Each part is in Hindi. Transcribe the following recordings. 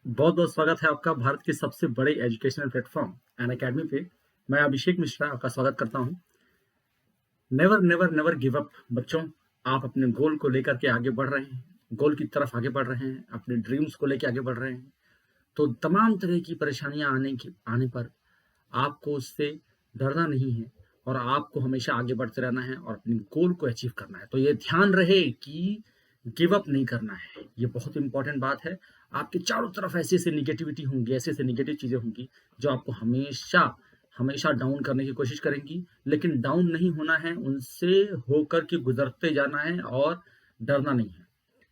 बहुत बहुत स्वागत है आपका भारत के सबसे बड़े एजुकेशनल प्लेटफॉर्म अन अकेडमी पे। मैं अभिषेक मिश्रा आपका स्वागत करता हूं। Never never never give up बच्चों। आप अपने गोल को लेकर के आगे बढ़ रहे हैं, गोल की तरफ आगे बढ़ रहे हैं, अपने ड्रीम्स को लेकर आगे बढ़ रहे हैं। तो तमाम तरह की परेशानियां आने पर आपको उससे डरना नहीं है और आपको हमेशा आगे बढ़ते रहना है और अपने गोल को अचीव करना है। तो ये ध्यान रहे कि गिव अप नहीं करना है, ये बहुत इंपॉर्टेंट बात है। आपके चारों तरफ ऐसे ऐसे निगेटिविटी होंगी, ऐसे ऐसे निगेटिव चीजें होंगी जो आपको हमेशा हमेशा डाउन करने की कोशिश करेंगी, लेकिन डाउन नहीं होना है, उनसे होकर के गुजरते जाना है और डरना नहीं है।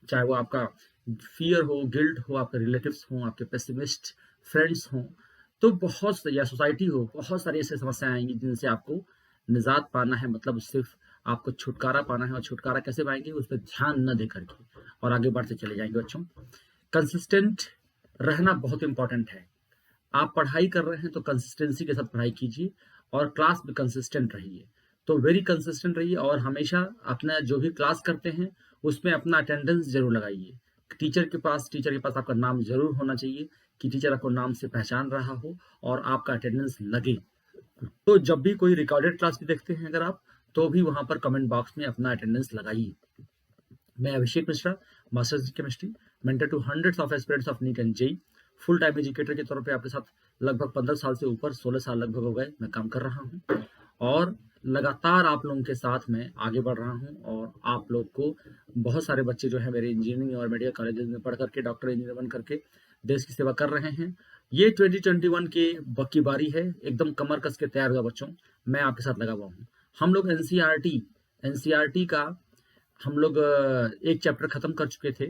चाहे वो आपका फियर हो, गिल्ट हो, आपके रिलेटिव्स हो, आपके पेसिमिस्ट फ्रेंड्स हों, तो या सोसाइटी हो, बहुत सारी ऐसी समस्याएं आएंगी जिनसे आपको निजात पाना है। मतलब सिर्फ आपको छुटकारा पाना है, और छुटकारा कैसे पाएंगे उस पर ध्यान न दे करके और आगे बढ़ते चले जाएंगे बच्चों। कंसिस्टेंट रहना बहुत इंपॉर्टेंट है। आप पढ़ाई कर रहे हैं तो कंसिस्टेंसी के साथ पढ़ाई कीजिए और क्लास में कंसिस्टेंट रहिए। तो वेरी कंसिस्टेंट रहिए और हमेशा अपना जो भी क्लास करते हैं उसमें अपना अटेंडेंस जरूर लगाइए। टीचर के पास आपका नाम जरूर होना चाहिए कि टीचर आपको नाम से पहचान रहा हो और आपका अटेंडेंस लगे। तो जब भी कोई रिकॉर्डेड क्लास भी देखते हैं अगर आप, तो भी वहां पर कमेंट बॉक्स में अपना अटेंडेंस लगाइए। मैं Abhishek Mishra, masters in chemistry, mentor to hundreds of aspirants of NEET and JEE, full time educator के तौर पे आपके साथ लगभग 15 साल से ऊपर, 16 साल लगभग हो गए मैं काम कर रहा हूँ और लगातार आप लोगों के साथ में आगे बढ़ रहा हूँ। और आप लोग को बहुत सारे बच्चे जो है मेरे इंजीनियरिंग और मेडिकल कॉलेजेस में पढ़ करके डॉक्टर इंजीनियर बन करके देश की सेवा कर रहे हैं। ये 2021 के की बारी है, एकदम कमर कस के तैयार हुआ बच्चों, मैं आपके साथ लगा हुआ हूँ। हम लोग एनसीईआरटी का हम लोग एक चैप्टर खत्म कर चुके थे,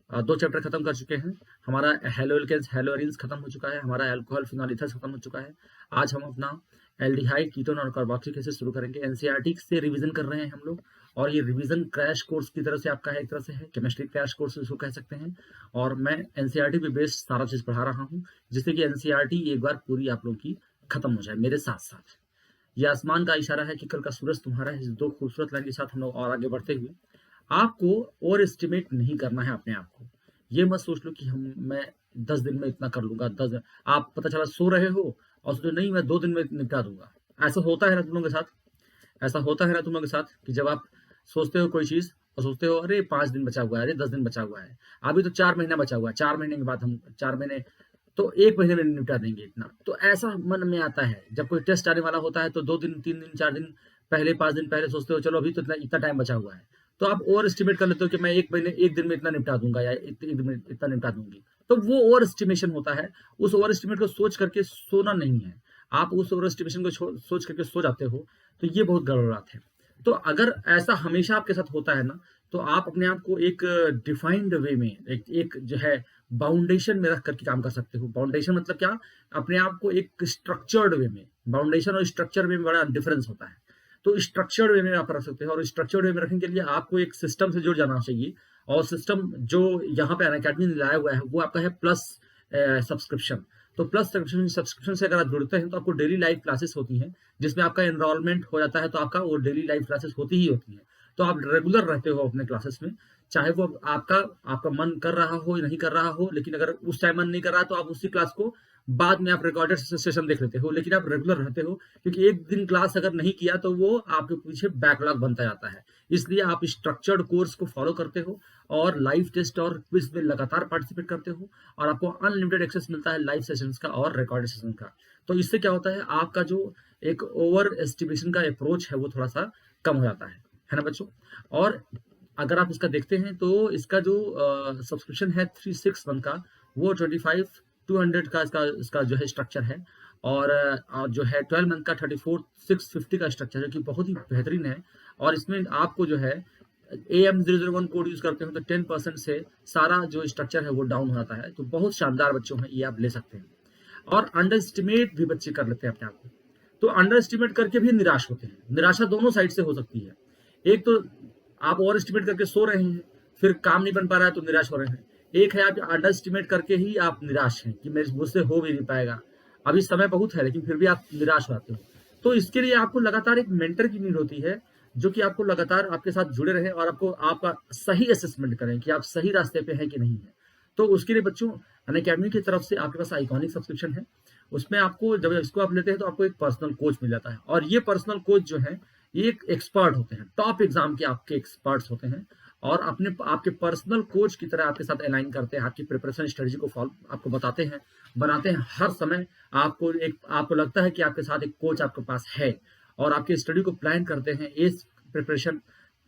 दो चैप्टर खत्म कर चुके हैं। हमारा हेलोरिन्स खत्म हो चुका है, हमारा अल्कोहल फिनॉल ईथर्स खत्म हो चुका है। आज हम अपना एल्डिहाइड, कीटोन और कार्बोक्सिलिक एसिड शुरू करेंगे। एनसीईआरटी से रिवीजन कर रहे हैं हम लोग और ये रिवीजन क्रैश कोर्स की तरह से आपका है, एक तरह से है केमिस्ट्री क्रैश कोर्स इसको कह सकते हैं। और मैं एनसीईआरटी पे बेस्ड सारा चीज पढ़ा रहा हूँ जिससे कि एनसीईआरटी एक बार पूरी आप लोगों की खत्म हो जाए मेरे साथ साथ। ये आसमान का इशारा है कि कल का सूरज तुम्हारा है। इस दो खूबसूरत लाइन के साथ हम लोग और आगे बढ़ते हुए, आपको ओवर एस्टिमेट नहीं करना है अपने आप को। ये मत सोच लो कि मैं 10 दिन में इतना कर लूंगा। आप पता चला सो रहे हो और सोचो नहीं मैं 2 दिन में निपटा दूंगा। ऐसा होता है ना तुम लोगों के साथ? ऐसा होता है ना तुम लोगों के साथ कि जब आप सोचते हो कोई चीज और सोचते हो अरे 5 दिन बचा हुआ है, अरे 10 दिन बचा हुआ है, अभी तो 4 महीना बचा हुआ है, 4 महीने के बाद हम 4 महीने तो 1 महीने में निपटा देंगे इतना। तो ऐसा मन में आता है जब कोई टेस्ट आने वाला होता है तो 2 दिन 3 दिन 4 दिन पहले, 5 दिन पहले सोचते हो चलो अभी तो इतना इतना टाइम बचा हुआ है। तो आप ओवर एस्टिमेट कर लेते हो कि मैं 1 महीने 1 दिन में इतना निपटा दूंगा या एक दिन में इतना निपटा दूंगी। तो वो ओवर एस्टिमेशन होता है। उस ओवर एस्टिमेट को सोच करके सोना नहीं है। आप उस ओवर एस्टिमेशन को सोच करके सो जाते हो तो ये बहुत गड़बड़ बात है। तो अगर ऐसा हमेशा आपके साथ होता है ना, तो आप अपने आप को एक डिफाइंड वे में एक जो है बाउंडेशन में रख करके काम कर सकते हो। बाउंडेशन मतलब क्या? अपने आप को एक स्ट्रक्चर्ड वे में, बाउंडेशन और स्ट्रक्चर में बड़ा डिफरेंस होता है। तो स्ट्रक्चर्ड वे में आप रख सकते हो और स्ट्रक्चर्ड वे में रखने के लिए आपको एक सिस्टम से जुड़ जाना चाहिए। और सिस्टम जो यहाँ पे अनअकैडमी ने लाया हुआ है वो आपका है प्लस सब्सक्रिप्शन। तो प्लस सब्सक्रिप्शन से अगर आप जुड़ते हैं तो आपको डेली लाइव क्लासेस होती हैं जिसमें आपका एनरोलमेंट हो जाता है, तो आपका वो डेली लाइव क्लासेस होती ही होती है। तो आप रेगुलर रहते हो अपने क्लासेस में, चाहे वो आपका आपका मन कर रहा हो या नहीं कर रहा हो। लेकिन अगर उस टाइम मन नहीं कर रहा तो आप उसी क्लास को बाद में आप रिकॉर्डेड सेशन देख लेते हो, लेकिन आप रेगुलर रहते हो क्योंकि एक दिन क्लास अगर नहीं किया तो वो आपके पीछे बैकलॉग बनता जाता है। इसलिए आप स्ट्रक्चर्ड कोर्स को फॉलो करते हो और लाइव टेस्ट और क्विज में लगातार पार्टिसिपेट करते हो और आपको अनलिमिटेड एक्सेस मिलता है लाइव सेशंस का और रिकॉर्डेड सेशन का। तो इससे क्या होता है, आपका जो एक ओवर एस्टिमेशन का अप्रोच है वो थोड़ा सा कम हो जाता है ना बच्चों? और अगर आप इसका देखते हैं तो इसका जो सब्सक्रिप्शन है 361 का, वो 25 200 का इसका जो है स्ट्रक्चर है। और जो है 12 मंथ का 34 650 का स्ट्रक्चर है, कि बहुत ही बेहतरीन है। और इसमें आपको जो है AM001 कोड यूज करते हो तो 10% से सारा जो स्ट्रक्चर है वो डाउन हो जाता है। तो बहुत शानदार बच्चों है, ये आप ले सकते हैं। और अंडर एस्टिमेट भी बच्चे कर लेते हैं अपने आप को। तो अंडर एस्टिमेट करके भी निराश होते हैं। निराशा दोनों साइड से हो सकती है। एक तो आप ओवर एस्टिमेट करके सो रहे हैं, फिर काम नहीं बन पा रहा है तो निराश हो रहे हैं। एक है आप अंडर एस्टिमेट करके ही आप निराश हैं कि मेरे मुझसे हो भी नहीं पाएगा, अभी समय बहुत है, लेकिन फिर भी आप निराश होते हो। तो इसके लिए आपको लगातार एक मेंटर की नीड होती है जो कि आपको लगातार आपके साथ जुड़े रहे और आपको आपका सही असेसमेंट करें कि आप सही रास्ते पे हैं कि नहीं है। तो उसके लिए बच्चों अनअकैडमी की तरफ से आपके पास आइकॉनिक सब्सक्रिप्शन है। उसमें आपको जब इसको आप लेते हैं तो आपको एक पर्सनल कोच मिल जाता है, और ये पर्सनल कोच जो है ये एक एक्सपर्ट होते हैं, टॉप एग्जाम के आपके एक्सपर्ट्स होते हैं, और अपने आपके पर्सनल कोच की तरह आपके साथ अलाइन करते हैं, आपकी प्रिपरेशन स्ट्रेटजी को फॉलो आपको बताते हैं, बनाते हैं हर समय। आपको लगता है कि आपके साथ एक कोच आपके पास है, और आपकी स्टडी को प्लान करते हैं। Preparation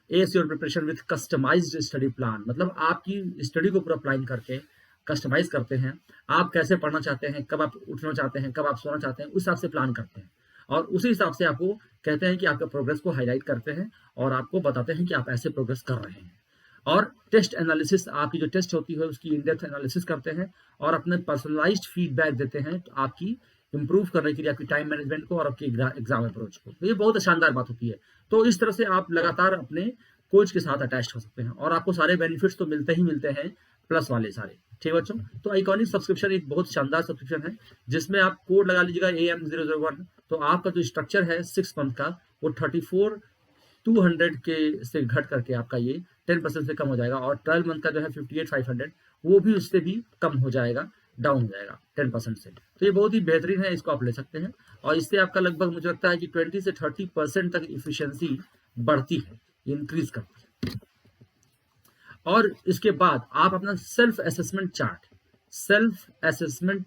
ace your preparation with customised study plan, मतलब आपकी स्टडी को पूरा प्लान करके कस्टमाइज करते हैं। आप कैसे पढ़ना चाहते हैं, कब आप उठना चाहते हैं, कब आप सोना चाहते हैं, उस हिसाब से प्लान करते हैं, और उसी हिसाब से आपको कहते हैं कि आपका प्रोग्रेस को हाईलाइट करते हैं, और आपको बताते हैं कि आप ऐसे प्रोग्रेस कर रहे हैं। और टेस्ट एनालिसिस, आपकी जो टेस्ट होती है उसकी इन डेप्थ एनालिसिस करते हैं, और अपने पर्सनलाइज्ड फीडबैक देते हैं तो आपकी इंप्रूव करने के लिए, आपकी टाइम मैनेजमेंट को और आपकी एग्जाम अप्रोच को। तो ये बहुत शानदार बात होती है। तो इस तरह से आप लगातार अपने कोच के साथ अटैच हो सकते हैं, और आपको सारे बेनिफिट्स तो मिलते ही मिलते हैं, प्लस वाले सारे। ठीक है बच्चों, तो आइकॉनिक सब्सक्रिप्शन एक बहुत शानदार सब्सक्रिप्शन है, जिसमें आप कोड लगा लीजिएगा AM001, तो आपका जो स्ट्रक्चर है 6 मंथ का, वो 34,200 के से घट करके आपका ये 10% से कम हो जाएगा, और 12 मंथ का जो है 58,500, वो भी उससे भी कम हो जाएगा, डाउन हो जाएगा 10% से। तो ये बहुत ही बेहतरीन है, इसको आप ले सकते हैं, और इससे आपका लगभग मुझे लगता है कि 20 से 30% तक इफिशियंसी बढ़ती है, इंक्रीज करती है। और इसके बाद आप अपना सेल्फ असेसमेंट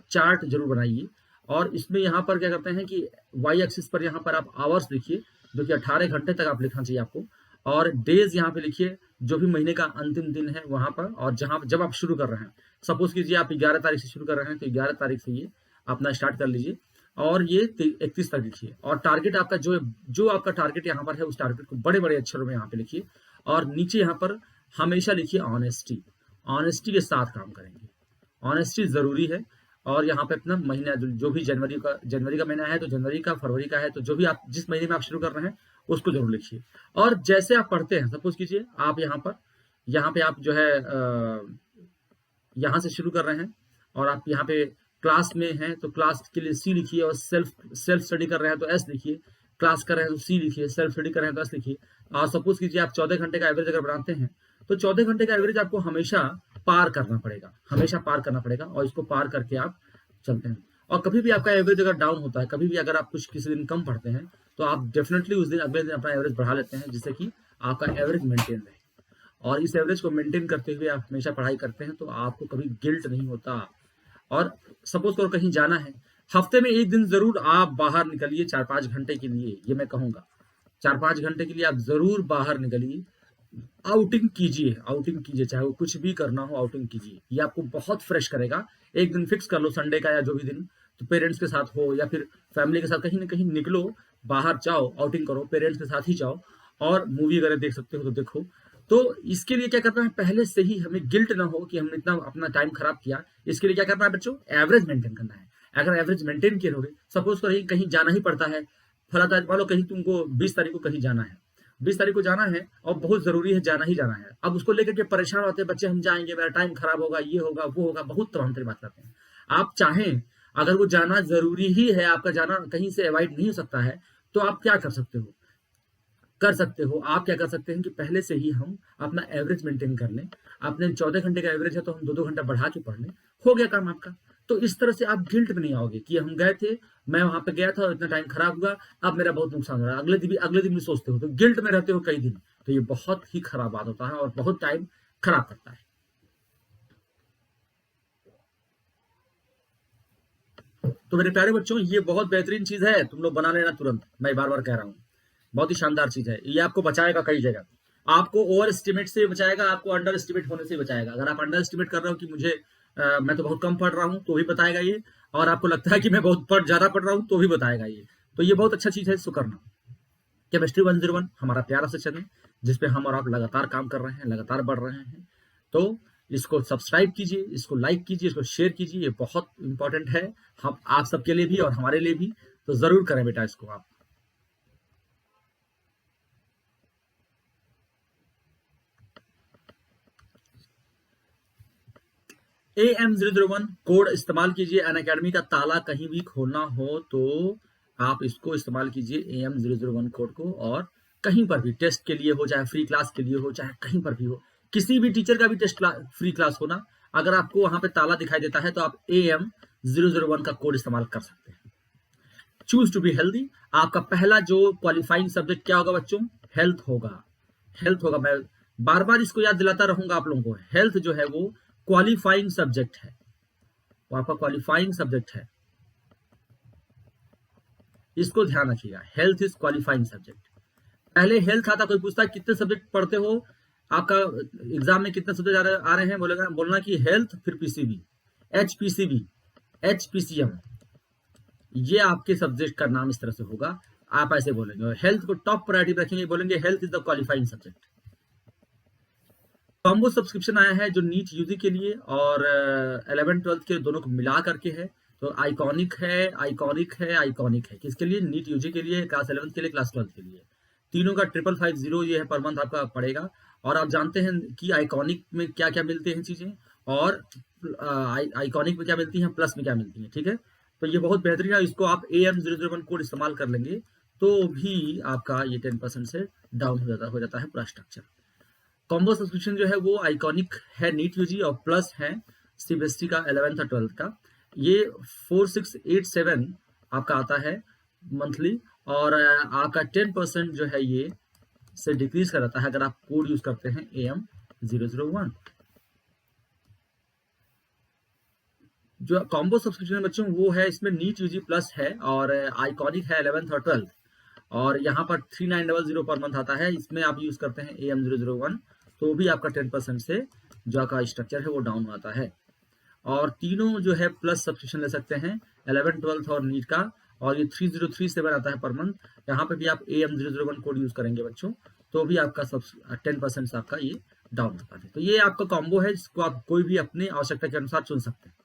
चार्ट जरूर बनाइए, और इसमें यहाँ पर क्या करते हैं कि वाई एक्सिस पर यहाँ पर आप आवर्स लिखिए, जो कि 18 घंटे तक आप लिखना चाहिए आपको, और डेज यहाँ पे लिखिए, जो भी महीने का अंतिम दिन है वहां पर, और जब आप शुरू कर रहे हैं, सपोज कीजिए आप 11 तारीख से शुरू कर रहे हैं, तो 11 तारीख से ये अपना स्टार्ट कर लीजिए, और ये 31 तक लिखिए। और टारगेट आपका जो आपका टारगेट यहाँ पर है, उस टारगेट को बड़े बड़े अक्षरों में यहाँ पे लिखिए, और नीचे यहाँ पर हमेशा लिखिए ऑनेस्टी के साथ काम करेंगे। ऑनेस्टी जरूरी है, और यहाँ पे अपना महीना जो भी जनवरी का महीना है, तो जनवरी का, फरवरी का है, तो जो भी आप जिस महीने में आप शुरू कर रहे हैं उसको जरूर लिखिए। और जैसे आप पढ़ते हैं, सपोज कीजिए आप यहाँ पे आप जो है यहाँ से शुरू कर रहे हैं, और आप यहाँ पे क्लास में हैं तो क्लास के लिए C लिखिए, और सेल्फ स्टडी कर रहे हैं तो S लिखिए, क्लास कर रहे हैं तो C लिखिए, सेल्फ स्टडी कर रहे हैं तो S लिखिए। और सपोज कीजिए आप 14 घंटे का एवरेज अगर बनाते हैं, तो 14 घंटे का एवरेज आपको हमेशा पार करना पड़ेगा, और इसको पार करके आप चलते हैं। और कभी भी आपका एवरेज अगर डाउन होता है, कभी भी अगर आप किसी दिन कम पढ़ते हैं, तो आप डेफिनेटली उस दिन अगले दिन अपना एवरेज बढ़ा लेते हैं, जिससे कि आपका एवरेज मेंटेन रहे। और इस एवरेज को मेंटेन करते हुए आप हमेशा पढ़ाई करते हैं, तो आपको कभी गिल्ट नहीं होता। और सपोज करो कहीं जाना है, हफ्ते में एक दिन जरूर आप बाहर निकलिए 4-5 घंटे के लिए, ये मैं कहूंगा 4-5 घंटे के लिए आप जरूर बाहर निकलिए, आउटिंग कीजिए, चाहे वो कुछ भी करना हो, आउटिंग कीजिए, ये आपको बहुत फ्रेश करेगा। एक दिन फिक्स कर लो, संडे का या जो भी दिन, तो पेरेंट्स के साथ हो या फिर फैमिली के साथ कहीं ना कहीं निकलो, बाहर जाओ, आउटिंग करो, पेरेंट्स के साथ ही जाओ, और मूवी अगर देख सकते हो तो देखो। तो इसके लिए क्या करना है, पहले से ही हमें गिल्ट ना हो कि हमने इतना अपना टाइम खराब किया। इसके लिए क्या करना है बच्चों, एवरेज मेंटेन करना है। अगर एवरेज मेंटेन किए रहोगे, सपोज करो कहीं जाना ही पड़ता है, फला तारीख, मान लो कहीं तुमको 20 तारीख को कहीं जाना है, 20 तारीख को जाना है, और बहुत जरूरी है, जाना ही जाना है। अब उसको लेकर के परेशान होते हैं बच्चे, हम जाएंगे, मेरा टाइम खराब होगा, ये होगा, वो होगा, बहुत तरह की बात करते हैं। आप चाहें, अगर वो जाना जरूरी ही है, आपका जाना कहीं से अवॉइड नहीं हो सकता है, तो आप क्या कर सकते हो, आप क्या कर सकते हैं कि पहले से ही हम अपना एवरेज मेंटेन कर लें। अपने 14 घंटे का एवरेज है, तो हम 2-2 घंटा बढ़ा के पढ़ लें, हो गया काम आपका। तो इस तरह से आप गिल्ट में नहीं आओगे कि हम गए थे, मैं वहां पे गया था और इतना टाइम खराब हुआ, अब मेरा बहुत नुकसान हो रहा है। अगले दिन भी सोचते हो, तो गिल्ट में रहते हो कई दिन, तो ये बहुत ही खराब बात होता है, और बहुत टाइम खराब करता है। तो मेरे प्यारे बच्चों, ये बहुत बेहतरीन चीज है, तुम लोग बना लेना तुरंत, मैं बार बार कह रहा हूँ, बहुत ही शानदार चीज है। ये आपको बचाएगा कई जगह, आपको ओवर एस्टिमेट से बचाएगा, आपको अंडर एस्टिमेट होने से बचाएगा। अगर आप अंडर एस्टिमेट कर रहे हो कि मैं तो बहुत कम पढ़ रहा हूँ, तो भी बताएगा ये, और आपको लगता है कि मैं बहुत ज्यादा पढ़ रहा हूँ, तो भी बताएगा ये। तो ये बहुत अच्छा चीज है, इसको करना। केमिस्ट्री 101 हमारा प्यारा सेशन है, जिसपे हम और आप लगातार काम कर रहे हैं, लगातार बढ़ रहे हैं। तो इसको सब्सक्राइब कीजिए, इसको लाइक कीजिए, इसको शेयर कीजिए, ये बहुत इंपॉर्टेंट है, हम आप सबके लिए भी और हमारे लिए भी। तो जरूर करें बेटा इसको आप। AM001 कोड इस्तेमाल कीजिए। अनअकैडमी का ताला कहीं भी खोलना हो तो आप इसको इस्तेमाल कीजिए, AM001 कोड को, और कहीं पर भी टेस्ट के लिए हो, चाहे फ्री क्लास के लिए हो, चाहे कहीं पर भी हो, किसी भी टीचर का भी फ्री क्लास हो ना, अगर आपको वहां पे ताला दिखाई देता है तो आप AM001 का कोड इस्तेमाल कर सकते हैं। चूज टू बी हेल्दी, आपका पहला जो क्वालिफाइंग सब्जेक्ट क्या होगा बच्चों? हेल्थ होगा। हेल्थ होगा। मैं बार बार इसको याद दिलाता रहूंगा आप लोगों को, हेल्थ जो है वो क्वालिफाइंग सब्जेक्ट है, वो आपका क्वालिफाइंग सब्जेक्ट है, इसको ध्यान रखिएगा। Health is qualifying subject. पहले हेल्थ आता, कोई पूछता है कितने सब्जेक्ट पढ़ते हो, आपका एग्जाम में कितने सब्जेक्ट आ रहे हैं, बोलेगा बोलना कि हेल्थ फिर पीसीबी, HPCB, HPCM, ये आपके सब्जेक्ट का नाम इस तरह से होगा। आप ऐसे बोलेंगे, हेल्थ को टॉप प्रायोरिटी रखेंगे, बोलेंगे health is the qualifying subject. Combo subscription आया है जो नीट यूजी के लिए और 11th-12th के दोनों को मिला करके है। तो आइकॉनिक है, आइकॉनिक है, आइकॉनिक है। किसके लिए? नीट यूजी के लिए, क्लास 11th के लिए, क्लास 12th के लिए। तीनों का 5550 ये है पर मंथ आपका पड़ेगा। और आप जानते हैं कि आइकॉनिक में क्या क्या मिलते हैं चीजें, और आइकॉनिक में क्या मिलती हैं, प्लस में क्या मिलती हैं। ठीक है, तो ये बहुत बेहतरीन है। इसको आप AM001 कोड इस्तेमाल कर लेंगे तो भी आपका ये 10% से डाउन हो जाता है पूरा स्ट्रक्चर। कॉम्बो सब्सक्रिप्शन जो है वो आइकॉनिक है नीट यूजी और प्लस है सीबीएसई का 11th और 12th का। ये 4687 आपका आता है मंथली, और आपका 10% जो है ये से डिक्रीज कर जाता है अगर आप कोड यूज करते हैं AM001। जो कॉम्बो सब्सक्रिप्शन है बच्चों वो है, इसमें नीट यूजी प्लस है और आइकॉनिक है 11th और 12th, और यहाँ पर 3900 पर मंथ आता है। इसमें आप यूज करते हैं AM001 तो भी आपका 10% से जो आपका स्ट्रक्चर है वो डाउन आता है। और तीनों जो है प्लस सब्सक्रिप्शन ले सकते हैं 11th 12th और नीट का, और ये 3037 आता है पर मंथ। यहाँ पे भी आप AM001 कोड यूज करेंगे बच्चों तो भी आपका 10% से आपका ये डाउन होता है। तो ये आपका कॉम्बो है जिसको आप कोई भी अपने आवश्यकता के अनुसार चुन सकते हैं।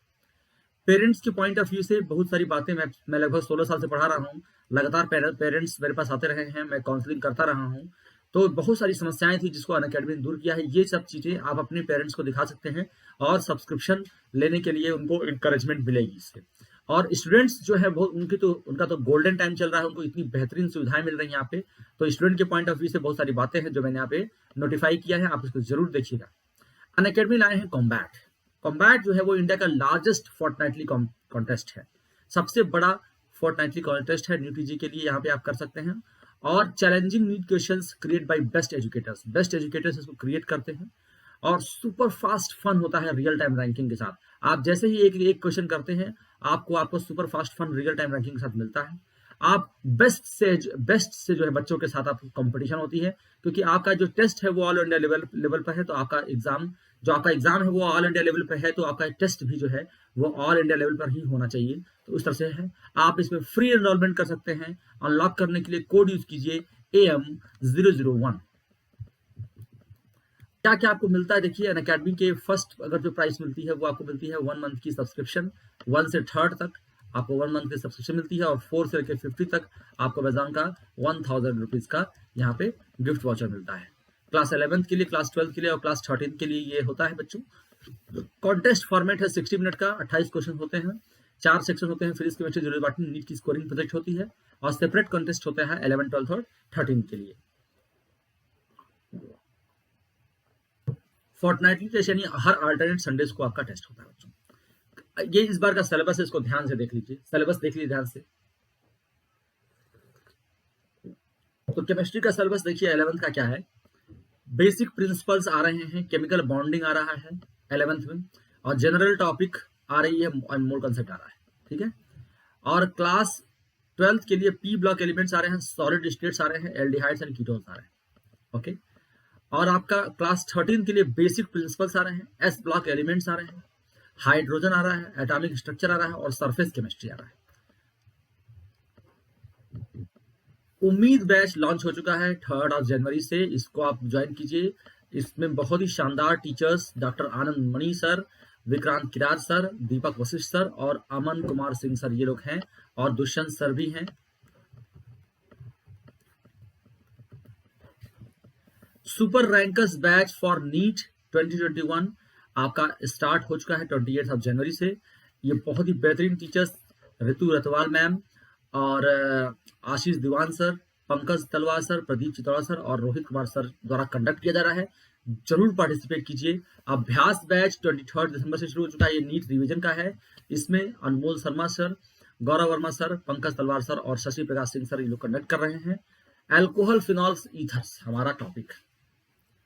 पेरेंट्स के पॉइंट ऑफ व्यू से बहुत सारी बातें मैं लगभग 16 साल से पढ़ा रहा हूँ, लगातार पेरेंट्स मेरे पास आते रहे हैं, मैं काउंसलिंग करता रहा हूँ। तो बहुत सारी समस्याएं थी जिसको अनअकैडमी ने दूर किया है। ये सब चीजें आप अपने पेरेंट्स को दिखा सकते हैं और सब्सक्रिप्शन लेने के लिए उनको इंकरेजमेंट मिलेगी इससे। और स्टूडेंट्स जो है बहुत उनका तो गोल्डन टाइम चल रहा है, उनको इतनी बेहतरीन सुविधाएं मिल रही हैं यहाँ पे। तो स्टूडेंट के पॉइंट ऑफ व्यू से बहुत सारी बातें हैं जो मैंने यहाँ पे नोटिफाई किया है, आप इसको जरूर देखिएगा। अनअकैडमी लाए हैं कॉम्बैट। कॉम्बैट जो है वो इंडिया का लार्जेस्ट फोर्टनाइटली कॉन्टेस्ट है, सबसे बड़ा फोर्टनाइटली कॉन्टेस्ट है नीट यूजी के लिए। यहाँ पे आप कर सकते हैं और challenging NEET questions create by best educators इसको क्रिएट करते हैं, और सुपर फास्ट फन होता है रियल टाइम रैंकिंग के साथ। आप जैसे ही एक क्वेश्चन करते हैं आपको super fast fun real time ranking के साथ मिलता है। आप बेस्ट से जो है बच्चों के साथ आपकी कंपटीशन होती है, क्योंकि आपका जो टेस्ट है वो ऑल इंडिया लेवल पर है, तो आपका एग्जाम है वो ऑल इंडिया लेवल पर है, तो आपका टेस्ट भी जो है वो ऑल इंडिया लेवल पर ही होना चाहिए। तो उस तरह से है। आप इसमें फ्री एनरोलमेंट कर सकते हैं। अनलॉक करने के लिए कोड यूज कीजिए AM001। क्या क्या आपको मिलता है देखिए, अनअकैडमी के फर्स्ट अगर जो प्राइस मिलती है वो आपको मिलती है 1 मंथ की सब्सक्रिप्शन, 1 से 3rd तक आपको 1 मंथ की सब्सक्रिप्शन मिलती है, और 4 से लेकर 50 तक आपको अमेज़न का 1000 रुपीज का यहाँ पे गिफ्ट वाउचर मिलता है। क्लास 11th के लिए, क्लास 12th के लिए और क्लास 13th के लिए ये होता है बच्चों। कॉन्टेस्ट फॉर्मेट है 60 मिनट का, 28 क्वेश्चन होते हैं, 4 सेक्शन होते हैं, फिजिक्स केमिस्ट्री जरूरी बांटनी, नीट की स्कोरिंग प्रोजेक्ट होती है, और सेपरेट कॉन्टेस्ट होता है 11th 12th और 13th के लिए। फोर्टनाइटली टेस्ट यानी हर अल्टरनेट संडेज को आपका टेस्ट होता है बच्चों। ये इस बार का सिलेबस है, इसको ध्यान से देख लीजिए, सिलेबस देख लीजिए ध्यान से। तो केमिस्ट्री का सिलेबस देखिए 11th का क्या है। बेसिक प्रिंसिपल्स आ रहे हैं, केमिकल बॉन्डिंग आ रहा है 11th में, और जनरल टॉपिक आ रही है, मोल कंसेप्ट आ रहा है। ठीक है, और क्लास 12th के लिए पी ब्लॉक एलिमेंट्स आ रहे हैं, सॉलिड स्टेट्स आ रहे हैं, एल्डिहाइड्स एंड कीटोन्स आ रहे हैं। ओके, और आपका क्लास 13 के लिए बेसिक प्रिंसिपल्स आ रहे हैं, एस ब्लॉक एलिमेंट्स आ रहे हैं, हाइड्रोजन आ रहा है, एटॉमिक स्ट्रक्चर आ रहा है, और सरफेस केमिस्ट्री आ रहा है। उम्मीद बैच लॉन्च हो चुका है 3rd जनवरी से, इसको आप ज्वाइन कीजिए। इसमें बहुत ही शानदार टीचर्स डॉक्टर आनंद मणि सर, विक्रांत किरार सर, दीपक वशिष्ठ सर और अमन कुमार सिंह सर ये लोग हैं, और दुष्यंत सर भी हैं। Super rankers batch for NEET 2021 आपका स्टार्ट हो चुका है 28 जनवरी से। ये बहुत ही बेहतरीन टीचर्स ऋतु रतवाल मैम और आशीष दीवान सर, पंकज तलवार सर, प्रदीप चितौड़ा सर और रोहित कुमार सर द्वारा कंडक्ट किया जा रहा है। जरूर पार्टिसिपेट कीजिए। अभ्यास बैच 23 दिसंबर से शुरू हो चुका है, ये नीट रिवीजन का है। इसमें अनमोल शर्मा सर, गौरव वर्मा सर, पंकज तलवार सर और शशि प्रकाश सिंह सर ये लोग कंडक्ट कर रहे हैं। अल्कोहल फिनॉल्स ईथर्स हमारा टॉपिक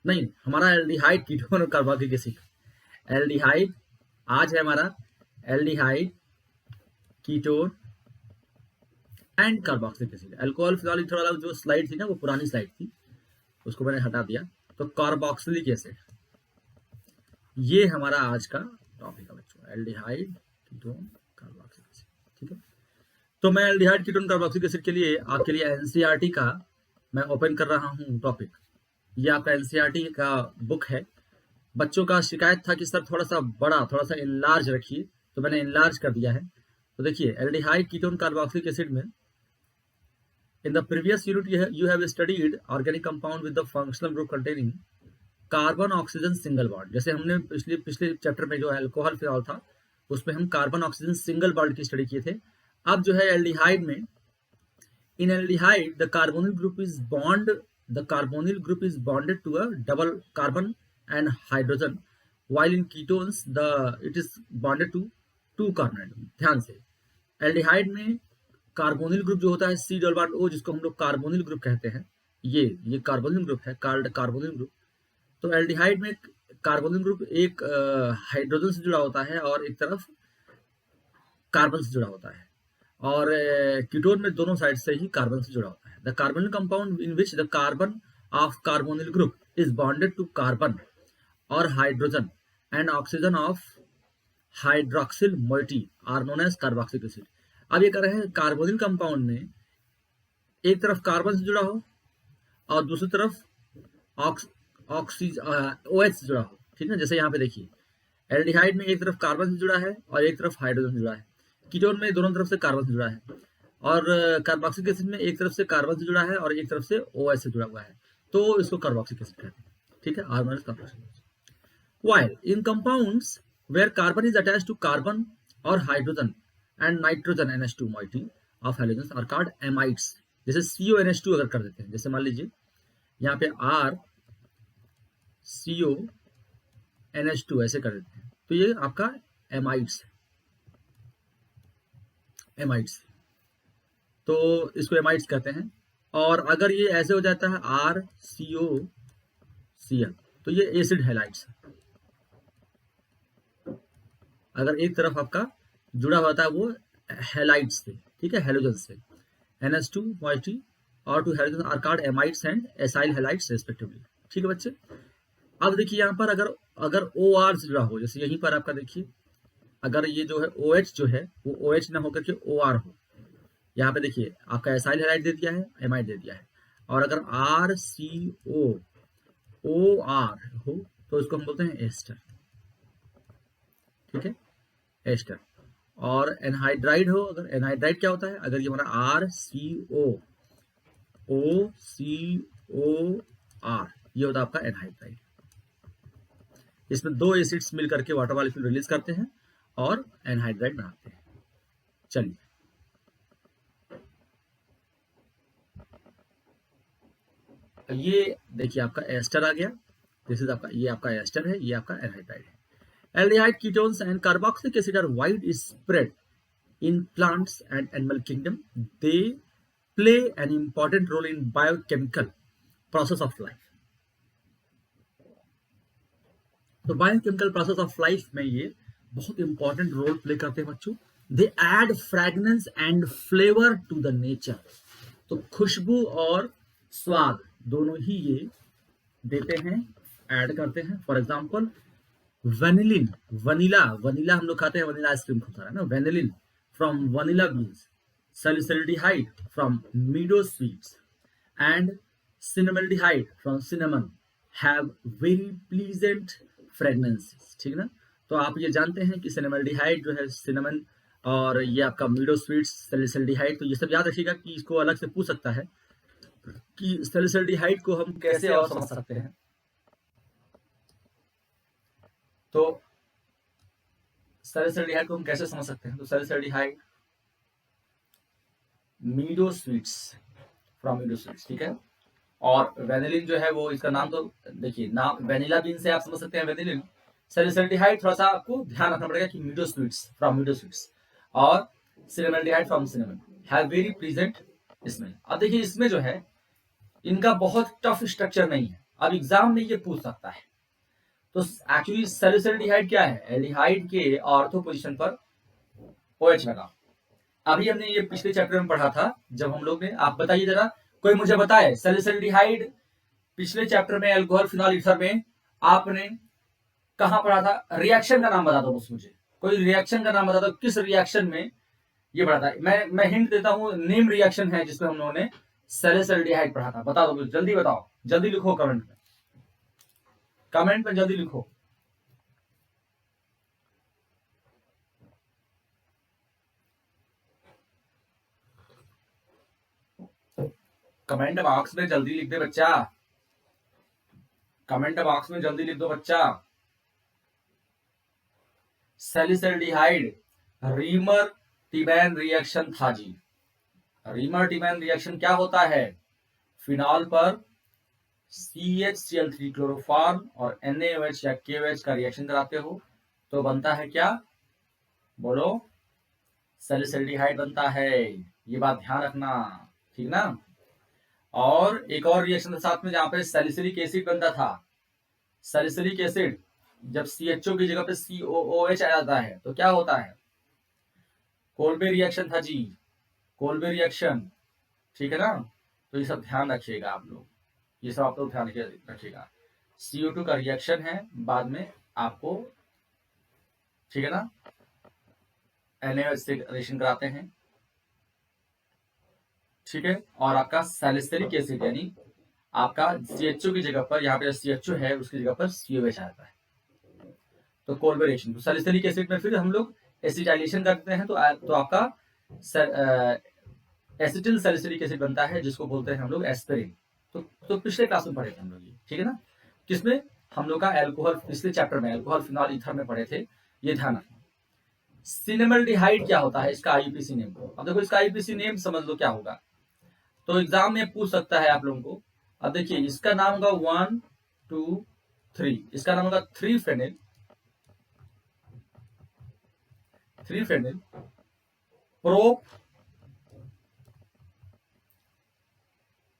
नहीं, हमारा एल्डिहाइड कीटोन और कार्बोक्सिलिक एसिड। एल्डिहाइड आज है हमारा aldehyde, ketone and carboxylic acid. Alcohol phenol ether वाला जो स्लाइड थी ना, वो पुरानी स्लाइड थी, उसको मैंने हटा दिया। तो कार्बोक्सिलिक एसिड ये हमारा आज का टॉपिक है बच्चों, एल्डिहाइड, कीटोन, कार्बोक्सिलिक एसिड। ठीक है, तो मैं एल्डिहाइड, कीटोन, कार्बोक्सिलिक एसिड के लिए आपके लिए एनसीईआरटी का मैं ओपन कर रहा हूँ टॉपिक। ये आपका एनसीईआरटी का बुक है। बच्चों का शिकायत था कि सर थोड़ा सा बड़ा, थोड़ा सा इनलार्ज रखिए, तो मैंने इनलार्ज कर दिया है। तो देखिए, एल्डिहाइड, कीटोन, कार्बोक्सिलिक एसिड में in the previous unit you have studied organic compound with the functional group containing carbon oxygen single bond. जैसे हमने पिछले चैप्टर में जो अल्कोहल फिनॉल था, उसमें हम कार्बन ऑक्सीजन सिंगल बॉन्ड की स्टडी किए थे। अब जो है एल्डिहाइड में, in aldehyde the carbonyl group is bonded to a double carbon and hydrogen, while in ketones it is bonded to two carbon. ध्यान से, एल्डिहाइड में कार्बोनिल ग्रुप जो होता है सी डबल बॉन्ड ओ, जिसको हम लोग कार्बोनिल ग्रुप कहते हैं, ये कार्बोनिल ग्रुप है, कार्बोनिल ग्रुप। तो एल्डिहाइड में कार्बोनिल ग्रुप एक हाइड्रोजन से जुड़ा होता है और एक तरफ कार्बन से जुड़ा होता है, और कीटोन में दोनों साइड से ही कार्बन से जुड़ा होता है। The carbonyl compound in which the carbon of carbonyl group is bonded to carbon और hydrogen and oxygen of hydroxyl moiety are known as carboxylic acid. अब ये कह रहे हैं कार्बोनिल कंपाउंड में एक तरफ कार्बन से जुड़ा हो और दूसरी तरफ OH से जुड़ा हो। ठीक है, जैसे यहाँ पे देखिए, एल्डिहाइड में एक तरफ कार्बन से जुड़ा है और एक तरफ हाइड्रोजन से जुड़ा है। कीटोन में दोनों तरफ से कार्बन से जुड़ा है, और कार्बोक्सिलिक एसिड में एक तरफ से कार्बन से जुड़ा है और एक तरफ से OH से जुड़ा हुआ है, तो इसको कार्बोक्सिलिक एसिड कहते हैं। ठीक है, R minus carboxylic. While in compounds where carbon is attached to carbon or hydrogen and nitrogen NH2 moiety of halogens are called amides। जैसे CONH2 अगर कर देते हैं, जैसे मान लीजिए यहाँ पे R CONH2 ऐसे कर देते हैं, तो ये आपका एमाइड्स, तो इसको एमाइड्स कहते हैं। और अगर ये ऐसे हो जाता है RCOCl, तो ये एसिड हैलाइड्स। अगर एक तरफ आपका जुड़ा होता है वो हैलाइड्स से, ठीक है, हेलोजन से, NH2 moiety और to halogen are called amides and acyl halides respectively. ठीक है बच्चे, अब देखिए यहाँ पर अगर OR से जुड़ा हो, जैसे यहीं पर आपका देखिए, अगर ये जो है OH जो है वो OH ना होकर के OR हो, यहाँ पे देखिए आपका एसाइल हैलाइड दे दिया है, एमाइड दे दिया है। और अगर RCOOR हो तो इसको हम बोलते हैं एस्टर। ठीक है, एस्टर। और एनहाइड्राइड हो, अगर एनहाइड्राइड क्या होता है, अगर ये हमारा RCOOCOR, ये होता है आपका एनहाइड्राइड। इसमें दो एसिड्स मिलकर के वाटर मॉलिक्यूल रिलीज करते हैं और एनहाइड्राइड बनाते हैं। चलिए, ये देखिए आपका एस्टर आ गया, दिस इज आपका, ये आपका एस्टर है, ये आपका एनहाइड्राइड है। Aldehyde ketones and carboxylic acid are widespread in plants and animal kingdom. They play an important role in biochemical process of life. तो बायोकेमिकल प्रोसेस ऑफ लाइफ में ये बहुत इंपॉर्टेंट रोल प्ले करते हैं बच्चों। They add fragrance and flavour to the nature. तो खुशबू और स्वाद दोनों ही ये देते हैं, ऐड करते हैं। फॉर एग्जाम्पल वेनिलिन, वनीला हम लोग खाते हैं, वनीला आइसक्रीम खाता है ना, vanillin from vanilla beans, salicylaldehyde from meadow seeds and cinnamaldehyde from cinnamon have very pleasant fragrances. ठीक ना, तो आप ये जानते हैं कि सिनेमल्डिहाइड जो है सिनेमन, और ये आपका मीडो स्वीट्स सैलिसिल्डिहाइड, तो ये सब याद रखिएगा कि इसको अलग से पूछ सकता है कि सैलिसिल्डिहाइड को हम कैसे और समझ सकते हैं। तो सैलिसिल्डिहाइड को हम कैसे समझ सकते हैं, तो salicylaldehyde meadow sweets from meadow sweets, ठीक है, और वेनिलिन जो है वो इसका नाम तो देखिए, नाम वेनिला बीन से आप समझ सकते हैं वेनिलिन। सैलिसिलिहाइड थोड़ा सा आपको ध्यान रखना पड़ेगा कि meadow sweets from meadow sweets, और cinnamaldehyde from cinnamon have very present इसमें। अब देखिए इसमें जो है इनका बहुत टफ स्ट्रक्चर नहीं है, अब एग्जाम में ये पूछ सकता है। तो एक्चुअली सैलिसिलिहाइड क्या है, एल्डिहाइड के ऑर्थो पोजीशन पर OH लगा। अभी हमने ये पिछले चैप्टर में पढ़ा था जब हम लोग ने, आप बताइए जरा, कोई मुझे बताए सैलिसिलिहाइड पिछले चैप्टर में अल्कोहल फिनॉल ईथर में आपने कहां पढ़ा था? रिएक्शन का नाम बता दो बस मुझे, कोई रिएक्शन का नाम बता दो, किस रिएक्शन में ये पढ़ा था? मैं हिंट देता हूं, नेम रिएक्शन है जिसमें हम लोगों ने सैलिसिलिहाइड पढ़ा था। बता दो मुझे, जल्दी बताओ, जल्दी लिखो कमेंट में, कमेंट में जल्दी लिखो। कमेंट बॉक्स में जल्दी लिख दे बच्चा, कमेंट बॉक्स में जल्दी लिख दो बच्चा। सैलिसिलिहाइड रीमर टिमैन रिएक्शन था जी। रीमर टिमैन रिएक्शन क्या होता है? फिनॉल पर CHCl3 क्लोरोफॉर्म और NaOH या KOH का रिएक्शन कराते हो तो बनता है क्या? बोलो, सैलिसिलिहाइड बनता है। ये बात ध्यान रखना, ठीक ना? और एक और रिएक्शन साथ में जहां पे सैलिसिलिक एसिड बनता था। सैलिसिलिक एसिड जब CHO की जगह पे COOH आ जाता है तो क्या होता है? कोल्बे रिएक्शन था जी, कोल्बे रिएक्शन, ठीक है ना? तो ये सब ध्यान रखिएगा आप लोग, ये सब आप लोग ध्यान रखिएगा। CO2 का रिएक्शन है बाद में आपको, ठीक है ना? NaOH से रिएक्शन कराते हैं, ठीक है? और आपका सैलिसिलिक एसिड यानी आपका CHO की जगह पर, यहाँ पे CHO है उसकी जगह पर COH आता है, तो कोल्बे रिएक्शन। तो सैलिसिलिक एसिड में फिर हम लोग एसिटाइलेशन करते हैं तो आपका एसिटिल सैलिसिलिक एसिड बनता है जिसको बोलते हैं हम लोग एस्पिरिन। तो पिछले क्लास में पढ़े थे हम लोग ये, ठीक है ना? किसमें? हम लोग का एल्कोहल, पिछले चैप्टर में एल्कोहल फिनॉल ईथर में पढ़े थे, ये ध्यान रखना। सिनेमल्डिहाइड क्या होता है, इसका IUPAC नेम। अब देखो इसका IUPAC नेम समझ लो क्या होगा, तो एग्जाम में पूछ सकता है आप लोगों को। अब देखिए इसका नाम होगा 1 2 3, इसका नाम होगा 3 फेनिल प्रोप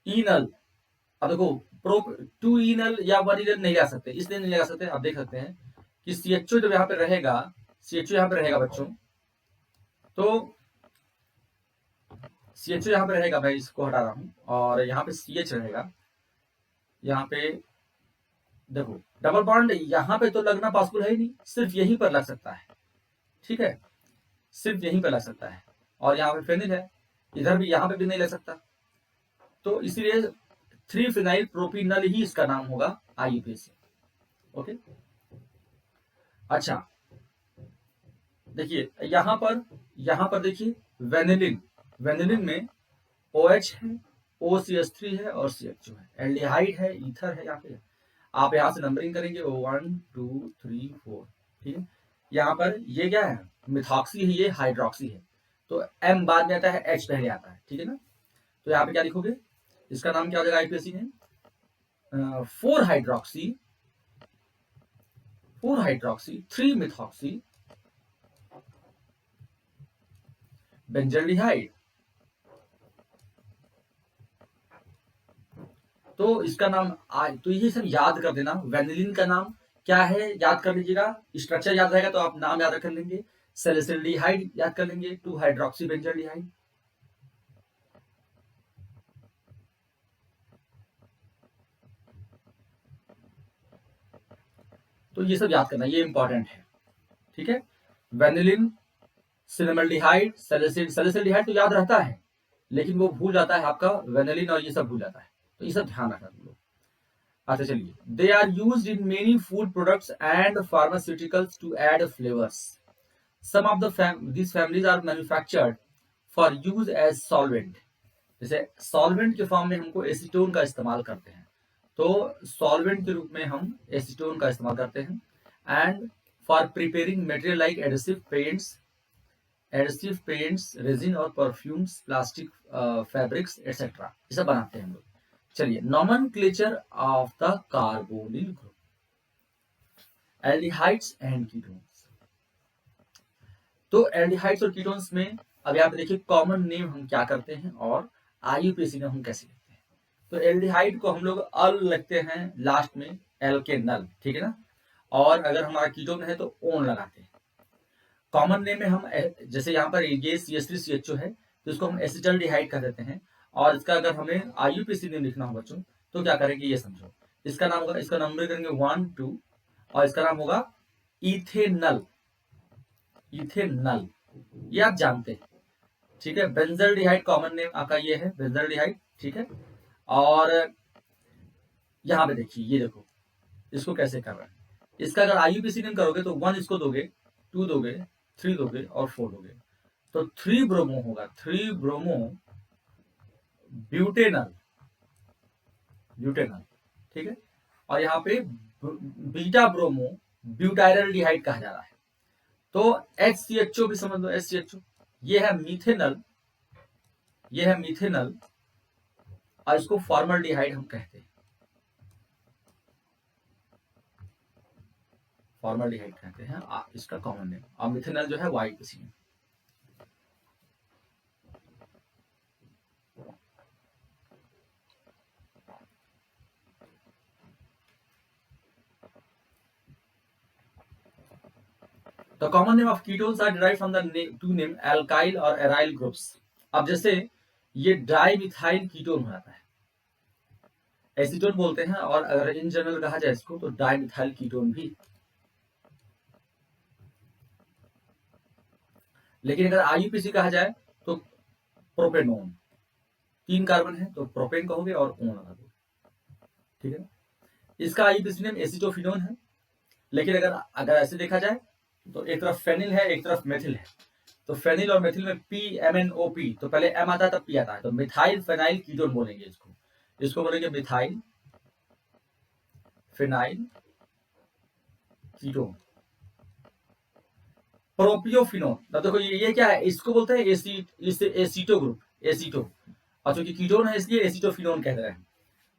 इनल। अब देखो प्रोप 2 इनल या 1 इनल नहीं लगा सकते, इसलिए नहीं लगा सकते, आप देख सकते हैं कि CHO जब यहाँ पे रहेगा, CHO यहाँ पे रहेगा बच्चों, तो CHO यहाँ पे रहेगा, मैं इसको हटा रहा हूँ, और यहाँ पे CH रहेगा। यहाँ पे देखो डबल बॉन्ड यहाँ पे तो लगना पॉसिबल है ही नहीं, सिर्फ यहीं पर लग सकता है, ठीक है? सिर्फ यहीं पर लग सकता है, और यहाँ पे फेनिल है, इधर भी, यहाँ पे भी नहीं लग सकता, तो इसीलिए 3 फिनाइल प्रोपिनल ही इसका नाम होगा IUPAC। ओके, अच्छा देखिए यहाँ पर देखिए वेनिलिन, वेनिलिन में OH है, OCH3 है और CHO है, एल्डिहाइड है, ईथर है। यहाँ पे आप यहाँ से नंबरिंग करेंगे 1 2 3 4, ठीक है? यहाँ पर ये क्या है? मिथॉक्सी है, ये हाइड्रोक्सी है, तो M बाद में आता है, H पहले आता है, ठीक है ना? तो यहाँ पे क्या लिखोगे, इसका नाम क्या हो जाएगा IUPAC में? 4 हाइड्रोक्सी 3 मिथॉक्सी बेंजल्डिहाइड। तो इसका नाम तो ये सब याद कर देना। वेनिलिन का नाम क्या है याद कर लीजिएगा, स्ट्रक्चर याद रहेगा तो आप नाम याद रख लेंगे। सैलिसिलिहाइड याद कर लेंगे, 2 हाइड्रोक्सी बेंजल्डिहाइड। तो ये सब याद करना, ये इंपॉर्टेंट है, ठीक है? वेनिलिन, सिनेमल्डिहाइड, सैलिसिलिहाइड तो याद रहता है, लेकिन वो भूल जाता है आपका वेनिलिन, और ये सब भूल जाता है, तो ये सब ध्यान रखना तुम लोग। अच्छा चलिए, they are used in many food products and pharmaceuticals to add flavours. Some of these families are manufactured for use as solvent। जैसे सॉल्वेंट के फॉर्म में हमको एसीटोन का इस्तेमाल करते हैं, तो सॉल्वेंट के रूप में हम एसीटोन का इस्तेमाल करते हैं। And for preparing material like adhesive paints, resin और परफ्यूम्स, प्लास्टिक फैब्रिक्स एटसेट्रा, ये सब बनाते हैं हम लोग। चलिए, nomenclature of the carbonyl group, aldehydes and ketones. तो एल्डिहाइड्स और कीटोन्स में अब यहाँ पे देखिए कॉमन नेम हम क्या करते हैं और आईयूपीएसी में हम कैसे लिखते हैं। तो एल्डिहाइड को हम लोग अल लिखते हैं लास्ट में, एल के नल, ठीक है ना। और अगर हमारा कीटोन है तो ओन लगाते हैं। कॉमन नेम में हम जैसे यहाँ पर ये CH3CHO है तो इसको हम एसिटल्डिहाइड कह देते हैं। और इसका अगर हमें आईयूपीएसी नेम लिखना हो बच्चों तो क्या करेंगे ये समझो। इसका नाम होगा, इसका नंबर करेंगे 1 2 और इसका नाम होगा इथेनल। इथेनल ये आप जानते हैं, ठीक है। बेंजल्डिहाइड कॉमन नेम आपका ये है, बेंजल्डिहाइड, ठीक है। और यहाँ पे देखिए, ये देखो इसको कैसे कर रहे हैं। इसका अगर आईयूपीएसी नेम करोगे तो 1 इसको दोगे, 2 दोगे, 3 दोगे और 4 दोगे। तो 3 ब्रोमो होगा, 3 ब्रोमो ब्यूटेनल, ब्यूटेनल, ठीक है। और यहाँ पे बीटा ब्रोमो ब्यूटाइरल डिहाइड कहा जा रहा है। तो HCHO भी समझ लो, HCHO ये है मीथेनल, ये है मीथेनल और इसको फॉर्मल्डिहाइड हम कहते हैं, फॉर्मल्डिहाइड कहते हैं इसका कॉमन नेम। और मिथेनल जो है वाईपीसी में। The common name of ketones are derived from the two name alkyl और aryl groups। अब जैसे ये डाइमिथाइल कीटोन हो जाता है, एसीटोन बोलते हैं, और अगर इन जनरल कहा जाए इसको तो डाइमिथाइल कीटोन भी। लेकिन अगर आईयूपीसी कहा जाए तो प्रोपेनोन, 3 कार्बन है तो प्रोपेन कहोगे और ओन लगा दोगे, ठीक है। इसका आईयूपीसी नेम एसिटोफिनोन है। लेकिन अगर ऐसे देखा जाए तो एक तरफ फेनिल है, एक तरफ मेथिल है। तो फेनिल और मेथिल में PMNOP, तो पहले M आता है तब P आता है, तो मिथाइल फेनाइल कीटोन बोलेंगे इसको। इसको बोलेंगे मिथाइल फेनाइल कीटोन। प्रोपियोफिनोन, अब देखो ये क्या है, इसको बोलते हैं एसीटो ग्रुप, एसीटो। और चूंकि कीटोन है इसलिए एसीटोफिनोन कह रहे हैं।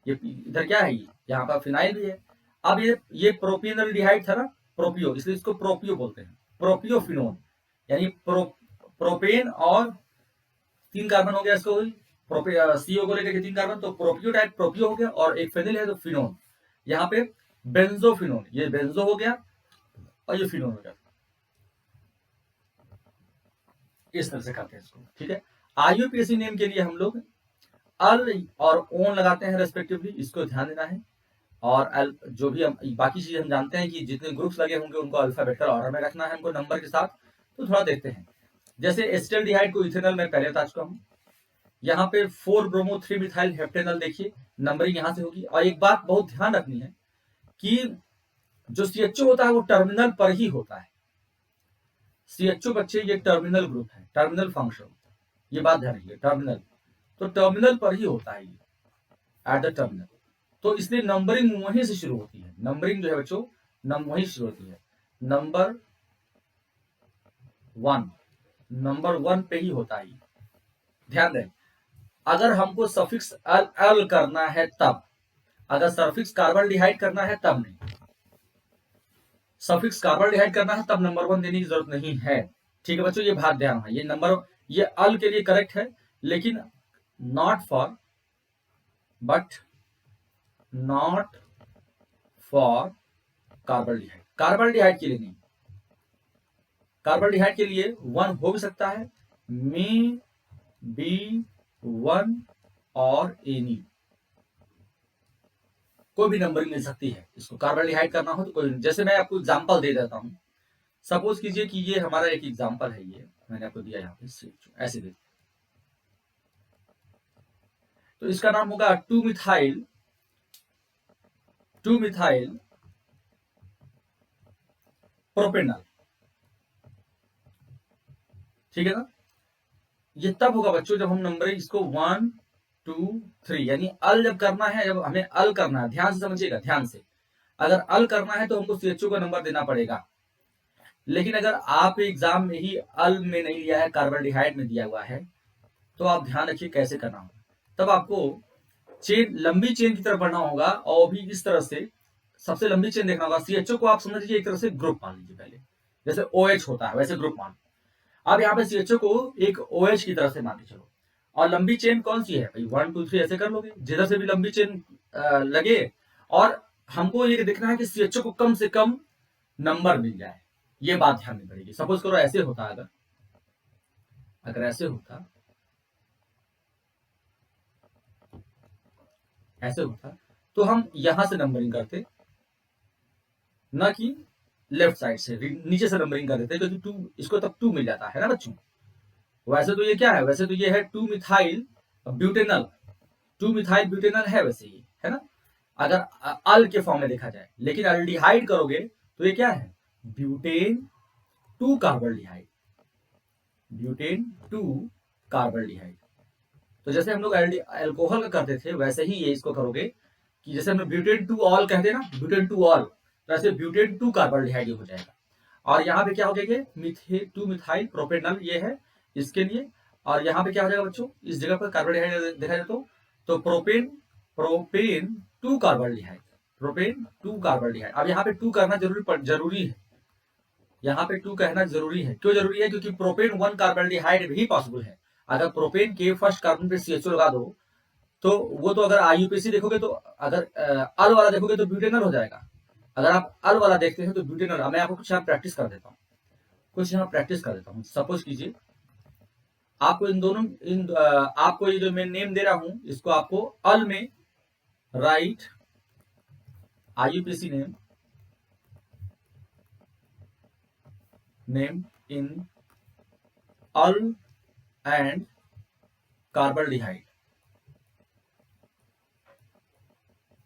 ये इधर क्या है, ये यहाँ पर फिनाइल भी है। अब ये प्रोपियनल डिहाइड था ना, प्रोपियो, इसलिए इसको प्रोपियो बोलते हैं, प्रोपियोफिनोन। यानी प्रोपेन और 3 कार्बन हो गया, इसको सीओ को लेकर के 3 कार्बन, तो प्रोपियो टाइप प्रोपियो हो गया, और एक फेनिल है तो फिनोन। यहाँ पे बेंजोफिनोन, ये बेंजो हो गया और ये फिनोन हो गया। इस तरह से करते हैं इसको, ठीक है। आईयूपीएसी नेम के लिए हम लोग अल और ओन लगाते हैं रेस्पेक्टिवली, इसको ध्यान देना है। और जो भी हम बाकी चीज हम जानते हैं कि जितने ग्रुप्स लगे होंगे उनको अल्फाबेटिकल ऑर्डर में रखना है हमको नंबर के साथ। तो थोड़ा देखते हैं, जैसे एसिटल्डिहाइड को इथेनॉल में पहले बता चुका हूं। यहाँ पे 4 ब्रोमो 3 मिथाइल हेप्टेनॉल, देखिए नंबरिंग यहाँ से होगी। और एक बात बहुत ध्यान रखनी है कि जो CHO होता है वो टर्मिनल पर ही होता है। CHO बच्चे ये टर्मिनल ग्रुप है, टर्मिनल फंक्शन, ये बात ध्यान रखिए, टर्मिनल, तो टर्मिनल पर ही होता है ये, एट द टर्मिनल। तो इसलिए नंबरिंग वहीं से शुरू होती है, नंबरिंग जो है बच्चों वहीं शुरू होती है। नंबर 1, नंबर 1 पे ही होता है। ध्यान दें, अगर हमको सफिक्स अल करना है तब, अगर सफिक्स कार्बन डिहाइड करना है तब नहीं, सफिक्स कार्बन डिहाइड करना है तब नंबर 1 देने की जरूरत नहीं है, ठीक है बच्चों। ये बात ध्यान है, ये नंबर, ये अल के लिए करेक्ट है, लेकिन not for, but not for carbaldehyde, carbaldehyde के लिए नहीं। कार्बोल्डिहाइड के लिए 1 हो भी सकता है, मे बी 1 और एनी, कोई भी नंबरिंग मिल सकती है इसको। कार्बोल्डिहाइड करना हो तो कोई, जैसे मैं आपको एग्जांपल दे देता हूं। सपोज कीजिए कि ये हमारा एक एग्जांपल है, ये मैंने आपको दिया यहाँ पे, ऐसे देखिए। तो इसका नाम होगा 2 मिथाइल प्रोपेनॉल, ठीक है ना। ये तब होगा बच्चों जब हम नंबरिंग इसको 1 2 3, यानी अल जब करना है, जब हमें अल करना है, ध्यान से समझिएगा, ध्यान से। अगर अल करना है तो हमको CHO का नंबर देना पड़ेगा। लेकिन अगर आप एग्जाम में ही अल में नहीं लिया है, कार्बोल्डिहाइड में दिया हुआ है, तो आप ध्यान रखिए कैसे करना होगा। तब आपको चेन, लंबी चेन की तरफ बढ़ना होगा और भी इस तरह से सबसे लंबी चेन देखना होगा। सीएचओ को आप समझ लीजिए एक तरह से ग्रुप मान लीजिए, पहले जैसे ओएच होता है वैसे ग्रुप मान। अब यहाँ पे सीएचओ को एक ओएच की तरह से मान के चलो। और लंबी चेन कौन सी है भाई, 1 2 3 ऐसे कर लोगे, जिधर से भी लंबी चेन लगे। और हमको ये देखना है कि सीएचओ को कम से कम नंबर मिल जाए, ये बात ध्यान में पड़ेगी। सपोज करो ऐसे होता, अगर अगर ऐसे होता, ऐसे होता तो हम यहां से नंबरिंग करते, ना कि लेफ्ट साइड से नीचे से नंबरिंग कर देते, क्योंकि टू, इसको तब 2 मिल जाता है ना बच्चों। वैसे तो ये क्या है, वैसे तो ये है 2 मिथाइल ब्यूटेनल, 2 मिथाइल ब्यूटेनल है वैसे ये, है ना, अगर अल के फॉर्म में देखा जाए। लेकिन अल्डिहाइड करोगे तो ये क्या है, ब्यूटेन 2 कार्बल्डिहाइड, ब्यूटेन 2 कार्बल्डिहाइड। तो जैसे हम लोग अल्कोहल का करते थे वैसे ही ये इसको करोगे, कि जैसे हम ब्यूटेन 2 ऑल कहते हैं ना, ब्यूटेन 2 ऑल, तो ऐसे ब्यूटेन 2 कार्बल्डिहाइड हो जाएगा। और यहाँ पे क्या हो जाएगा, मिथे 2 मिथाइल प्रोपेनल ये है इसके लिए। और यहाँ पे क्या हो जाएगा बच्चों, इस जगह पर कार्बोहाइड्रेट देखा जाए तो propane, propane 2 carbohydrate, propane 2 carbohydrate. अब यहाँ पे 2 करना जरूरी है, यहाँ पे 2 कहना जरूरी है। क्यों जरूरी है, क्योंकि प्रोपेन 1 कार्बोहाइड्रेट भी पॉसिबल है। अगर प्रोपेन के फर्स्ट कार्बन पे सीएचओ लगा दो तो वो, तो अगर आईयूपीसी देखोगे तो, अगर अल वाला देखोगे तो ब्यूटेनल हो जाएगा। अगर आप अल वाला देखते हैं तो ब्यूटेनल। मैं आपको कुछ यहाँ प्रैक्टिस कर देता हूँ, कुछ यहाँ प्रैक्टिस कर देता हूँ। सपोज कीजिए आपको इन दोनों, आपको ये जो मैं नेम दे रहा हूं इसको आपको अल में right, IUPAC name, name in al and carbaldehyde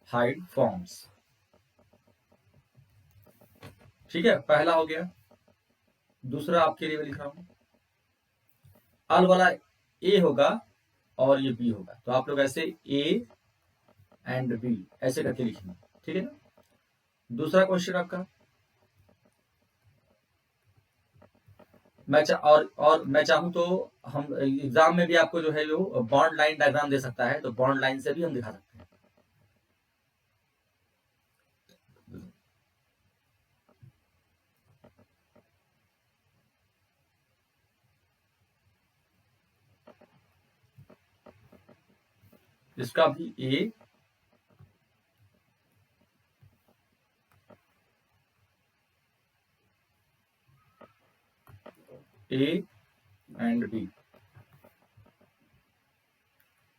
hyde forms. ठीक है, पहला हो गया। दूसरा आपके लिए लिख रहा हूं, अल वाला ए होगा और ये बी होगा, तो आप लोग ऐसे ए एंड बी ऐसे करके लिखेंगे, ठीक है ना। दूसरा क्वेश्चन आपका, और मैं चाहूं तो हम एग्जाम में भी आपको जो है वो बॉन्ड लाइन डायग्राम दे सकता है, तो बॉन्ड लाइन से भी हम दिखा सकते हैं। इसका भी ए एंड बी,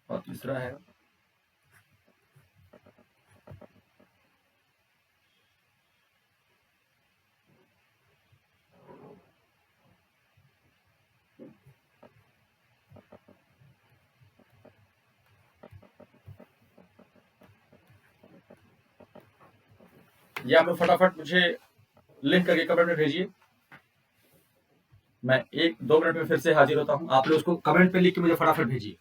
और तीसरा है ये। आप लोग फटाफट मुझे लिख करके कमेंट में भेजिए, मैं 1 2 मिनट में फिर से हाजिर होता हूँ। आप लोग उसको कमेंट पे लिख के मुझे फटाफट भेजिए।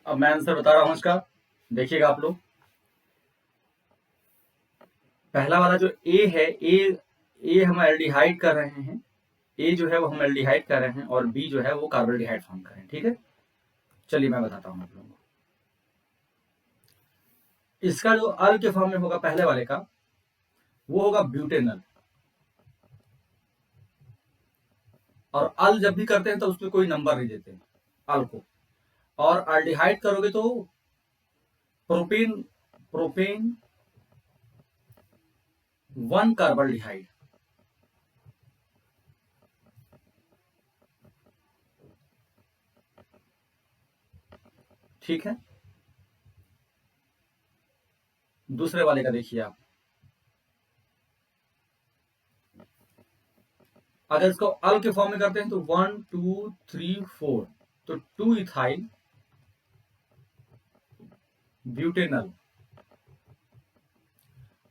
अब मैं आंसर बता रहा हूं इसका, देखिएगा आप लोग। पहला वाला जो ए है, ए हम एल्डिहाइड कर रहे हैं, ए जो है वो हम एल्डिहाइड कर रहे हैं और बी जो है वो कार्बोल्डिहाइड फॉर्म कर रहे हैं। ठीक है, चलिए मैं बताता हूं आप लोगों को। इसका जो अल के फॉर्म में होगा पहले वाले का, वो होगा ब्यूटेनल। और अल जब भी करते हैं तो उसमें कोई नंबर नहीं देते अल को। और अल्डिहाइड करोगे तो प्रोपेन, प्रोपेन 1 कार्बोल्डिहाइड। ठीक है, दूसरे वाले का देखिए आप। अगर इसको अल के फॉर्म में करते हैं तो 1 2 3 4, तो 2 इथाइल ब्यूटेनल।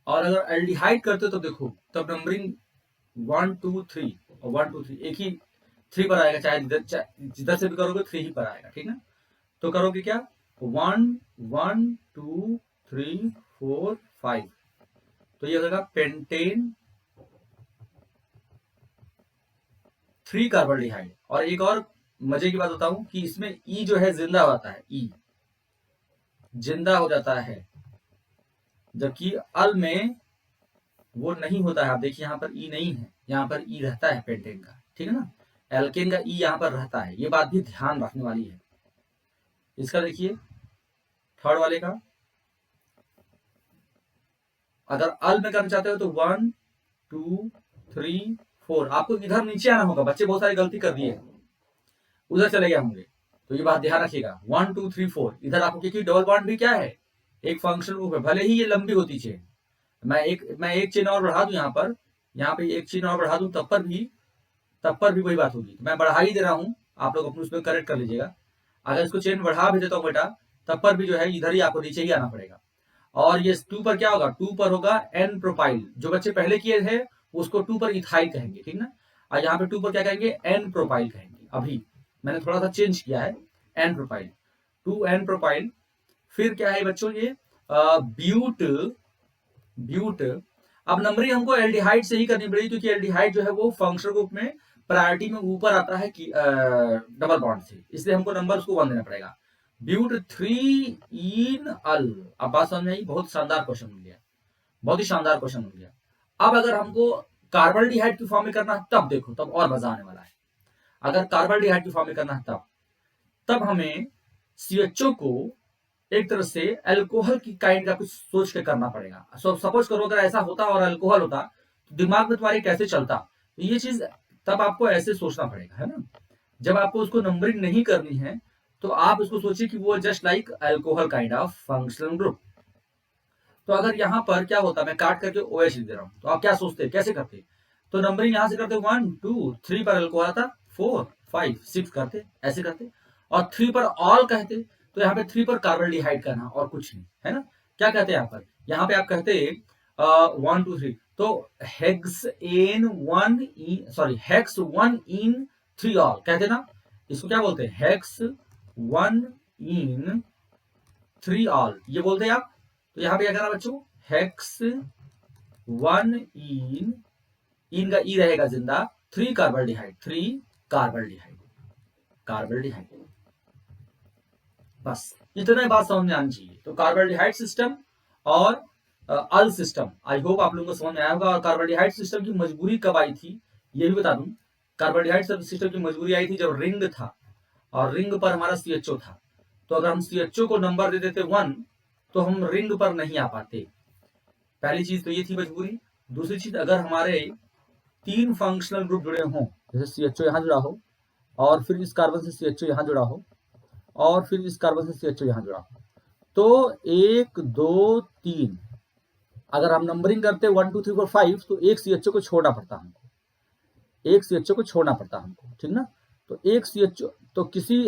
और अगर एल्डिहाइड करते हो तो देखो तब नंबरिंग 1 2 3 और 1 2 3 एक ही 3 पर आएगा, चाहे जिधर से भी करोगे 3 ही पर आएगा। ठीक ना, तो करोगे क्या, 1 1 2 3 4 5, तो ये होगा पेंटेन 3 कार्बोल्डिहाइड। और एक और मजे की बात बताऊं कि इसमें ई जो है जिंदा होता है, ई जिंदा हो जाता है, जबकि अल में वो नहीं होता है। आप देखिए यहाँ पर ई नहीं है, यहाँ पर ई रहता है पेंटेन का। ठीक है ना, एल्केन का ई यहाँ पर रहता है, ये बात भी ध्यान रखने वाली है। इसका देखिए थर्ड वाले का, अगर अल में करना चाहते हो तो 1 2 3 4, आपको इधर नीचे आना होगा। बच्चे बहुत सारी गलती कर दिए, उधर चले गए होंगे, तो ये बात ध्यान रखिएगा। 1 2 3 4 इधर आपको, क्योंकि डबल बॉन्ड भी क्या है, एक फंक्शनल ग्रुप है, भले ही ये लंबी होती चेन। मैं एक चेन और बढ़ा दूं यहाँ पे एक चेन और बढ़ा दूं, तब पर भी वही बात होगी। मैं बढ़ा ही दे रहा हूं, आप लोग अपने उसमें करेक्ट कर लीजिएगा। अगर इसको चेन बढ़ा भी देता हूँ बेटा, तब पर भी जो है इधर ही आपको नीचे ही आना पड़ेगा। और ये 2 पर क्या होगा, 2 पर होगा एन प्रोपाइल। जो बच्चे पहले किए थे उसको 2 पर इथाइल कहेंगे। ठीक ना, और यहाँ पे 2 पर क्या कहेंगे, एन प्रोपाइल कहेंगे। अभी मैंने थोड़ा सा चेंज किया है, एन प्रोपाइल, 2 एन प्रोपाइल। फिर क्या है बच्चों, ये ब्यूट, ब्यूट। अब नंबरिंग हमको एल्डिहाइड से ही करनी पड़ेगी, क्योंकि एल्डिहाइड जो है वो फंक्शनल ग्रुप में प्रायोरिटी में ऊपर आता है कि डबल बॉन्ड से, इसलिए हमको नंबर उसको 1 देना पड़ेगा। ब्यूट 3 इन अल। अब बात समझ में आई, बहुत शानदार क्वेश्चन मिल गया, बहुत ही शानदार क्वेश्चन मिल गया। अब अगर हमको कार्बोल्डिहाइड की फॉर्म में करना है तब देखो, तब और मजा आने वाला है। अगर कार्बोल्डिहाइड की फॉर्म में करना है तब हमें सीएचओ को एक तरह से अल्कोहल की काइंड का कुछ सोच के करना पड़ेगा। सपोज करो अगर ऐसा होता और अल्कोहल होता तो दिमाग में तुम्हारे कैसे चलता, तो ये चीज तब आपको ऐसे सोचना पड़ेगा, है ना। जब आपको उसको नंबरिंग नहीं करनी है तो आप उसको सोचिए कि वो just like alcohol kind of functional group. तो अगर यहाँ पर क्या होता, मैं काट करके OH लिख दे रहा हूँ, तो आप क्या सोचते, कैसे करते, तो नंबरिंग यहां से करते 1 2 3 पर अल्कोहल आता, 4 5 6 करते, ऐसे करते। और 3 पर ऑल कहते, तो यहाँ पे 3 पर कार्बोल्डिहाइड करना और कुछ नहीं, है ना। क्या कहते हैं यहाँ पे आप कहते 1 2 3, तो हेक्स एन 1 इन, सॉरी हेक्स 1 इन 3 ऑल कहते ना, इसको क्या बोलते हैं, हेक्स 1 इन 3 ऑल, ये बोलते हैं आप। तो यहाँ पे क्या करना बच्चों, हेक्स 1 इन का ई रहेगा जिंदा, 3 कार्बोल्डिहाइड, 3 कार्बोल्डिहाइड, कार्बोल्डिहाइड। बस इतना ही बात समझ में आनी चाहिए। तो कार्बोल्डिहाइड सिस्टम और अल सिस्टम, आई होप आप लोगों को समझ में आया होगा। और कार्बोल्डिहाइड सिस्टम की मजबूरी कब आई थी ये भी बता दूं। कार्बोल्डिहाइड सिस्टम की मजबूरी आई थी जब रिंग था और रिंग पर हमारा सीएचओ था। तो अगर हम सीएचओ को नंबर दे देते 1 तो हम रिंग पर नहीं आ पाते। पहली चीज तो ये थी मजबूरी। दूसरी चीज, अगर हमारे 3 फंक्शनल ग्रुप जुड़े हों, जैसे सीएचओ यहां जुड़ा हो और फिर इस कार्बन से सीएचओ यहां जुड़ा हो और फिर इस कार्बन से सीएचओ यहां जुड़ा हो, तो 1 2 3 अगर हम नंबरिंग करते 1 2 3 4 5 तो एक सीएचओ को छोड़ना पड़ता हमको, एक सीएचओ को छोड़ना पड़ता हमको, ठीक ना। तो एक सीएचओ, तो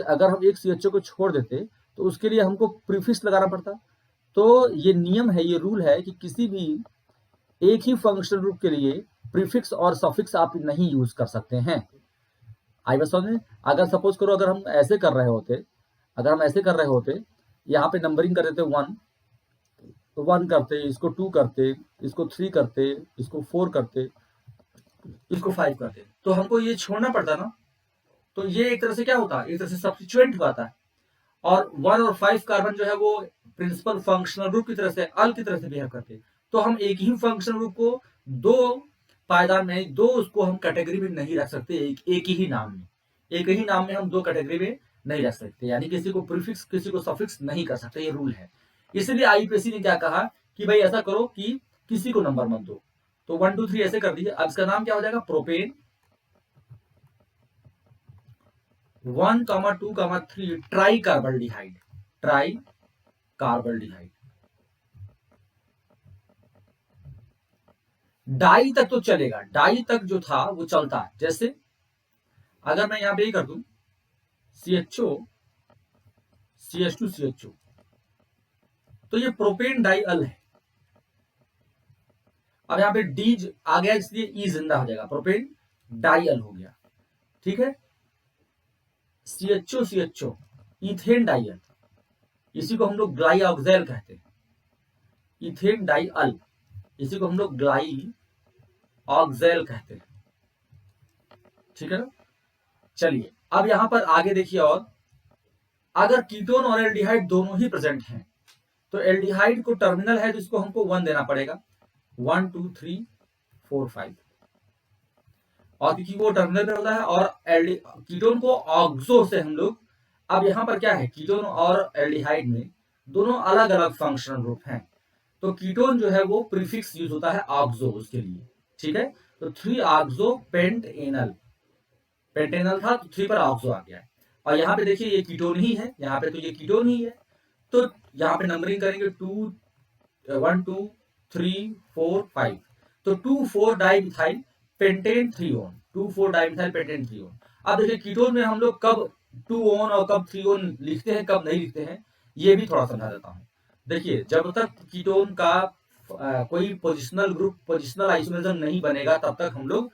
अगर हम एक सीएचओ को छोड़ देते तो उसके लिए हमको प्रीफिक्स लगाना पड़ता। तो ये नियम है, ये रूल है कि किसी भी एक ही फंक्शनल ग्रुप के लिए प्रीफिक्स और सफिक्स आप नहीं यूज कर सकते हैं। आई बात समझ में। अगर सपोज करो अगर हम ऐसे कर रहे होते यहाँ पे नंबरिंग कर देते 1, तो 1 करते, इसको 2 करते, इसको 3 करते, इसको 4 करते, इसको 5 करते, तो हमको ये छोड़ना पड़ता ना। तो ये एक तरह से क्या होता है, एक तरह से सब्स्टिट्यूएंट होता है। और 1 और 5 कार्बन जो है वो प्रिंसिपल फंक्शनल ग्रुप की तरह से, अल की तरह से बिहेव करते हैं। तो हम एक ही फंक्शनल ग्रुप को दो पायदान में, दो उसको हम कैटेगरी में नहीं रख सकते, एक ही नाम में, एक ही नाम में हम दो कैटेगरी में नहीं रख सकते, यानी किसी को प्रीफिक्स किसी को सफिक्स नहीं कर सकते, ये रूल है। इसलिए आईपीएससी ने क्या कहा कि भाई ऐसा करो कि किसी को नंबर मत दो, तो 1 2 3 ऐसे कर दीजिए। अब इसका नाम क्या हो जाएगा, प्रोपेन 1, 2, 3 ट्राई कार्बल्डिहाइड, ट्राई कार्बल्डिहाइड। डाई तक तो चलेगा, डाई तक जो था वो चलता है। जैसे अगर मैं यहां पे ये कर दूं CHO CH2 CHO, तो ये प्रोपेन डाई अल है। अब यहां पे डी आ गया, इसलिए ई जिंदा हो जाएगा, प्रोपेन डाई अल हो गया। ठीक है, CHO इथेन डाई अल, इसी को हम लोग ग्लाइऑक्सेल कहते हैं, इथेन डाई अल, इसी को हम लोग ग्लाइऑक्सेल कहते हैं। ठीक है ना। चलिए अब यहां पर आगे देखिए, और अगर कीटोन और एल्डिहाइड दोनों ही प्रेजेंट हैं, तो एल्डिहाइड को टर्मिनल है तो इसको हमको 1 देना पड़ेगा, 1 2 3 4 5, और क्योंकि वो टर्मिनल पे होता है, और कीटोन को ऑक्सो से हम लोग, अब यहां पर क्या है, कीटोन और एल्डिहाइड में दोनों अलग अलग फंक्शनल ग्रुप हैं, तो कीटोन जो है वो प्रीफिक्स यूज होता है ऑक्सो उसके लिए। ठीक है, तो 3 ऑक्सो पेंटेनल, पेंटेनल था तो 3 पर ऑक्सो आ गया है। और यहाँ पे देखिए ये कीटोन ही है, यहाँ पे तो ये कीटोन ही है, तो यहाँ पे नंबरिंग करेंगे 2 1 2 3 4 5, तो 2 4 dimethyl pentane 3 own, 2 4 dimethyl pentane 3 own. अब देखिए कीटोन में हम लोग कब 2 ओन और कब 3 ओन लिखते हैं, कब नहीं लिखते हैं, ये भी थोड़ा समझा देता हूँ। देखिए जब तक कीटोन का कोई पोजिशनल ग्रुप, पोजिशनल आइसोमेरिज्म नहीं बनेगा, तब तक हम लोग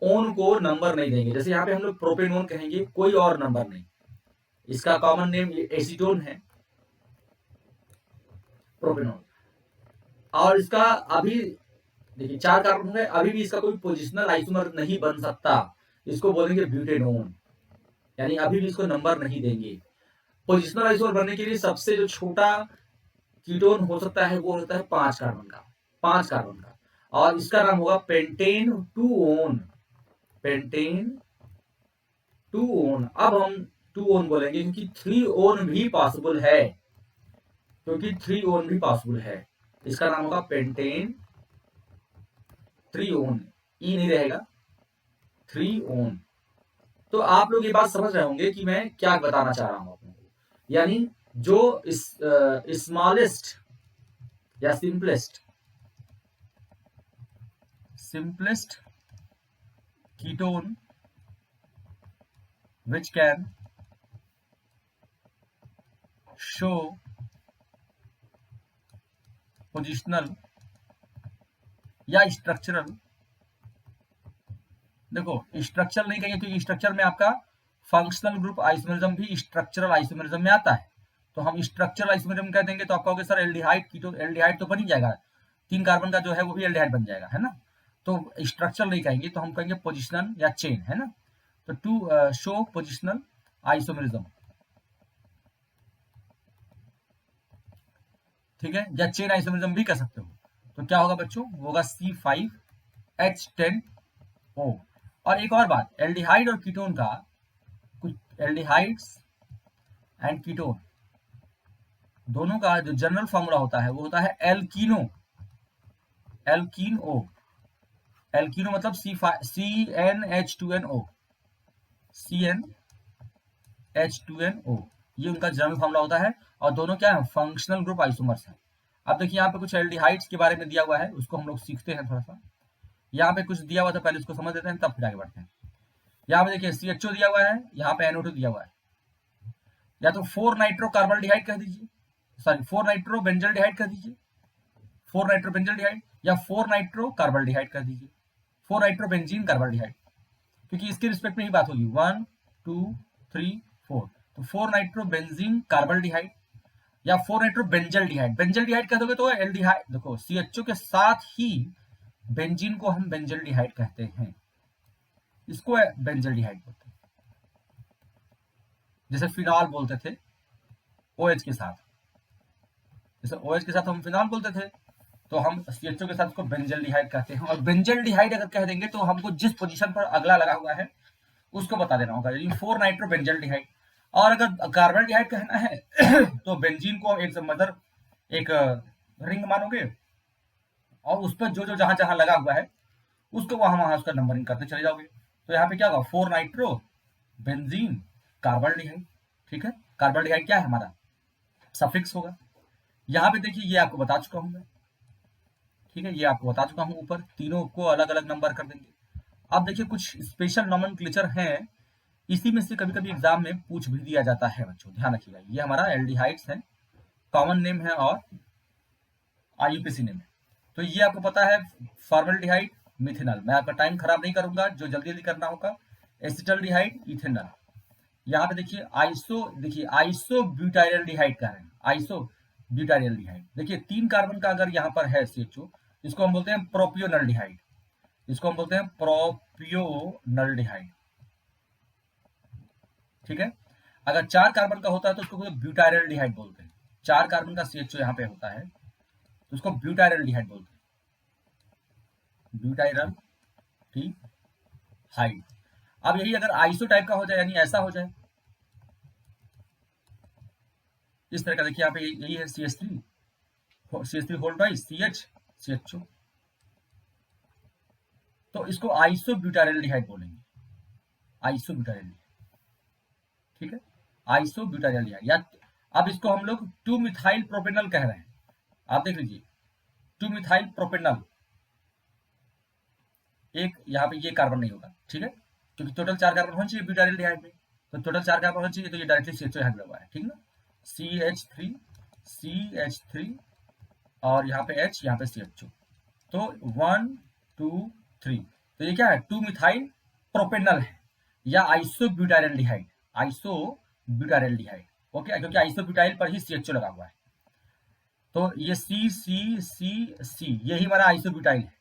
ओन को नंबर नहीं देंगे। जैसे यहाँ पे हम लोग प्रोपेनोन कहेंगे, कोई और नंबर नहीं, इसका कॉमन नेम एसीटोन है, प्रोपेनोन। और इसका अभी देखिए 4 कार्बन है, अभी भी इसका कोई पोजिशनल आइसोमर नहीं बन सकता, इसको बोलेंगे ब्यूटेनोन, यानी अभी भी इसको नंबर नहीं देंगे। पोजिशनल आइसोमर बनने के लिए सबसे जो छोटा कीटोन हो सकता है वो होता है 5 कार्बन का, 5 कार्बन का, और इसका नाम होगा पेंटेन 2 ओन, पेंटेन 2 ओन। अब हम 2 ओन बोलेंगे क्योंकि 3 ओन भी पॉसिबल है, क्योंकि 3 ओन भी पॉसिबल है। इसका नाम होगा पेंटेन 3 ओन, ई नहीं रहेगा, 3 ओन। तो आप लोग ये बात समझ रहे होंगे कि मैं क्या बताना चाह रहा हूं आप लोगों को, यानी जो स्मॉलेस्ट या simplest ketone which can show positional या स्ट्रक्चरल, देखो स्ट्रक्चरल नहीं कहेंगे क्योंकि स्ट्रक्चर में आपका फंक्शनल ग्रुप आइसोमेरिज्म भी स्ट्रक्चरल आइसोमेरिज्म में आता है, तो हम स्ट्रक्चरल आइसोमेरिज्म कह देंगे, तो आप कहोगे सर एल्डिहाइड कीटोन, एल्डिहाइड तो बन ही जाएगा, 3 कार्बन का जो है वो भी एल्डिहाइड बन जाएगा, है ना। तो स्ट्रक्चरल नहीं कहेंगे, तो हम कहेंगे पोजिशनल या चेन, है ना। तो टू शो पोजिशनल आइसोमेरिज्म, ठीक है, या चेन आइसोमेरिज्म भी कह सकते हो। तो क्या होगा बच्चों, होगा C5H10O। और एक और बात, एल्डिहाइड और कीटोन का, कुछ एल्डिहाइड्स एंड कीटोन दोनों का जो जनरल फॉर्मूला होता है वो होता है एल्कीनो, एल्कीनो, एल्कीनो मतलब CnH2nO, CnH2nO, ये उनका जनरल फॉर्मूला होता है, और दोनों क्या है, फंक्शनल ग्रुप आइसोमर्स है। अब देखिए यहाँ पे कुछ एल्डिहाइड्स के बारे में दिया हुआ है, उसको हम लोग सीखते हैं थोड़ा सा। यहाँ पे कुछ दिया हुआ था, पहले उसको समझ लेते हैं, तब फिर आगे बढ़ते हैं। यहाँ पे देखिए CHO दिया हुआ है, यहाँ पे NO2 दिया हुआ है, या तो 4 नाइट्रो कार्बल्डिहाइड कह दीजिए, सॉरी 4 नाइट्रो बेंजल्डिहाइड कह दीजिए, 4 नाइट्रो बेंजल्डिहाइड, या 4 नाइट्रो कार्बल्डिहाइड कह दीजिए, 4 नाइट्रो बेंजीन कार्बल्डिहाइड, क्योंकि इसके रिस्पेक्ट में ही बात होगी, 1 2 3 4, तो 4 नाइट्रो बेंजीन कार्बल्डिहाइड, या 4-नाइट्रोबेंजल्डिहाइड। बेंजल्डिहाइड कह दोगे तो एल्डिहाइड, देखो CHO के साथ ही बेंजीन को हम बेंजल्डिहाइड कहते हैं, इसको बेंजल्डिहाइड बोलते हैं। जैसे फिनॉल बोलते थे OH के साथ, जैसे OH के साथ हम फिनॉल बोलते थे, तो हम CHO के साथ उसको बेंजल्डिहाइड कहते हैं। और बेंजल्डिहाइड अगर कह देंगे तो हमको जिस पोजीशन पर अगला लगा हुआ है उसको बता देना होगा, यानी 4-नाइट्रोबेंजल्डिहाइड। और अगर कार्बल्डिहाइड कहना है तो बेंजीन को एक मदर एक रिंग मानोगे, और उस पर जो जो जहां जहां लगा हुआ है उसको वहां वहां उसका नंबरिंग करते चले जाओगे। तो यहाँ पे क्या होगा, 4-नाइट्रो बेंजीन कार्बल्डिहाइड। ठीक है, कार्बल्डिहाइड क्या है हमारा, सफिक्स होगा। यहाँ पे देखिए ये आपको बता चुका हूं मैं, ठीक है, ये आपको बता चुका हूं, ऊपर तीनों को अलग अलग नंबर कर देंगे। अब देखिए कुछ स्पेशल नोमेनक्लेचर हैं, इसी में से कभी कभी एग्जाम में पूछ भी दिया जाता है बच्चों, ध्यान रखिएगा। ये हमारा एल्डिहाइड्स है, कॉमन नेम है और IUPAC नेम है। तो ये आपको पता है, फॉर्मल्डिहाइड, मिथेनॉल। मैं आपका टाइम खराब नहीं करूंगा, जो जल्दी जल्दी करना होगा। Acetaldehyde, ethanol. यहाँ पे देखिए आइसो ब्यूटाइलडिहाइड कह रहे हैं, आइसो ब्यूटाइलडिहाइड। देखिए 3 कार्बन का अगर यहाँ पर है CHO, इसको हम बोलते हैं प्रोपियोनल्डिहाइड, इसको हम बोलते हैं प्रोपियोनल्डिहाइड। ठीक है, अगर 4 कार्बन का होता है तो उसको ब्यूटाइलडिहाइड बोलते हैं। 4 कार्बन का CHO यहाँ पे होता है तो उसको ब्यूटाइलडिहाइड बोलते हैं, ब्यूटाइलडिहाइड। अब यही अगर आइसो टाइप का हो जाए, यानी ऐसा हो जाए, इस तरह का, देखिए यहाँ पे यही है CH3 होल्ड बाई CHO, तो इसको आइसो ब्यूटाइलडिहाइड बोलेंगे, आइसो ब्यूटाइलडिहाइड। ठीक है, आइसो ब्यूटाइलडिहाइड। या अब इसको हम लोग 2-मिथाइल प्रोपेनल कह रहे हैं। आप देख लीजिए 2-मिथाइल प्रोपेनल, एक यहाँ पे ये कार्बन नहीं होगा, ठीक है, क्योंकि टोटल 4 कार्बन होना चाहिए ब्यूटाइलडिहाइड में, तो टोटल 4 कार्बन होना चाहिए, तो ये डायरेक्टली CHO यहाँ लगा हुआ है, ठीक ना, CH3 और यहाँ पे H, यहाँ पे CHO, तो 1 2 3, तो ये क्या है, 2-मिथाइल प्रोपेनल है या आइसोब्यूटाइलडिहाइड, आइसोब्यूटाइलडिहाइड। ओके, क्योंकि आइसोब्यूटाइल पर ही CHO लगा हुआ है, तो ये C यही हमारा आइसोब्यूटाइल है,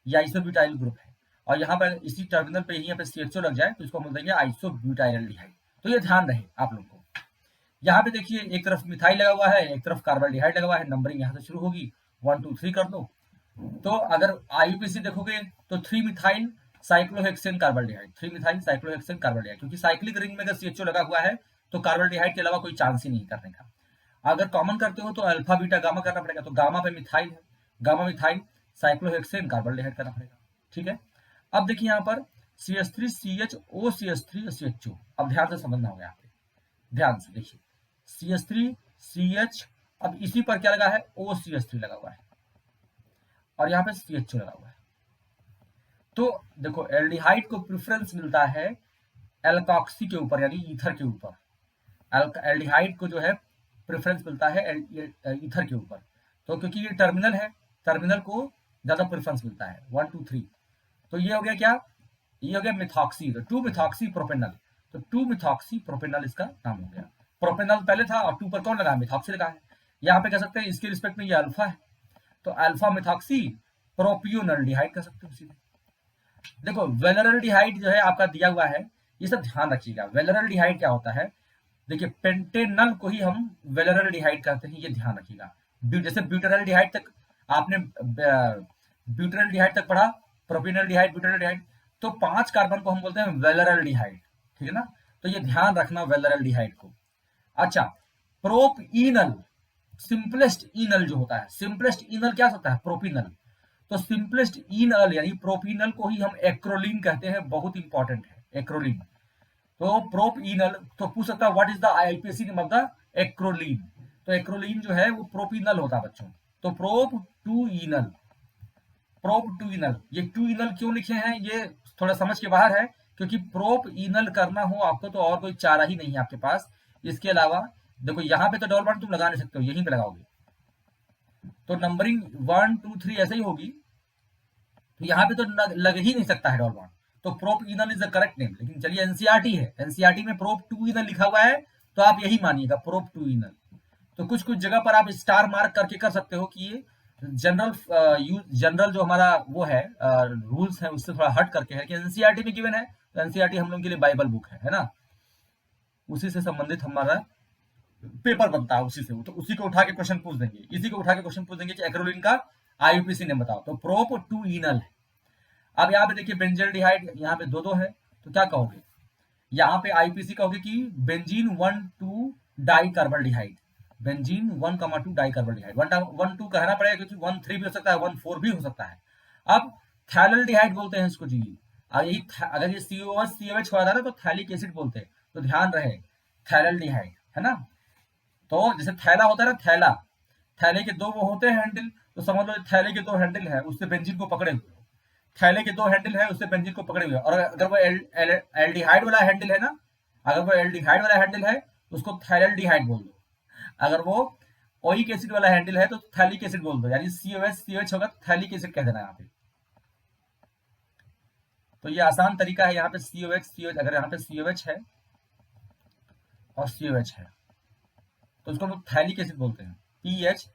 ये आइसोब्यूटाइल ग्रुप है। और यहाँ पर इसी टर्मिनल पे यहीं पे CHO लग जाए तो इसको हम बोल देंगे आइसोब्यूटाइलडिहाइड। तो ये ध्यान रहे आप लोग को। यहाँ पे देखिए एक तरफ मिथाइल लगा हुआ है, एक तरफ कार्बल्डिहाइड लगा हुआ है, नंबरिंग यहाँ से शुरू होगी, 1 2 3 कर दो। तो अगर IUPAC देखोगे तो 3-मिथाइल साइक्लोहेक्सेन कार्बल्डिहाइड, 3-मिथाइल साइक्लोहेक्सेन कार्बल्डिहाइड, क्योंकि साइक्लिक रिंग में अगर CHO लगा हुआ है तो कार्बल्डिहाइड के अलावा कोई चांस ही नहीं करने का। अगर कॉमन करते हो तो अल्फा बीटा गामा करना पड़ेगा, तो गामा पे मिथाइल है, गामा मिथाइल साइक्लोहेक्सेन कार्बल्डिहाइड करना पड़ेगा। ठीक है, अब देखिए यहाँ पर CH3 CHO CH3 CHO। अब ध्यान से समझना होगा, यहाँ पे ध्यान से देखिए CH3 CH, अब इसी पर क्या लगा है, OCH3 लगा हुआ है और यहाँ पे CHO लगा हुआ है। तो देखो एल्डिहाइड को प्रेफरेंस मिलता है एल्कॉक्सी के ऊपर, यानी ईथर के ऊपर। एल्डिहाइड को जो है प्रेफरेंस मिलता है ईथर के ऊपर, तो क्योंकि ये टर्मिनल है, टर्मिनल को ज्यादा प्रेफरेंस मिलता है। 1 2 3, तो ये हो गया क्या, ये हो गया मिथॉक्सी, 2-मिथॉक्सी प्रोपेनल, तो 2-मिथॉक्सी प्रोपेनल इसका नाम हो गया। प्रोपेनल पहले था और 2 पर कौन लगा है, मिथॉक्सी लगा है। यहाँ पे कह सकते हैं इसके रिस्पेक्ट में ये अल्फा है, तो अल्फा मिथॉक्सी प्रोपियोनल्डिहाइड कह सकते हो सीधे। देखो वेलरल्डिहाइड जो है आपका दिया हुआ है, ये सब ध्यान रखिएगा। वेलरल्डिहाइड क्या होता है, देखिए पेंटेनल को ही हम वेलरल्डिहाइड कहते हैं, ये ध्यान रखिएगा। जैसे ब्यूटाइलडिहाइड तक आपने ब्यूटाइलडिहाइड तक पढ़ा, प्रोपियोनल्डिहाइड, ब्यूटाइलडिहाइड, तो 5 कार्बन को हम बोलते हैं वेलरल्डिहाइड, ठीक है ना, तो ये ध्यान रखना वेलरल्डिहाइड को। अच्छा, प्रोपीनल, सिंपलेस्ट इनल जो होता है, सिंपलेस्ट इनल क्या होता है, प्रोपीनल, तो सिंपलेस्ट इनल यानी प्रोपीनल को ही हम एक्रोलीन कहते हैं, बहुत इंपॉर्टेंट है एक्रोलीन। तो प्रोपीनल, तो पूछ सकता है what is the IUPAC name of the acrolein, तो एक्रोलीन जो है वो प्रोपीनल होता है बच्चों, तो प्रोप टू इनल। ये 2 इनल क्यों लिखे हैं, ये थोड़ा समझ के बाहर है, क्योंकि प्रोप इनल करना हो आपको तो और कोई चारा ही नहीं है आपके पास। इसके अलावा देखो यहाँ पे तो डबल बॉन्ड तुम लगा नहीं सकते हो, यहीं पे लगाओगे तो नंबरिंग 1 2 3 ऐसे ही होगी, तो यहाँ पे तो लग ही नहीं सकता है डबल बॉन्ड, तो propenal is the correct name. लेकिन चलिए NCERT है, NCERT में प्रोप 2 इनल लिखा हुआ है, तो आप यही मानिएगा प्रोप 2 इनल। तो तो कुछ कुछ जगह पर आप स्टार मार्क करके कर सकते हो कि ये जनरल जो हमारा वो है रूल्स है उससे थोड़ा हट करके है कि एनसीईआरटी में गिवन है, तो एनसीईआरटी हम लोग के लिए बाइबल बुक है ना, उसी से संबंधित हमारा पेपर बनता है, उसी से तो उसी को उठा के क्वेश्चन पूछ देंगे, इसी को उठा के क्वेश्चन पूछ देंगे कि एक्रोलिन का आईयूपीसी ने बताओ, तो प्रोप टू इनल है। अब यहाँ पे देखिए बेंजल्डिहाइड यहाँ पे दो है, तो क्या कहोगे यहाँ पे आईपीसी कहोगे कि बेंजीन 1,2 डाई कार्बल्डिहाइड, बेंजीन 1,2 डाई कार्बल्डिहाइड, 1,2 कहना पड़ेगा क्योंकि 1,3 भी हो सकता है, 1,4 भी हो सकता है। अब थैलल्डिहाइड बोलते हैं इसको जी, यही अगर ये COH हो रहा है तो थैलिक एसिड बोलते हैं, तो ध्यान रहे थैलल्डिहाइड है ना। तो जैसे थैला होता है ना, थैले के दो वो होते हैं हैंडल, तो समझ लो थैले के दो हैंडल है उससे बेंजीन को पकड़े हुए, थैले के दो हैंडल है उससे बेंजीन को पकड़े हुए, और अगर वो एल्डिहाइड वाला हैंडल है ना, अगर वो एल्डिहाइड वाला हैंडल है उसको थैलल्डिहाइड बोल दो, अगर वो ओइक एसिड वाला हैंडल है तो थैलिक एसिड बोल दो, यानी COH होगा तो थैलिक एसिड कह देना यहाँ पे। तो ये आसान तरीका है, यहाँ पे COH अगर यहाँ पे COH है और COH है तो उसको लोग थैलिक एसिड बोलते हैं। PH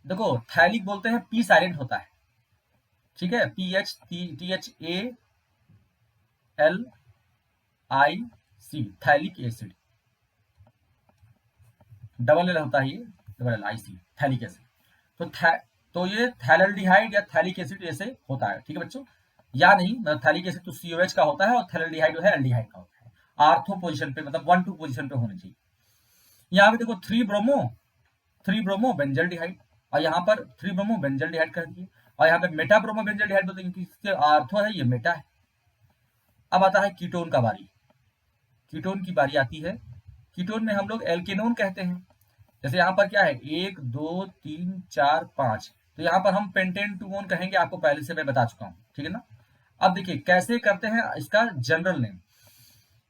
देखो थैलिक बोलते हैं, P साइलेंट होता है, ठीक है, PH THALIC phthalic acid, double L होता है ये, double L IC phthalic acid. तो ये थैलल्डिहाइड या थैलिक एसिड ऐसे होता है, ठीक है बच्चों, या नहीं मतलब थैलिक एसिड तो COH का होता है और थैलल्डिहाइड जो है एल्डिहाइड का होता है, आर्थो पोजीशन पे मतलब 1,2 पोजीशन पे होने चाहिए। यहाँ पे देखो 3 ब्रोमो बेंजल्डिहाइड, और यहाँ पर 3 ब्रोमो बेंजल्डिहाइड कर दिए, और यहाँ पे मेटा ब्रोमो बेंजल्डिहाइड बोलते हैं क्योंकि इसके आर्थो है, ये मेटा है। अब आता है कीटोन का बारी, कीटोन की बारी आती है। कीटोन में हम लोग एल्केनोन कहते हैं, जैसे यहाँ पर क्या है 1 2 3 4 5, तो यहाँ पर हम पेंटेन टूओन कहेंगे, आपको पहले से मैं बता चुका हूँ, ठीक है ना। अब देखिए कैसे करते हैं इसका जनरल नेम,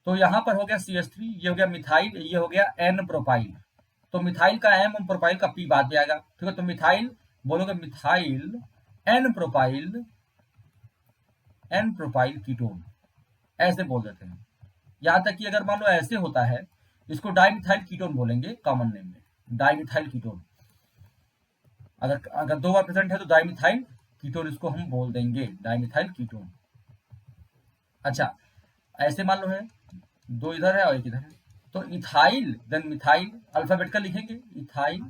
तो यहाँ पर हो गया CH3, ये हो गया मिथाइल, ये हो गया N प्रोपाइल, तो मिथाइल का M और प्रोपाइल का P बाद में आएगा, ठीक है, तो मिथाइल बोलोगे मिथाइल N प्रोपाइल कीटोन, ऐसे बोल देते हैं। यहाँ तक कि अगर मान लो ऐसे होता है, इसको डाइमिथाइल कीटोन बोलेंगे कॉमन नेम में, डाइमिथाइल कीटोन, अगर दो बार प्रेजेंट है तो डाइमिथाइल कीटोन इसको हम बोल देंगे, डाइमिथाइल कीटोन। अच्छा ऐसे मान लो है, दो इधर है और एक इधर है, तो इथाइल देन मिथाइल, अल्फाबेट का लिखेंगे, इथाइल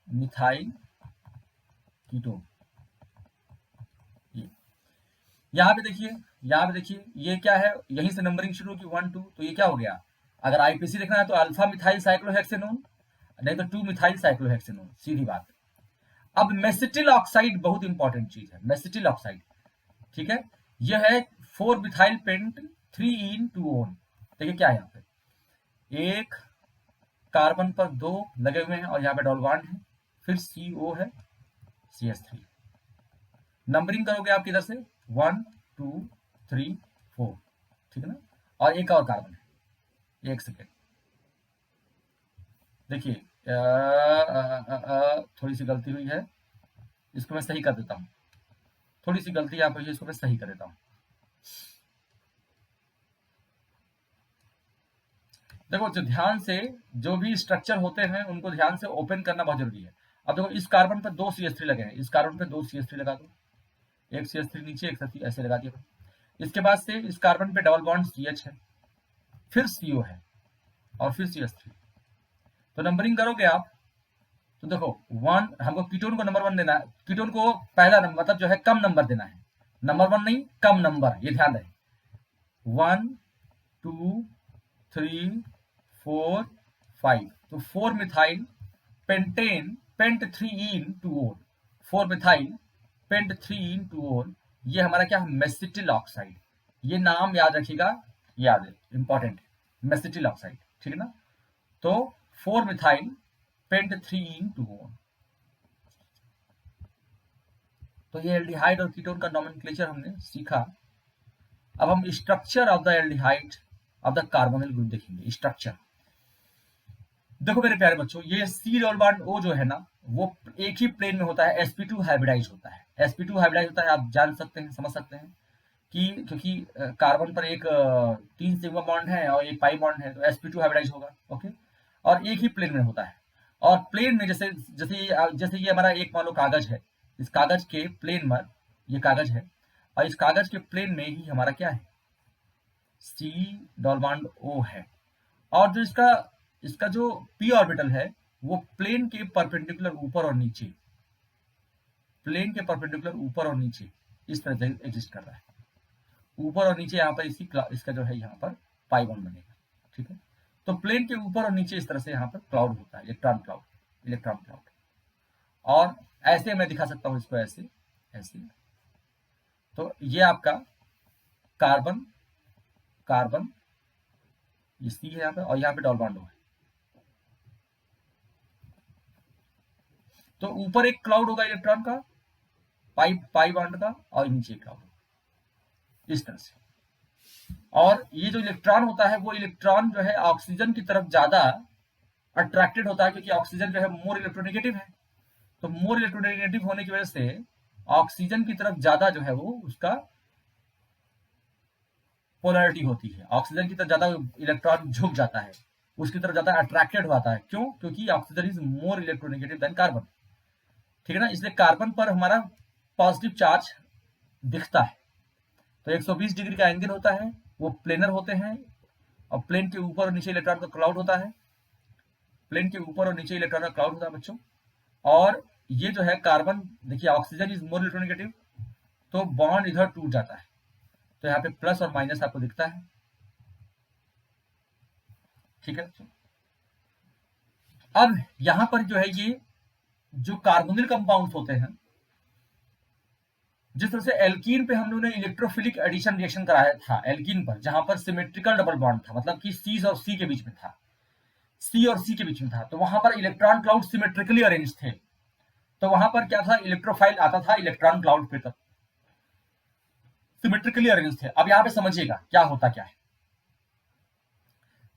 मिथाइल कीटोन। यहाँ पे देखिए ये क्या है, यहीं से नंबरिंग शुरू होगी 1 2, तो ये क्या हो गया, अगर आईपीसी देखना है तो अल्फा मिथाइल साइक्लोहेक्सेनोन, नहीं तो 2 मिथाइल साइक्लोहेक्सेनोन, सीधी बात। अब मेसिटिल ऑक्साइड बहुत इंपॉर्टेंट चीज है, मेसिटिल ऑक्साइड, ठीक है, यह है 4 मिथाइल पेंट 3 2 देखिए क्या है यहाँ पे, एक कार्बन पर 2 लगे हुए हैं और यहाँ पे डबल बॉन्ड है, फिर CO है CH3, नंबरिंग करोगे आप किधर से 1 2 3 4, ठीक है ना, और एक और कार्बन है, एक सेकेंड देखिए थोड़ी सी गलती हुई है, इसको मैं सही कर देता हूँ, थोड़ी सी गलती यहाँ पर हुई, इसको मैं सही कर देता हूँ। देखो जो ध्यान से जो भी स्ट्रक्चर होते हैं उनको ध्यान से ओपन करना बहुत जरूरी है। अब देखो इस कार्बन पर 2 CH3 लगे हैं, इस कार्बन पर 2 CH3 लगा दो, एक CH3 नीचे एक CH3 ऐसे लगा दिया। इसके बाद से इस कार्बन पे डबल बॉन्ड CH है, फिर CO है और फिर CH3, तो नंबरिंग करोगे आप तो देखो 1, हमको कीटोन को नंबर 1 देना है, कीटोन को पहला नंबर मतलब जो है कम नंबर देना है, नंबर 1 नहीं कम नंबर, ये ध्यान रहे, 1 2 3 4 5, तो 4 methyl pentane pent 3 2 4 methyl pent 3 2, ये हमारा क्या है मेसिटिल ऑक्साइड, ये नाम याद रखिएगा, याद है इंपॉर्टेंट है मेसिटिल ऑक्साइड, ठीक है ना। तो 4 मिथाइल पेंट 3 2, तो ये एल्डिहाइड और कीटोन का नोमेनक्लेचर हमने सीखा। अब हम structure of the aldehyde of the carbonyl group देखेंगे। स्ट्रक्चर देखो मेरे प्यारे बच्चों, ये C डबल बॉन्ड O जो है ना वो एक ही प्लेन में होता है, sp2 हाइब्रिडाइज होता है, sp2 हाइब्रिडाइज होता है, आप जान सकते हैं समझ सकते हैं कि क्योंकि कार्बन पर एक 3 सिग्मा बॉन्ड है और एक पाई बॉन्ड है, तो sp2 हाइब्रिडाइज होगा, ओके, और एक ही प्लेन में होता है। और प्लेन में जैसे जैसे ये हमारा एक मान लो कागज है, इस कागज के प्लेन में ये कागज है, और इस कागज के प्लेन में ही हमारा क्या है, सी डबल बॉन्ड ओ है, और जो इसका इसका जो पी ऑर्बिटल है वो प्लेन के परपेंडिकुलर ऊपर और नीचे, प्लेन के परपेंडिकुलर ऊपर और नीचे इस तरह से एग्जिस्ट कर रहा है, ऊपर और नीचे यहाँ पर इसका जो है यहाँ पर पाई बॉन्ड बनेगा, ठीक है। तो प्लेन के ऊपर और नीचे इस तरह से यहाँ पर क्लाउड होता है, इलेक्ट्रॉन क्लाउड। और ऐसे मैं दिखा सकता हूँ इसको, ऐसे ऐसे। तो ये आपका कार्बन कार्बन ये सी है यहाँ पे, और यहाँ पे डबल बॉन्ड है। तो ऊपर एक क्लाउड होगा इलेक्ट्रॉन का, पाई बॉन्ड का, और नीचे क्लाउड इस तरह से। और ये जो इलेक्ट्रॉन होता है वो इलेक्ट्रॉन जो है ऑक्सीजन की तरफ ज्यादा अट्रैक्टेड होता है, क्योंकि ऑक्सीजन जो है मोर इलेक्ट्रोनेगेटिव है। तो मोर इलेक्ट्रोनेगेटिव होने की वजह से ऑक्सीजन की तरफ ज्यादा जो है वो उसका पोलैरिटी होती है, ऑक्सीजन की तरफ ज्यादा इलेक्ट्रॉन झुक जाता है, उसकी तरफ ज्यादा अट्रैक्टेड होता है। क्यों? क्योंकि oxygen is more electronegative than carbon, ठीक है ना। इसलिए कार्बन पर हमारा पॉजिटिव चार्ज दिखता है। तो 120 डिग्री का एंगल होता है, वो प्लेनर होते हैं, और प्लेन के ऊपर और नीचे इलेक्ट्रॉन का क्लाउड होता है, प्लेन के ऊपर और नीचे इलेक्ट्रॉन का क्लाउड होता है बच्चों। और ये जो है कार्बन, देखिए ऑक्सीजन इज मोर इलेक्ट्रोनेगेटिव, तो बॉन्ड इधर टूट जाता है, तो यहाँ पे प्लस और माइनस आपको दिखता है, ठीक है। अब यहां पर जो है ये जो कार्बोनिल कंपाउंड्स होते हैं, जिस तरह से एल्कीन पे हम लोगों ने इलेक्ट्रोफिलिक एडिशन रिएक्शन कराया था, एल्कीन पर जहां पर सिमेट्रिकल डबल बॉन्ड था, मतलब कि सी और सी के बीच में था, सी और सी के बीच में था, तो वहां पर इलेक्ट्रॉन क्लाउड सिमेट्रिकली अरेंज थे। तो वहां पर क्या था, इलेक्ट्रोफाइल आता था इलेक्ट्रॉन क्लाउड पे, तब सिमेट्रिकली अरेंज थे। अब यहां पे समझिएगा क्या होता क्या है।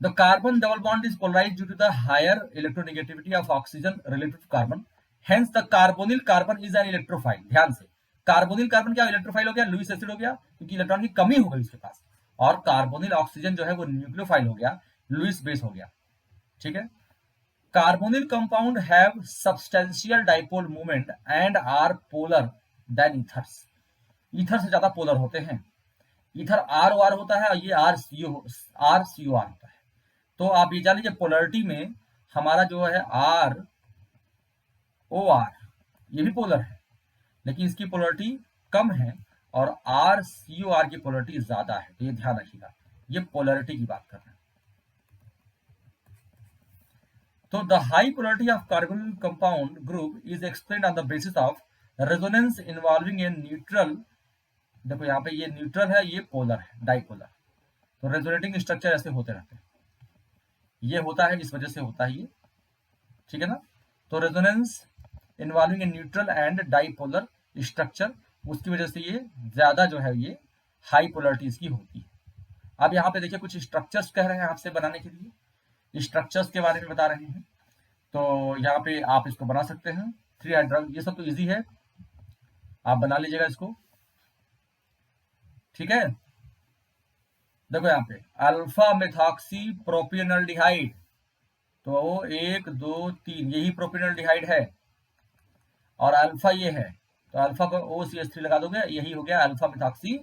The carbon double bond is polarised due to the higher electronegativity of oxygen relative to carbon, hence the carbonyl carbon is an electrophile. ध्यान से, कार्बोनिल कार्बन क्या इलेक्ट्रोफाइल हो गया, लुईस एसिड हो गया, क्योंकि इलेक्ट्रॉन की कमी हो गई उसके पास। और कार्बोनिल ऑक्सीजन जो है वो न्यूक्लियोफाइल हो गया, लुईस बेस हो गया, ठीक है। Carbonyl compound have substantial dipole movement and are polar than ethers. Ether से ज्यादा पोलर होते हैं, ईथर आर ओ आर होता है, और ये आर सी ओ आर होता है। तो आप ये जान लीजिए पोलरिटी में हमारा जो है आर ओ आर ये भी पोलर है, लेकिन इसकी पोलरिटी कम है, और आर सी ओ आर की पोलरिटी ज्यादा है। तो ये ध्यान रखिएगा, ये पोलरिटी की बात कर रहे हैं। तो the high polarity of carbonyl compound group is explained on the basis of resonance involving a neutral. देखो यहाँ पे ये न्यूट्रल है, ये पोलर है, डाइपोलर। तो रेजोनेटिंग स्ट्रक्चर ऐसे होते रहते हैं, ये होता है इस वजह से होता है ये, ठीक है ना। तो resonance involving a neutral and dipolar structure, उसकी वजह से ये ज्यादा जो है ये हाई पोलरिटी इसकी होती है। अब यहाँ पे देखिए कुछ स्ट्रक्चर्स कह रहे हैं आपसे बनाने के लिए, स्ट्रक्चर्स के बारे में बता रहे हैं। तो यहाँ पे आप इसको बना सकते हैं, 3 हाइड्रोजन, ये सब तो इजी है, आप बना लीजिएगा इसको, ठीक है। देखो यहाँ पे अल्फा मेथॉक्सी प्रोपियोनल्डिहाइड, तो 1 2 3 यही प्रोपियोनल्डिहाइड है, और अल्फा ये है, तो अल्फा को OCH3 लगा दोगे, यही हो गया अल्फा मेथॉक्सी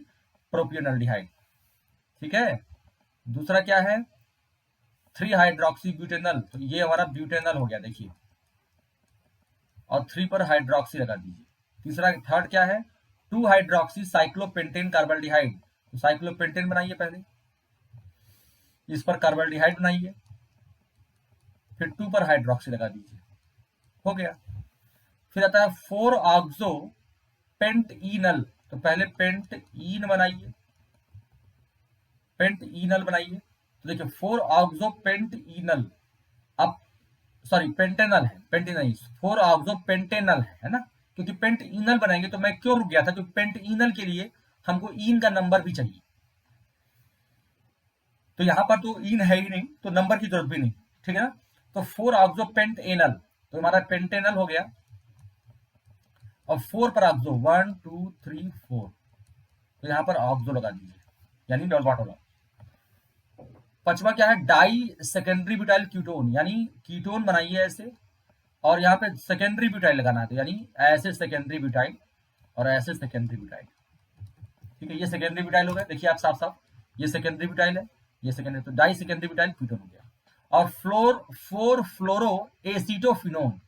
प्रोपियोनल्डिहाइड, ठीक है। दूसरा क्या है, 3 हाइड्रोक्सी ब्यूटेनल, तो ये हमारा ब्यूटेनल हो गया, देखिए, और 3 पर हाइड्रोक्सी लगा दीजिए। तीसरा थर्ड क्या है, 2 हाइड्रोक्सी साइक्लोपेंटेन कार्बल्डिहाइड, तो साइक्लोपेंटेन बनाइए पहले, इस पर कार्बल्डिहाइड बनाइए, फिर 2 पर हाइड्रोक्सी लगा दीजिए, हो गया। फिर आता है 4 ऑक्सो पेंटईनल, तो पहले पेंटईन बनाइए, पेंटईनल बनाइए। तो देखिए 4 ऑक्सो पेंटईनल, अब सॉरी पेंटेनल है, पेंटेनल 4 ऑक्सो पेंटेनल है ना, क्योंकि पेंटईनल बनाएंगे। तो मैं क्यों रुक गया था, क्योंकि पेंटईनल के लिए हमको ईन का नंबर भी चाहिए, तो यहां पर तो ईन है ही नहीं, तो नंबर की जरूरत भी नहीं, ठीक है ना। तो 4 ऑक्सो पेंटेनल, तो हमारा पेंटेनल हो गया, और 4 पर ऑक्सो 1 2 3 4, तो यहां पर ऑक्सो लगा दीजिए, यानी डबल बॉन्ड होगा। पांचवा क्या है, डाई सेकेंडरी ब्यूटाइल कीटोन, यानी कीटोन बनाइए ऐसे, और यहाँ पे सेकेंडरी ब्यूटाइल लगाना है, तो यानी ऐसे सेकेंडरी ब्यूटाइल और ऐसे सेकेंडरी ब्यूटाइल। ठीक है, ये सेकेंडरी ब्यूटाइल हो गया, देखिए आप साफ साफ, ये सेकेंडरी ब्यूटाइल है, ये सेकेंडरी, तो डाई सेकेंडरी ब्यूटाइल कीटोन हो गया। और फोर फ्लोरो एसीटोफिनोन।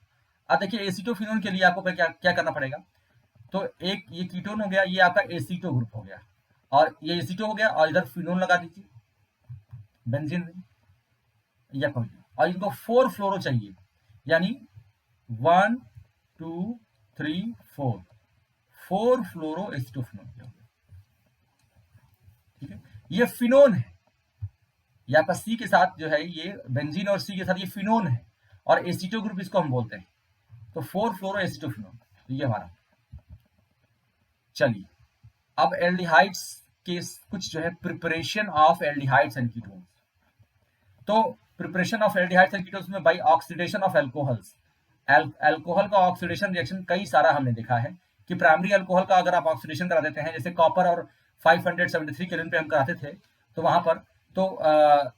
अब देखिए एसीटोफिनोन के लिए आपको क्या क्या करना पड़ेगा, तो एक ये कीटोन हो गया, ये आपका एसीटो ग्रुप हो गया, और ये एसीटो हो गया, और इधर फिनोन लगा दीजिए, बेंजीन में, या कोई, और इनको 4 फ्लोरो चाहिए, यानी 1 2 3 4 फ्लोरो एसीटोफिनोन। ठीक है, ये फिनोन है, ये आपका सी के साथ जो है, ये बेंजीन और सी के साथ ये फिनोन है, और एसीटो ग्रुप इसको हम बोलते हैं, तो 4 फ्लोरो एसीटोफिनोन, तो ये हमारा। चलिए, अब एल्डिहाइड्स के कुछ जो है preparation of aldehydes and ketones. तो preparation of aldehydes and ketones में by oxidation of alcohols, alcohol का ऑक्सीडेशन रिएक्शन कई सारा हमने देखा है कि प्राइमरी अल्कोहल का अगर आप ऑक्सीडेशन करा देते हैं, जैसे कॉपर और 573 केल्विन पे हम कराते थे, तो वहां पर तो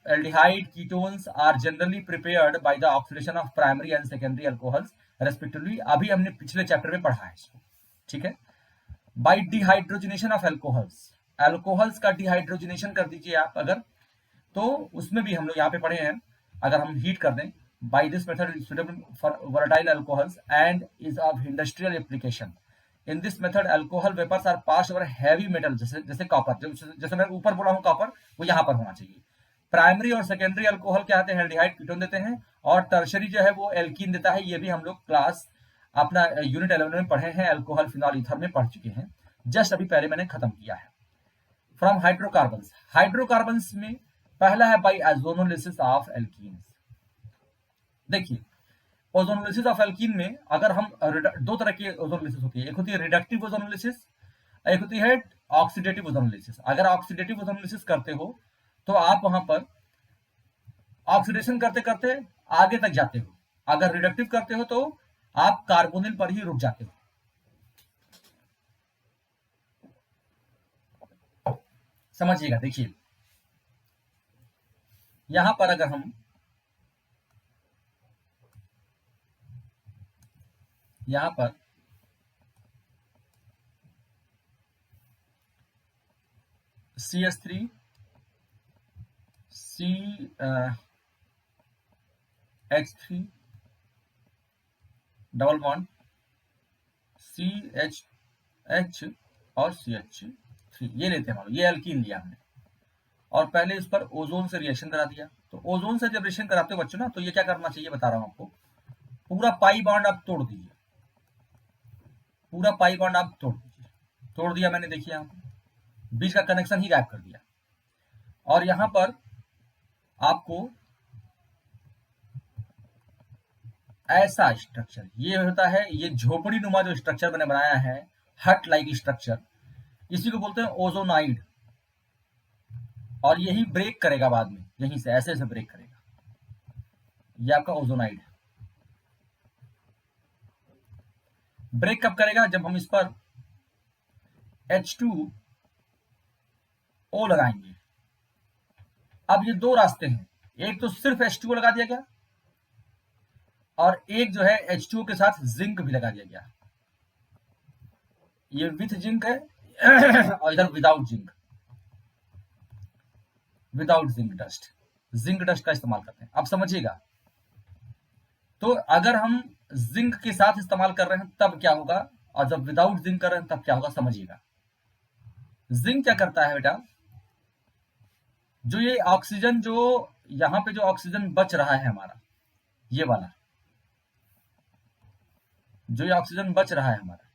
aldehyde ketones are generally prepared by the oxidation of primary and secondary alcohols respectively. अभी हमने पिछले चैप्टर में पढ़ा है इसको। ठीक है, by dehydrogenation of alcohols, alcohols का डिहाइड्रोजनेशन कर दीजिए आप अगर, तो उसमें भी हम लोग यहाँ पे पढ़े हैं, अगर हम हीट कर दें, by this method is suitable for volatile alcohols and is of industrial application. In this method alcohol vapours are pass over heavy metal, जैसे जैसे कॉपर, जैसे मैं ऊपर बोला हूँ कॉपर, वो यहाँ पर होना चाहिए। प्राइमरी और सेकेंडरी अल्कोहल क्या आते हैं, एल्डिहाइड कीटोन देते हैं, और टर्शरी जो है वो एल्कीन देता है। ये भी हम लोग क्लास अपना यूनिट 11 में पढ़े हैं, अल्कोहल फिनॉल ईथर में पढ़ चुके हैं, जस्ट अभी पहले मैंने खत्म किया है। फ्रॉम हाइड्रोकार्बन्स, हाइड्रोकार्बन्स में पहला है बाय ओजोनोलिसिस ऑफ एल्कीन्स। देखिए, ओजोनोलिसिस ऑफ एल्कीन में अगर हम दो तरह की ओजोनोलिसिस होती है, एक होती है रिडक्टिव ओजोनोलिसिस, एक होती है ऑक्सीडेटिव ओजोनोलिसिस। अगर ऑक्सीडेटिव ओजोनोलिसिस करते हो तो आप वहां पर ऑक्सीडेशन करते करते आगे तक जाते हो, अगर रिडक्टिव करते हो तो आप कार्बोनिल पर ही रुक जाते हो। समझिएगा, देखिए यहां पर अगर हम यहां पर CH3 CH3 double bond CH और CH3 ये लेते हैं, ये एल्कीन लिया हमने, और पहले इस पर ओजोन से रिएक्शन करा दिया। तो ओजोन से जब रिएक्शन कराते हो बच्चों ना, तो ये क्या करना चाहिए बता रहा हूं आपको, पूरा पाई बॉन्ड आप तोड़ दीजिए, पूरा पाई बॉन्ड आप तोड़ दीजिए। तोड़ दिया मैंने, देखिए यहाँ पर बीच का कनेक्शन ही गायब कर दिया, और यहां पर आपको ऐसा स्ट्रक्चर ये होता है, ये झोपड़ी नुमा जो स्ट्रक्चर मैंने बनाया है, हट लाइक स्ट्रक्चर, इसी को बोलते हैं ओजोनाइड, और यही ब्रेक करेगा बाद में, यहीं से ऐसे ऐसे ब्रेक करेगा, ये आपका ओजोनाइड है। ब्रेक कब करेगा, जब हम इस पर H2O लगाएंगे। अब ये दो रास्ते हैं, एक तो सिर्फ H2O लगा दिया गया, और एक जो है H2O के साथ जिंक भी लगा दिया गया, ये विथ जिंक है और इधर without zinc, without zinc dust, zinc dust का इस्तेमाल करते हैं। अब समझिएगा, तो अगर हम जिंक के साथ इस्तेमाल कर रहे हैं तब क्या होगा, और जब विदाउट जिंक कर रहे हैं तब क्या होगा, समझिएगा। जिंक क्या करता है बेटा, जो ये ऑक्सीजन, जो यहां पे जो ऑक्सीजन बच रहा है हमारा, ये वाला जो ये ऑक्सीजन बच रहा है हमारा,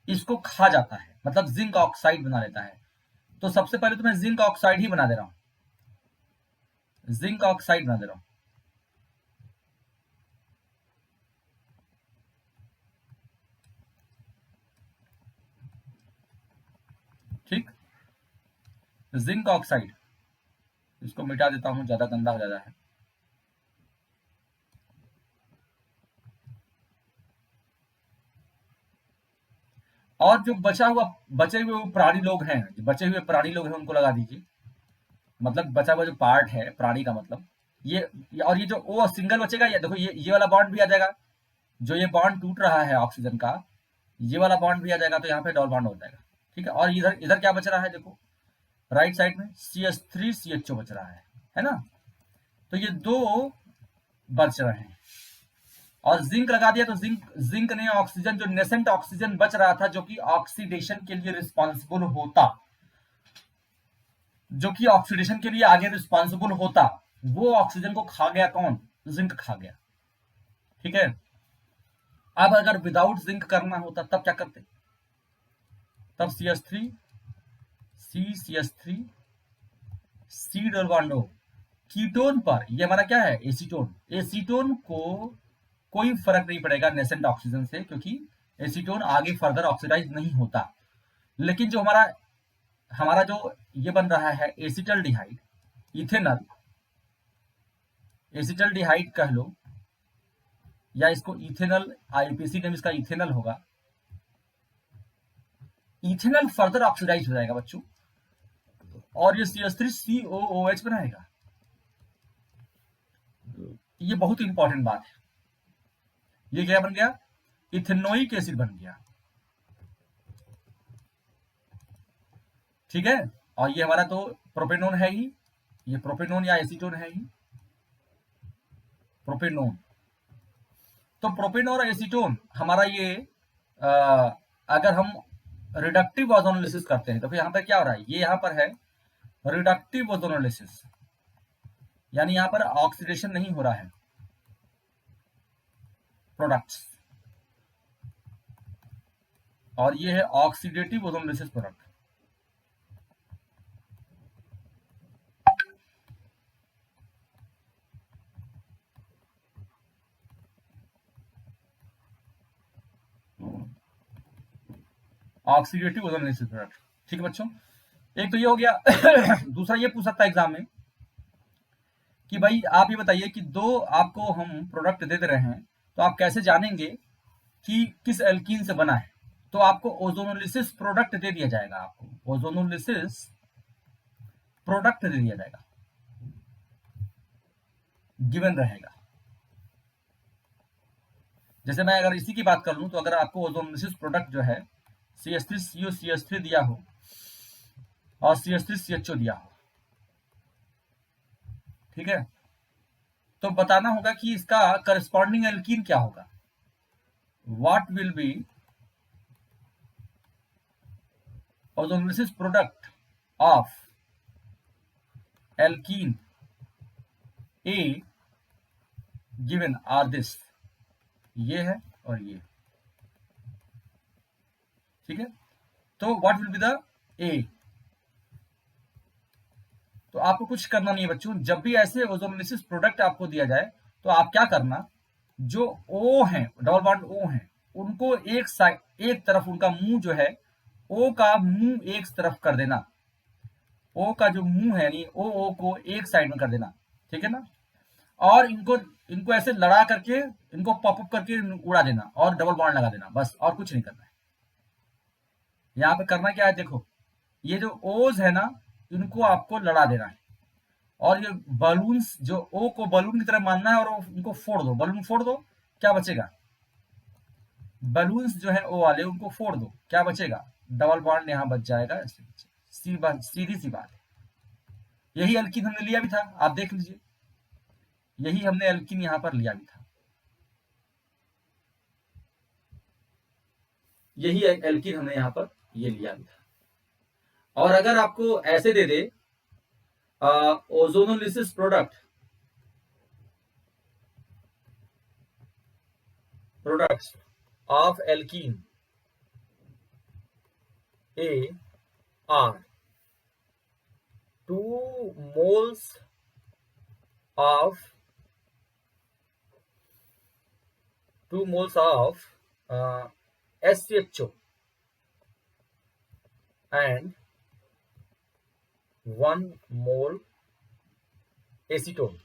इसको खा जाता है, मतलब जिंक ऑक्साइड बना लेता है। तो सबसे पहले तो मैं जिंक ऑक्साइड ही बना दे रहा हूं, जिंक ऑक्साइड बना दे रहा हूं। ठीक, जिंक ऑक्साइड, इसको मिटा देता हूं, ज्यादा गंदा हो जाता है। और जो बचे हुए प्राणी लोग हैं, जो बचे हुए प्राणी लोग हैं, उनको लगा दीजिए, मतलब बचा हुआ जो पार्ट है प्राणी का, मतलब ये और ये जो ओ सिंगल बचेगा, ये देखो, ये वाला बॉन्ड भी आ जाएगा, जो ये बॉन्ड टूट रहा है ऑक्सीजन का, ये वाला बॉन्ड भी आ जाएगा, तो यहाँ पे डबल बॉन्ड हो जाएगा। ठीक है, और इधर इधर क्या बच रहा है, देखो राइट साइड में CH3CHO बच रहा है ना। तो ये दो बच रहे हैं, और जिंक लगा दिया तो जिंक ने ऑक्सीजन, जो नेसेंट ऑक्सीजन बच रहा था, जो कि ऑक्सीडेशन के लिए रिस्पॉन्सिबल होता, जो कि ऑक्सीडेशन के लिए आगे रिस्पॉन्सिबल होता, वो ऑक्सीजन को खा गया कौन, जिंक खा गया। ठीक है, अब अगर विदाउट जिंक करना होता तब क्या करते, तब CH3 CH3 C double bond O, ketone पर, ये हमारा क्या है, एसीटोन। एसीटोन को कोई फर्क नहीं पड़ेगा नेसेंट ऑक्सीजन से, क्योंकि एसीटोन आगे फर्दर ऑक्सीडाइज नहीं होता। लेकिन जो हमारा हमारा जो ये बन रहा है एसिटल्डिहाइड, इथेनल, एसिटल्डिहाइड कह लो, या इसको इथेनल, आईपीसी नेम इसका इथेनल होगा। इथेनल फर्दर ऑक्सीडाइज हो जाएगा बच्चों, और ये CH3COOH बनाएगा। ये बहुत इंपॉर्टेंट बात है। ये क्या बन गया, इथेनोइक एसिड बन गया। ठीक है, और ये हमारा तो प्रोपेनोन है ही, ये प्रोपेनोन या एसीटोन है ही, प्रोपेनोन। तो प्रोपेन और एसीटोन हमारा ये अगर हम रिडक्टिव ओजोनोलिसिस करते हैं तो फिर यहाँ पर क्या हो रहा है, ये यहाँ पर है रिडक्टिव ओजोनोलिसिस, यानी यहाँ पर ऑक्सीडेशन नहीं हो रहा है प्रोडक्ट्स, और ये है oxidative ozonolysis product. Oxidative ozonolysis product. ठीक है बच्चों, एक तो ये हो गया। दूसरा ये पूछ सकता है एग्जाम में कि भाई आप ये बताइए कि दो आपको हम प्रोडक्ट दे रहे हैं, तो आप कैसे जानेंगे कि किस एल्कीन से बना है। तो आपको ओजोनोलिसिस प्रोडक्ट दे दिया जाएगा, आपको ओजोनोलिसिस प्रोडक्ट दे दिया जाएगा, गिवन रहेगा। जैसे मैं अगर इसी की बात कर लूं, तो अगर आपको ओजोनोलिसिस प्रोडक्ट जो है CH3CO CH3 दिया हो और CH3CHO दिया हो, ठीक है, तो बताना होगा कि इसका करस्पॉन्डिंग एल्कीन क्या होगा। What will be ozonolysis product of alkene A given are this, ये है और ये। ठीक है, तो what will be the A। तो आपको कुछ करना नहीं है बच्चों, जब भी ऐसे ओजोनोलिसिस प्रोडक्ट आपको दिया जाए तो आप क्या करना, जो O है, डबल बॉन्ड O है, उनको एक साइड, एक तरफ उनका मुंह जो है, O का मुंह एक तरफ कर देना, O का जो मुंह है यानी O को एक साइड में कर देना। ठीक है ना, और इनको ऐसे लड़ा करके, इनको पॉपअप करके उड़ा देना और डबल बॉन्ड लगा देना, बस, और कुछ नहीं करना है। यहाँ पे करना क्या है, देखो ये जो ओज है ना, इनको आपको लड़ा देना है, और ये बलून्स, जो ओ को बलून की तरह मानना है, और उनको फोड़ दो, बलून फोड़ दो, क्या बचेगा, बलून्स जो है ओ वाले, उनको फोड़ दो, क्या बचेगा, डबल बॉन्ड यहाँ बच जाएगा। सीधी सी बात है। यही एल्कीन हमने लिया भी था, आप देख लीजिए, यही हमने एल्कीन यहां पर लिया भी था, यही एल्कीन हमने यहां पर ये लिया भी था। और अगर आपको ऐसे दे दे ozonolysis products of alkene A are 2 moles of SCHO and 1 mole acetone.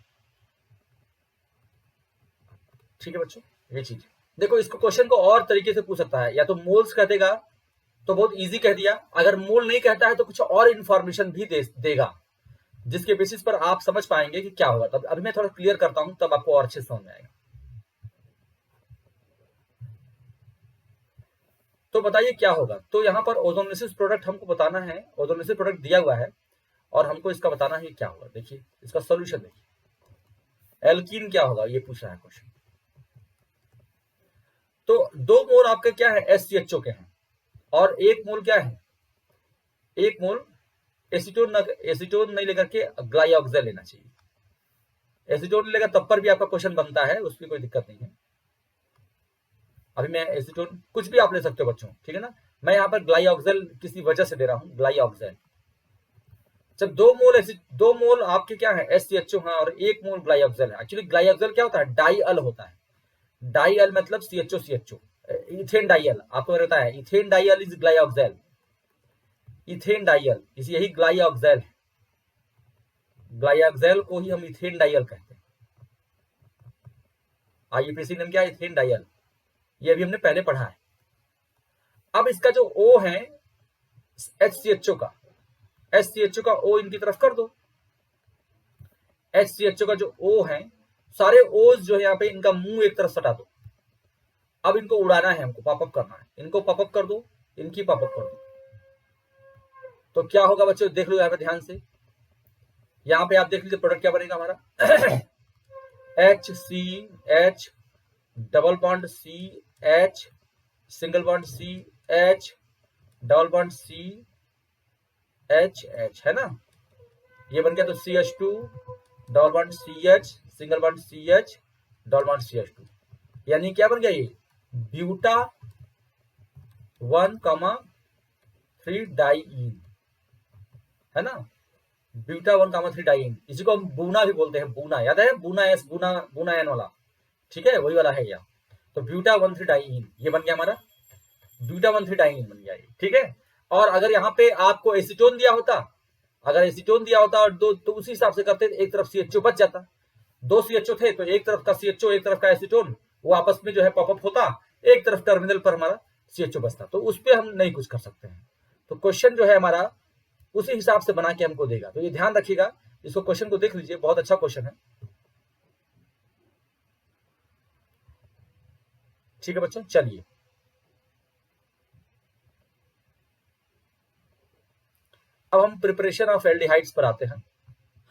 ठीक है बच्चों, ये चीज देखो, इसको क्वेश्चन को और तरीके से पूछ सकता है, या तो मोल्स कह देगा तो बहुत इजी कह दिया, अगर मोल नहीं कहता है तो कुछ और इंफॉर्मेशन भी देगा, जिसके बेसिस पर आप समझ पाएंगे कि क्या होगा। तब अभी मैं थोड़ा क्लियर करता हूं, तब आपको और अच्छे समझ में आएगा। तो बताइए क्या होगा। तो यहाँ पर ओजोनोलिसिस प्रोडक्ट हमको बताना है, ओजोनोलिसिस प्रोडक्ट दिया हुआ है और हमको इसका बताना है क्या होगा। देखिए इसका सोल्यूशन देखिए, एल्कीन क्या होगा ये पूछ रहा है क्वेश्चन। तो 2 मोल आपका क्या है SCHO के हैं और 1 मोल क्या है, 1 मोल एसीटोन नहीं लेकर के ग्लाइऑक्सिल लेना चाहिए। एसीटोन लेगा तब पर भी आपका क्वेश्चन बनता है, उसकी कोई दिक्कत नहीं है। अभी मैं एसीटोन कुछ भी आप ले सकते हो बच्चों, ठीक है ना। मैं यहाँ पर ग्लाइऑक्सिल किसी वजह से दे रहा हूँ, ग्लाइऑक्सिल। जब 2 मोल आपके क्या है SCHO है और 1 मोल ग्लाइऑक्सिल है। एक्चुअली ग्लाइऑक्सिल क्या होता है, डाइअल होता है। डाइअल मतलब CHO, इथेन डाइअल, आपको मैंने बताया इथेन डाइअल इज ग्लाइऑक्सिल, इथेन डाइअल इस यही ग्लाइऑक्सिल है। ग्लाइऑक्सिल को ही हम इथेन डाइअल कहते हैं। IUPAC नेम क्या है, इथेन डाइअल, ये भी हमने पहले पढ़ा है। अब इसका जो O है HCHO का, SCHO का O इनकी तरफ कर दो। HCHO का जो O है, सारे O's जो है यहाँ पे इनका मुंह एक तरफ सटा दो। अब इनको उड़ाना है हमको, पॉपअप करना है। इनको पॉपअप कर दो, इनकी पॉपअप कर दो। तो क्या होगा बच्चों, देख लो यहाँ पे ध्यान से। यहाँ पे आप देख लीजिए प्रोडक्ट क्या बनेगा हमारा HCH double bond CH single bond CH double bond CH है ना, ये बन गया। तो CH2 double bond CH single bond CH double bond CH2, यानी क्या बन गया ये ब्यूटा 1,3 डाइईन है ना, ब्यूटा 1,3 डाइईन। इसी को हम बूना भी बोलते हैं, बूना याद है, बूना एस बूना एन वाला, ठीक है वही वाला है यहाँ। तो ब्यूटा 1,3 डाइईन ये बन गया हमारा, ब्यूटा 1,3 डाइईन बन गया ये, ठीक है। और अगर यहाँ पे आपको एसीटोन दिया होता, अगर एसीटोन दिया होता और दो, तो उसी हिसाब से करते, एक तरफ CHO बच जाता। 2 CHO थे तो एक तरफ का CHO एक तरफ का एसीटोन, वो आपस में जो है पॉपअप होता, एक तरफ टर्मिनल पर हमारा CHO बचता। तो उस पर हम नहीं कुछ कर सकते हैं। तो क्वेश्चन जो है हमारा उसी हिसाब से बना के हमको देगा। तो ये ध्यान रखिएगा, इसको क्वेश्चन को देख लीजिए, बहुत अच्छा क्वेश्चन है, ठीक है बच्चों। चलिए अब हम प्रिपरेशन ऑफ एल्डिहाइड्स पर आते हैं।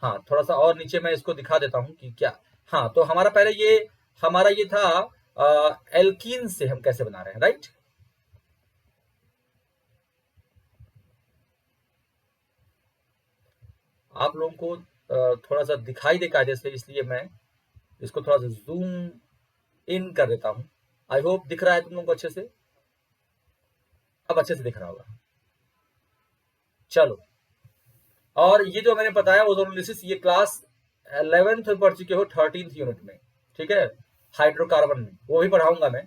हाँ थोड़ा सा और नीचे मैं इसको दिखा देता हूं कि क्या। हाँ तो हमारा पहले ये हमारा ये था एल्कीन से हम कैसे बना रहे हैं, राइट। आप लोगों को थोड़ा सा दिखाई दे कायदे से, इसलिए मैं इसको थोड़ा सा जूम इन कर देता हूं। आई होप दिख रहा है तुम लोगों को अच्छे से, अब अच्छे से दिख रहा होगा। चलो, और ये जो मैंने बताया ओजोनोलिसिस, ये क्लास 11th में पढ़ चुके हो, 13th यूनिट में, ठीक है, हाइड्रोकार्बन में, वो भी पढ़ाऊंगा मैं।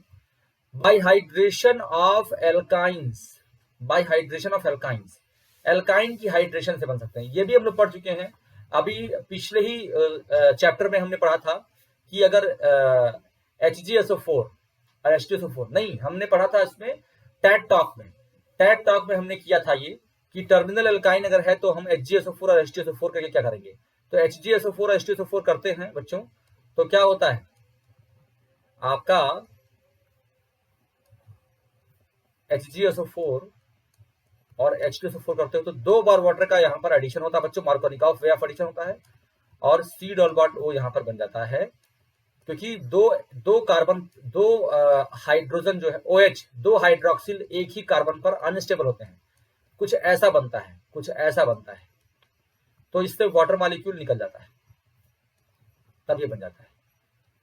Bye hydration of alkynes, bye hydration of alkynes, alkyne की हाइड्रेशन से बन सकते हैं, ये भी हम लोग पढ़ चुके हैं। अभी पिछले ही चैप्टर में हमने पढ़ा था कि अगर HgSO4 और H2SO4 नहीं, हमने पढ़ा था इसमें टैट टॉक में, टैट टॉक में हमने किया था ये कि टर्मिनल एल्काइन अगर है तो हम HgSO4 और H2SO4 करके क्या करेंगे। तो HgSO4 और H2SO4 करते हैं बच्चों, तो क्या होता है आपका HgSO4 और H2SO4 करते हो तो 2 बार वाटर का यहाँ पर एडिशन होता है बच्चों, मार्कोनिकॉफ वे ऑफ एडिशन होता है, और C डबल बॉन्ड O यहाँ पर बन जाता है, क्योंकि दो कार्बन, दो हाइड्रोजन जो है OH, 2 हाइड्रोक्सिल एक ही कार्बन पर अनस्टेबल होते हैं, कुछ ऐसा बनता है, कुछ ऐसा बनता है, तो इससे वाटर मॉलिक्यूल निकल जाता है, तब ये बन जाता है।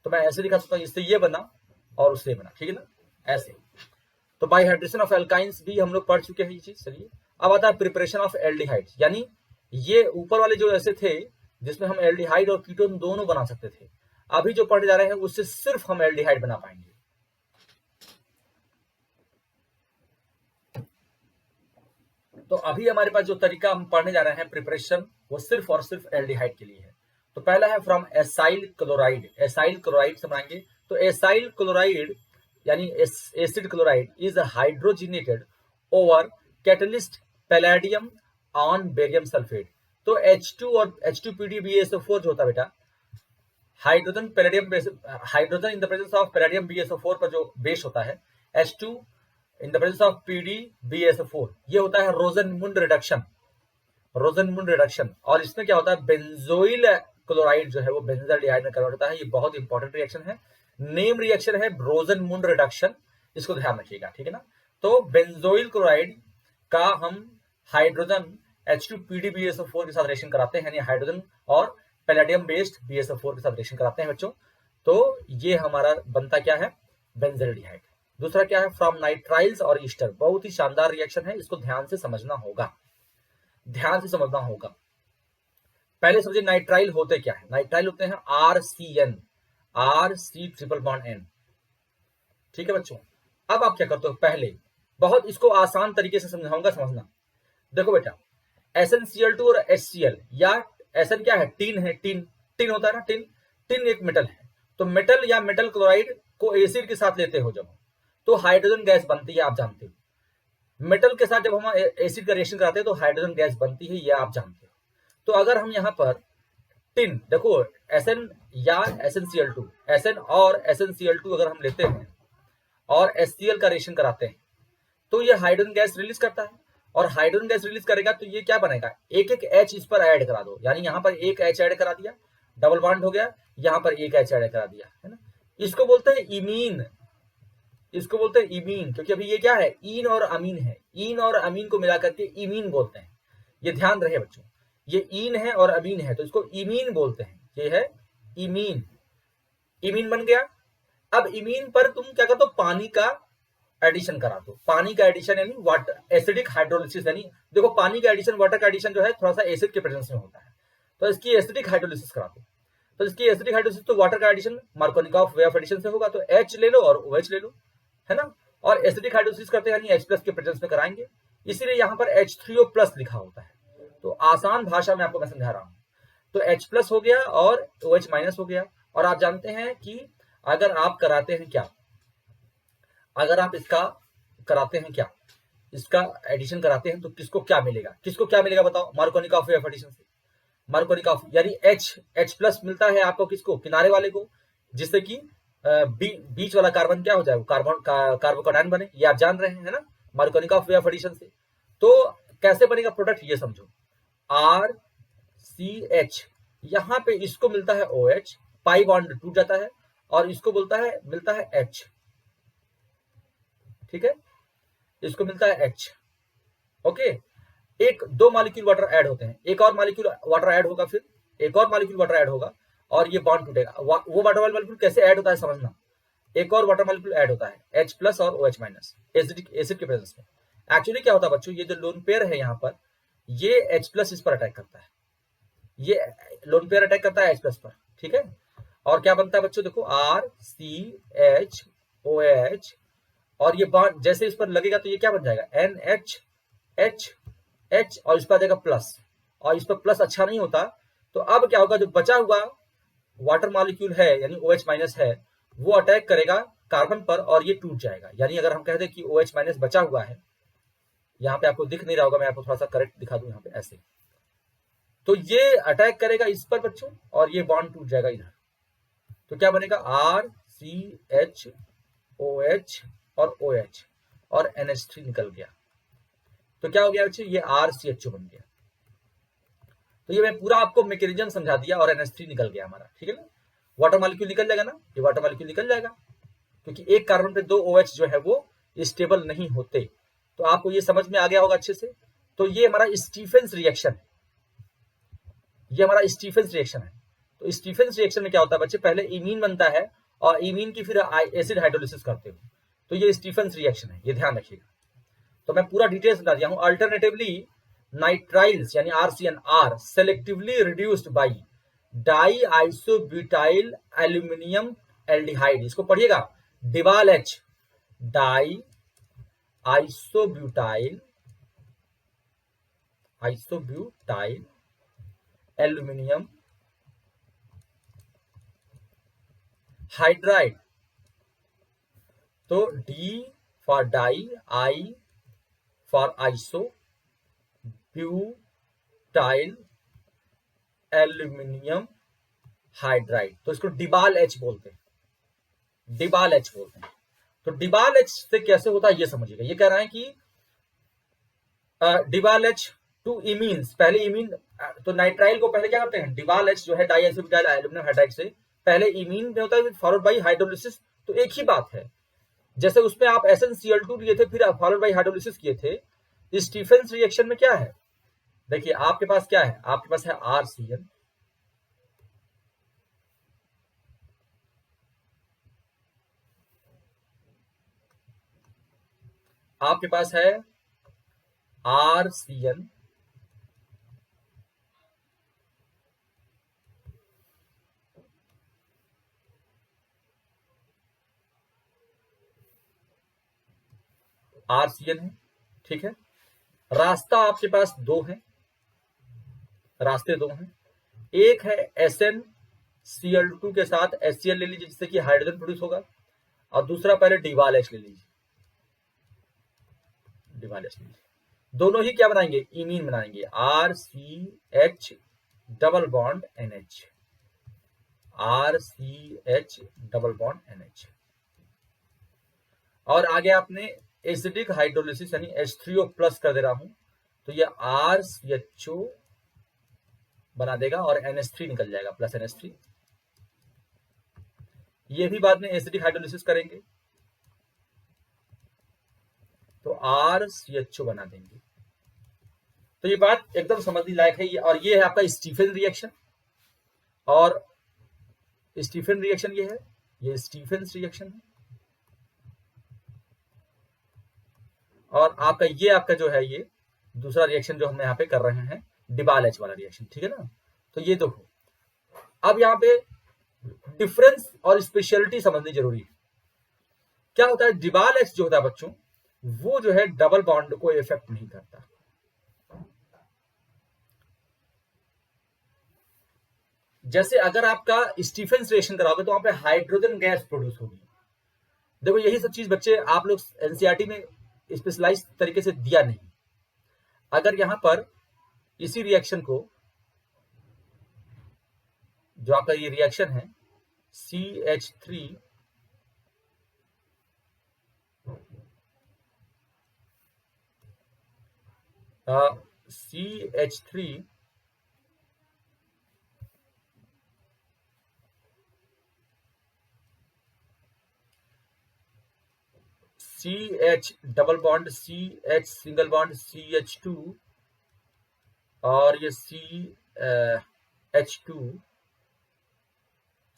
तो मैं ऐसे दिखा सकता हूँ, इससे ये बना और उससे बना, ठीक है ना, ऐसे। तो बाय हाइड्रेशन ऑफ एल्काइंस भी हम लोग पढ़ चुके हैं ये चीज। चलिए अब आता है प्रिपरेशन ऑफ एल्डिहाइड्स, यानी ये ऊपर वाले जो ऐसे थे जिसमें हम एल्डिहाइड और कीटोन दोनों बना सकते थे, अभी जो पढ़ने जा रहे हैं उससे सिर्फ हम एल्डिहाइड बना पाएंगे। तो अभी हमारे पास जो तरीका हम पढ़ने जा रहे हैं प्रिपरेशन, वो सिर्फ और सिर्फ एल्डिहाइड के लिए है। तो पहला है from acyl chloride, acyl chloride से बनाएंगे। तो एसाइल क्लोराइड यानी acid chloride is hydrogenated over catalyst palladium on barium sulphate. तो H2 और H2PdBaSO4 जो होता है बेटा, hydrogen palladium, hydrogen in the presence of palladium BaSO4 पर जो बेस होता है, H2 in the presence of PDBSO4, ये होता है रोजनमुंड रिडक्शन, रोजनमुंड रिडक्शन। और इसमें क्या होता है, बेंजोइल क्लोराइड जो है वो बेंजाल्डिहाइड में कन्वर्ट होता है। ये बहुत इंपॉर्टेंट रिएक्शन है, नेम रिएक्शन है रोजनमुंड रिडक्शन, इसको ध्यान रखिएगा, ठीक है ना। तो बेंजोइल क्लोराइड का हम हाइड्रोजन H2PDBSO4 के साथ रिएक्शन कराते हैं, यानी हाइड्रोजन और पैलेडियम बेस्ड BSO4 के साथ रिएक्शन कराते हैं बच्चों। तो ये हमारा बनता क्या है, बेंजाल्डिहाइड। दूसरा क्या है, फ्रॉम नाइट्राइल्स और ईस्टर, बहुत ही शानदार रिएक्शन है, इसको ध्यान से समझना होगा, ध्यान से समझना होगा। पहले समझिए नाइट्राइल होते क्या है। नाइट्राइल होते हैं RCN, RC triple bond N, ठीक है बच्चों। अब आप क्या करते हो, पहले बहुत इसको आसान तरीके से समझाऊंगा, समझना। देखो बेटा, SnCl2 और HCl, या Sn क्या है, टिन है, टिन, टिन होता है ना, टिन, टिन एक मेटल है। तो मेटल या मेटल क्लोराइड को एसिड के साथ लेते हो जब, तो हाइड्रोजन गैस बनती है, आप जानते हो। मेटल के साथ जब हम एसिड का रिएक्शन कराते हैं तो हाइड्रोजन गैस बनती है, ये आप जानते हो। तो अगर हम यहाँ पर टिन, देखो Sn या SnCl2, Sn और SnCl2 अगर हम लेते हैं और HCl का रिएक्शन कराते हैं तो ये हाइड्रोजन गैस रिलीज करता है, और हाइड्रोजन गैस रिलीज करेगा तो ये क्या बनेगा, एक एक H इस पर ऐड करा दो, यानी यहाँ पर एक H ऐड करा दिया, डबल बॉन्ड हो गया, यहाँ पर एक H ऐड करा दिया, है ना। इसको बोलते हैं इमीन, इसको बोलते हैं इमीन, क्योंकि अभी ये क्या है, इन और अमीन है, इन और अमीन को मिला करके इमीन बोलते हैं। ये ध्यान रहे बच्चों, ये इन है और अमीन है तो इसको इमीन बोलते हैं, ये है इमीन, इमीन बन गया। अब इमीन पर तुम क्या करते हो, पानी का एडिशन करा दो, पानी का एडिशन यानी वाटर एसिडिक हाइड्रोलिसिस, यानी देखो पानी का एडिशन वाटर का एडिशन जो है थोड़ा सा एसिड के प्रेजेंस में होता है, तो इसकी एसिडिक हाइड्रोलिसिस करा दो। तो इसकी एसिडिक हाइड्रोलिसिस तो वाटर का addition Markovnikov way of addition से होगा, तो H ले लो और OH ले लो, है ना। और एसिडिक हाइड्रोलिसिस करते हैं यानी H+ के प्रेजेंस में कराएंगे, इसीलिए यहाँ पर H3O+ लिखा होता है। तो आसान भाषा में आपको मैं समझा रहा हूँ। तो H+ हो गया और OH- हो गया। और आप जानते हैं कि अगर आप कराते हैं क्या, अगर आप इसका कराते हैं क्या, इसका एडिशन कराते हैं तो किसको क्या मिलेगा, किसको क्या मिलेगा बताओ, मार्कोनिकॉफ वे ऑफ एडिशन से मार्कोनिकॉफ यानी H+ मिलता है आपको, किसको, किनारे वाले को, जिससे कि बीच वाला कार्बन क्या हो जाए, कार्बन कार्बोकैटायन बने, ये आप जान रहे हैं, है ना, मार्कोनिकॉफ वे ऑफ एडिशन से। तो कैसे बनेगा प्रोडक्ट, ये समझो, RCH, यहाँ पे इसको मिलता है OH, पाई बॉन्ड टूट जाता है और इसको मिलता है H, ठीक है, इसको मिलता है H, ओके। एक दो मॉलिक्यूल वाटर ऐड होते हैं, एक और मॉलिक्यूल वाटर ऐड होगा, फिर एक और मॉलिक्यूल वाटर ऐड होगा और ये बॉन्ड टूटेगा। वो वाटर मॉलिक्यूल कैसे ऐड होता है समझना, एक और वाटर मॉलिक्यूल ऐड होता है H+ और OH- एसिड के प्रेजेंस में। एक्चुअली क्या होता है बच्चों, ये जो लोन पेयर है यहाँ पर, ये H+ इस पर अटैक करता है, ये लोन पेयर अटैक करता है H+ पर, ठीक है। और क्या बनता है बच्चों, देखो RCHOH, और ये बॉन्ड जैसे इस पर लगेगा तो ये क्या बन जाएगा, NH और इस पर आ जाएगा प्लस, और इस पर प्लस अच्छा नहीं होता। तो अब क्या होगा, जो बचा हुआ वाटर मॉलिक्यूल है यानी OH- है, वो अटैक करेगा कार्बन पर और ये टूट जाएगा। यानी अगर हम कहते हैं कि OH- बचा हुआ है, यहाँ पे आपको दिख नहीं रहा होगा, मैं आपको थोड़ा सा करेक्ट दिखा दूं यहाँ पे ऐसे, तो ये अटैक करेगा इस पर बच्चों और ये बॉन्ड टूट जाएगा इधर। तो क्या बनेगा, RCHOH और OH और NH3 निकल गया। तो क्या हो गया बच्चे, ये RCHO बन गया। तो ये मैं पूरा आपको मैकेनिज्म समझा दिया और NH3 निकल गया हमारा, ठीक है ना। वाटर मॉलिक्यूल निकल जाएगा ना, ये वाटर मॉलिक्यूल निकल जाएगा, क्योंकि एक कार्बन पे 2 OH जो है वो स्टेबल नहीं होते। तो आपको ये समझ में आ गया होगा अच्छे से। तो ये हमारा स्टीफेंस रिएक्शन है, ये हमारा स्टीफेंस रिएक्शन है। तो स्टीफेंस रिएक्शन में क्या होता है बच्चे, पहले इमीन बनता है और इमीन की फिर एसिड हाइड्रोलिसिस करते हो, तो ये स्टीफेंस रिएक्शन है, ये ध्यान रखिएगा। तो मैं पूरा डिटेल बता दिया हूं। अल्टरनेटिवली नाइट्राइल्स यानी RCN are selectively reduced by di isobutyl aluminium aldehyde, इसको पढ़िएगा, DIBAL H, di isobutyl aluminium hydride. तो D for di, I for iso, butyl aluminium hydride, तो इसको डिबाल H बोलते हैं, डिबाल H बोलते हैं। तो डिबाल एच से कैसे होता है ये समझिएगा। ये कह रहा है कि डिबाल एच टू इमीन्स, पहले इमीन, तो नाइट्राइल को पहले क्या करते हैं, डिबाल एच जो है डाइएसिटिल एल्यूमिनियम हाइड्राइड से पहले इमीन में होता है, फॉलोड बाई हाइड्रोलिसिस। तो एक ही बात है, जैसे उसमें आप SnCl2 लिए थे, फिर फॉलोड बाई हाइड्रोलिसिस किए थे। स्टीफेंस रिएक्शन में क्या है, देखिए आपके पास क्या है, आपके पास है RCl, आपके पास है RCl, RCl है, ठीक है। रास्ता आपके पास दो है, रास्ते दो हैं, एक है SnCl2 के साथ HCl ले लीजिए जिससे कि हाइड्रोजन प्रोड्यूस होगा, और दूसरा पहले डिबाल एच ले लीजिए, डिबाल एच ले लीजिए। दोनों ही क्या बनाएंगे, इमीन बनाएंगे, RCH double bond NH, RCH double bond NH। और आगे आपने एसिडिक हाइड्रोलिसिस यानी H3O प्लस कर दे रहा हूं, तो ये RCHO बना देगा और NH3 निकल जाएगा, प्लस NH3। ये भी बाद में एसिडिक हाइड्रोलिसिस करेंगे तो RCHO बना देंगे। तो ये बात एकदम समझने लायक है। और ये है आपका स्टीफन रिएक्शन, और स्टीफन रिएक्शन ये है, ये स्टीफेंस रिएक्शन है। और आपका ये आपका जो है ये दूसरा रिएक्शन जो हम यहाँ पे कर रहे हैं, डिबाल एच वाला रिएक्शन, ठीक है ना। तो ये देखो, अब यहाँ पे डिफरेंस और स्पेशलिटी समझनी जरूरी है। क्या होता है, डिबाल एच जो होता है बच्चों, वो जो है डबल बॉन्ड को इफेक्ट नहीं करता। जैसे अगर आपका स्टीफेंस रिएक्शन कराओगे तो वहां पे हाइड्रोजन गैस प्रोड्यूस होगी। देखो यही सब चीज बच्चे आप लोग एनसीईआरटी में स्पेशलाइज तरीके से दिया नहीं। अगर यहां पर इसी रिएक्शन को, जो आपका ये रिएक्शन है CH3 CH3 CH double bond CH single bond CH2 और ये CH2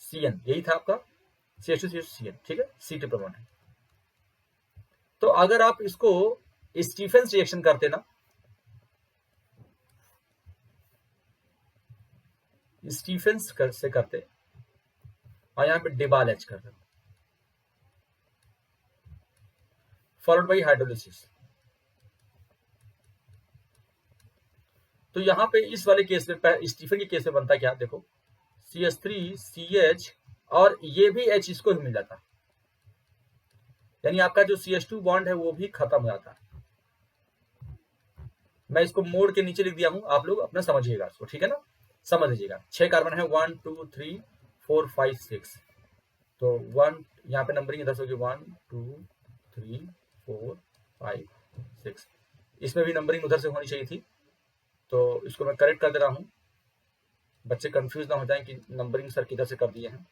CN, यही था आपका CH2 CN, ठीक है, C ट्रिपल बॉन्ड है। तो अगर आप इसको स्टीफेंस रिएक्शन करते ना, स्टीफेंस से करते और यहां पे डिबाल एच करते, फॉलोड बाई हाइड्रोलिसिस, तो यहां पे इस वाले केस में, स्टीफन के केस में बनता क्या, देखो CH3 CH और ये भी H इसको ही मिल जाता, यानी आपका जो CH2 बॉन्ड है वो भी खत्म हो जाता है। मैं इसको मोड़ के नीचे लिख दिया हूं, आप लोग अपना समझिएगा इसको, ठीक है ना, समझ लीजिएगा। 6 कार्बन है, 1 2 3 4 5 6, तो 1 यहाँ पे नंबरिंग इधर से होगी 1 2 3 4 5 6, इसमें भी नंबरिंग उधर से होनी चाहिए थी, तो इसको मैं करेक्ट कर दे रहा हूं, बच्चे कंफ्यूज ना हो जाएं कि नंबरिंग सर किधर से कर दिए हैं।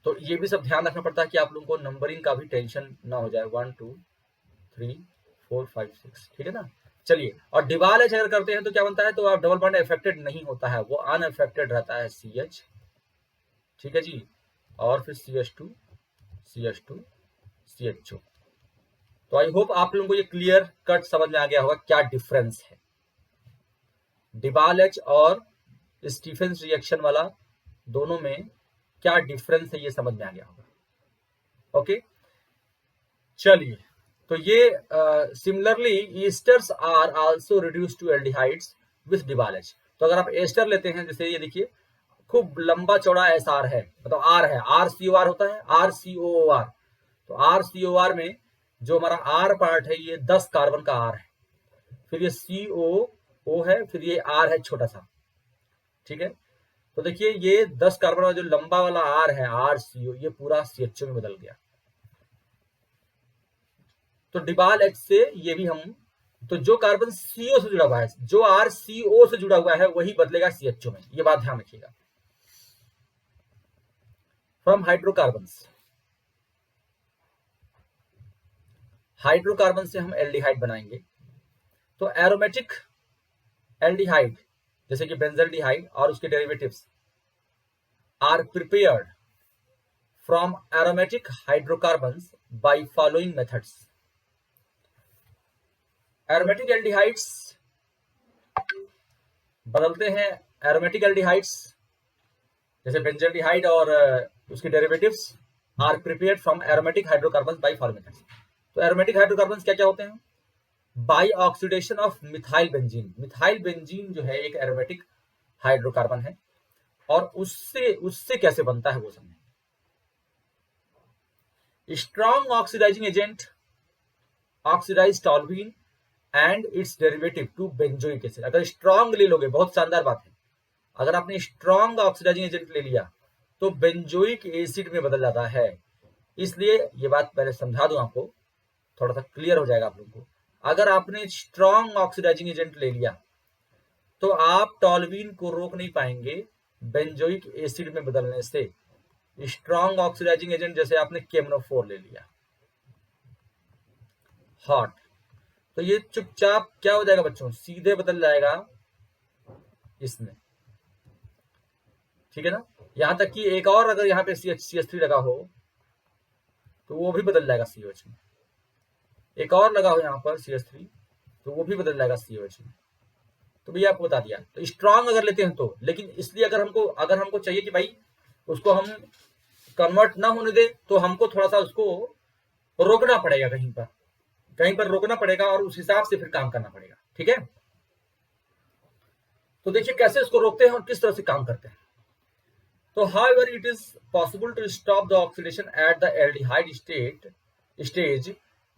तो ये भी सब ध्यान रखना पड़ता है कि आप लोगों को नंबरिंग का भी टेंशन ना हो जाए, 1 2 3 4 5 6, ठीक है ना। चलिए, और डिबाल एच अगर करते हैं तो क्या बनता है, तो आप डबल बॉन्ड अफेक्टेड नहीं होता है, वो अनअफेक्टेड रहता है CH, ठीक है जी, और फिर CH2 CH2 CHO। तो आई होप आप लोगों को ये क्लियर कट समझ में आ गया होगा क्या डिफरेंस है डिबाल एच और स्टीफेंस रिएक्शन वाला, दोनों में क्या डिफरेंस है ये समझ में आ गया होगा। ओके, चलिए, तो ये similarly esters are also reduce to aldehydes with DIBAL H. तो अगर आप एस्टर लेते हैं, जैसे ये देखिए खूब लंबा चौड़ा SR है, मतलब R है, RCOR होता है, RCOOR, तो RCOR में जो हमारा R पार्ट है ये 10 कार्बन का R है, फिर ये COO है, फिर ये R है छोटा सा, ठीक है। तो देखिए ये 10 कार्बन वाला जो लंबा वाला R है, RCO, ये पूरा CHO में बदल गया। तो डिबाल H से ये भी हम, तो जो कार्बन CO से जुड़ा हुआ है, जो RCO से जुड़ा हुआ है वही बदलेगा CHO में, ये बात ध्यान रखिएगा। फ्रॉम हाइड्रोकार्बन्स, हाइड्रोकार्बन से हम एल्डिहाइड बनाएंगे। तो एरोमेटिक एल्डिहाइड जैसे कि बेंजल्डिहाइड और उसके derivatives are prepared from aromatic hydrocarbons by following methods. Aromatic aldehydes बदलते हैं, एरोमेटिक एल्डिहाइड्स जैसे बेंजल्डिहाइड और उसके derivatives are prepared from aromatic hydrocarbons by following methods. तो एरोमेटिक हाइड्रोकार्बन्स क्या क्या होते हैं? By oxidation of methyl benzene, methyl benzene जो है एक एरोमेटिक हाइड्रोकार्बन है, और उससे उससे कैसे बनता है वो समझें। Strong oxidising agent oxidise toluene and its derivative to benzoic acid. अगर स्ट्रॉन्ग ले लोगे, बहुत शानदार बात है, अगर आपने स्ट्रॉन्ग ऑक्सीडाइजिंग एजेंट ले लिया तो बेंजोइक एसिड में बदल जाता है। इसलिए ये बात पहले समझा दूं आपको, थोड़ा सा क्लियर हो जाएगा आप लोगों को। अगर आपने स्ट्रॉन्ग ऑक्सीडाइजिंग एजेंट ले लिया तो आप टॉल्यूइन को रोक नहीं पाएंगे बेंजोइक एसिड में बदलने से। स्ट्रॉन्ग ऑक्सीडाइजिंग एजेंट जैसे आपने केमनोफोर ले लिया, हॉट, तो ये चुपचाप क्या हो जाएगा बच्चों, सीधे बदल जाएगा इसमें, ठीक है ना। यहां तक कि एक और अगर यहाँ पे CH3 लगा हो तो वो भी बदल जाएगा COH में। एक और लगा हो यहाँ पर CH3 तो वो भी बदल जाएगा COH में। तो भैया आपको बता दिया। तो स्ट्रॉन्ग अगर लेते हैं तो, लेकिन इसलिए अगर हमको चाहिए कि भाई उसको हम कन्वर्ट ना होने दे, तो हमको थोड़ा सा उसको रोकना पड़ेगा, कहीं पर रोकना पड़ेगा और उस हिसाब से फिर काम करना पड़ेगा, ठीक है। तो देखिए कैसे उसको रोकते हैं और किस तरह से काम करते हैं। तो however it is possible to stop the oxidation at the aldehyde stage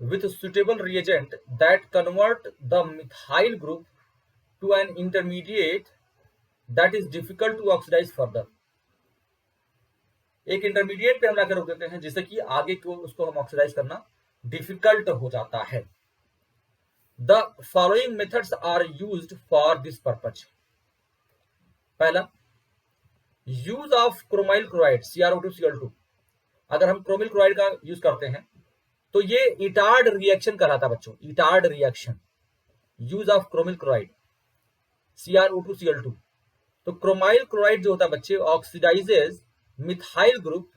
with suitable reagent that convert the methyl group to an intermediate that is difficult to oxidize further। एक इंटरमीडिएट पे हम लाकर रोक देते हैं जिससे कि आगे को उसको हम ऑक्सीडाइज करना डिफिकल्ट हो जाता है। The following methods are used for this purpose. पहला, use of chromyl chloride CrO2Cl2। अगर हम क्रोमिल क्लोराइड का यूज करते हैं तो ये इटार्ड रिएक्शन कहलाता है बच्चों, Etard reaction. Use of chromyl chloride CrO2Cl2। तो क्रोमाइल क्लोराइड जो होता है बच्चे oxidises methyl group,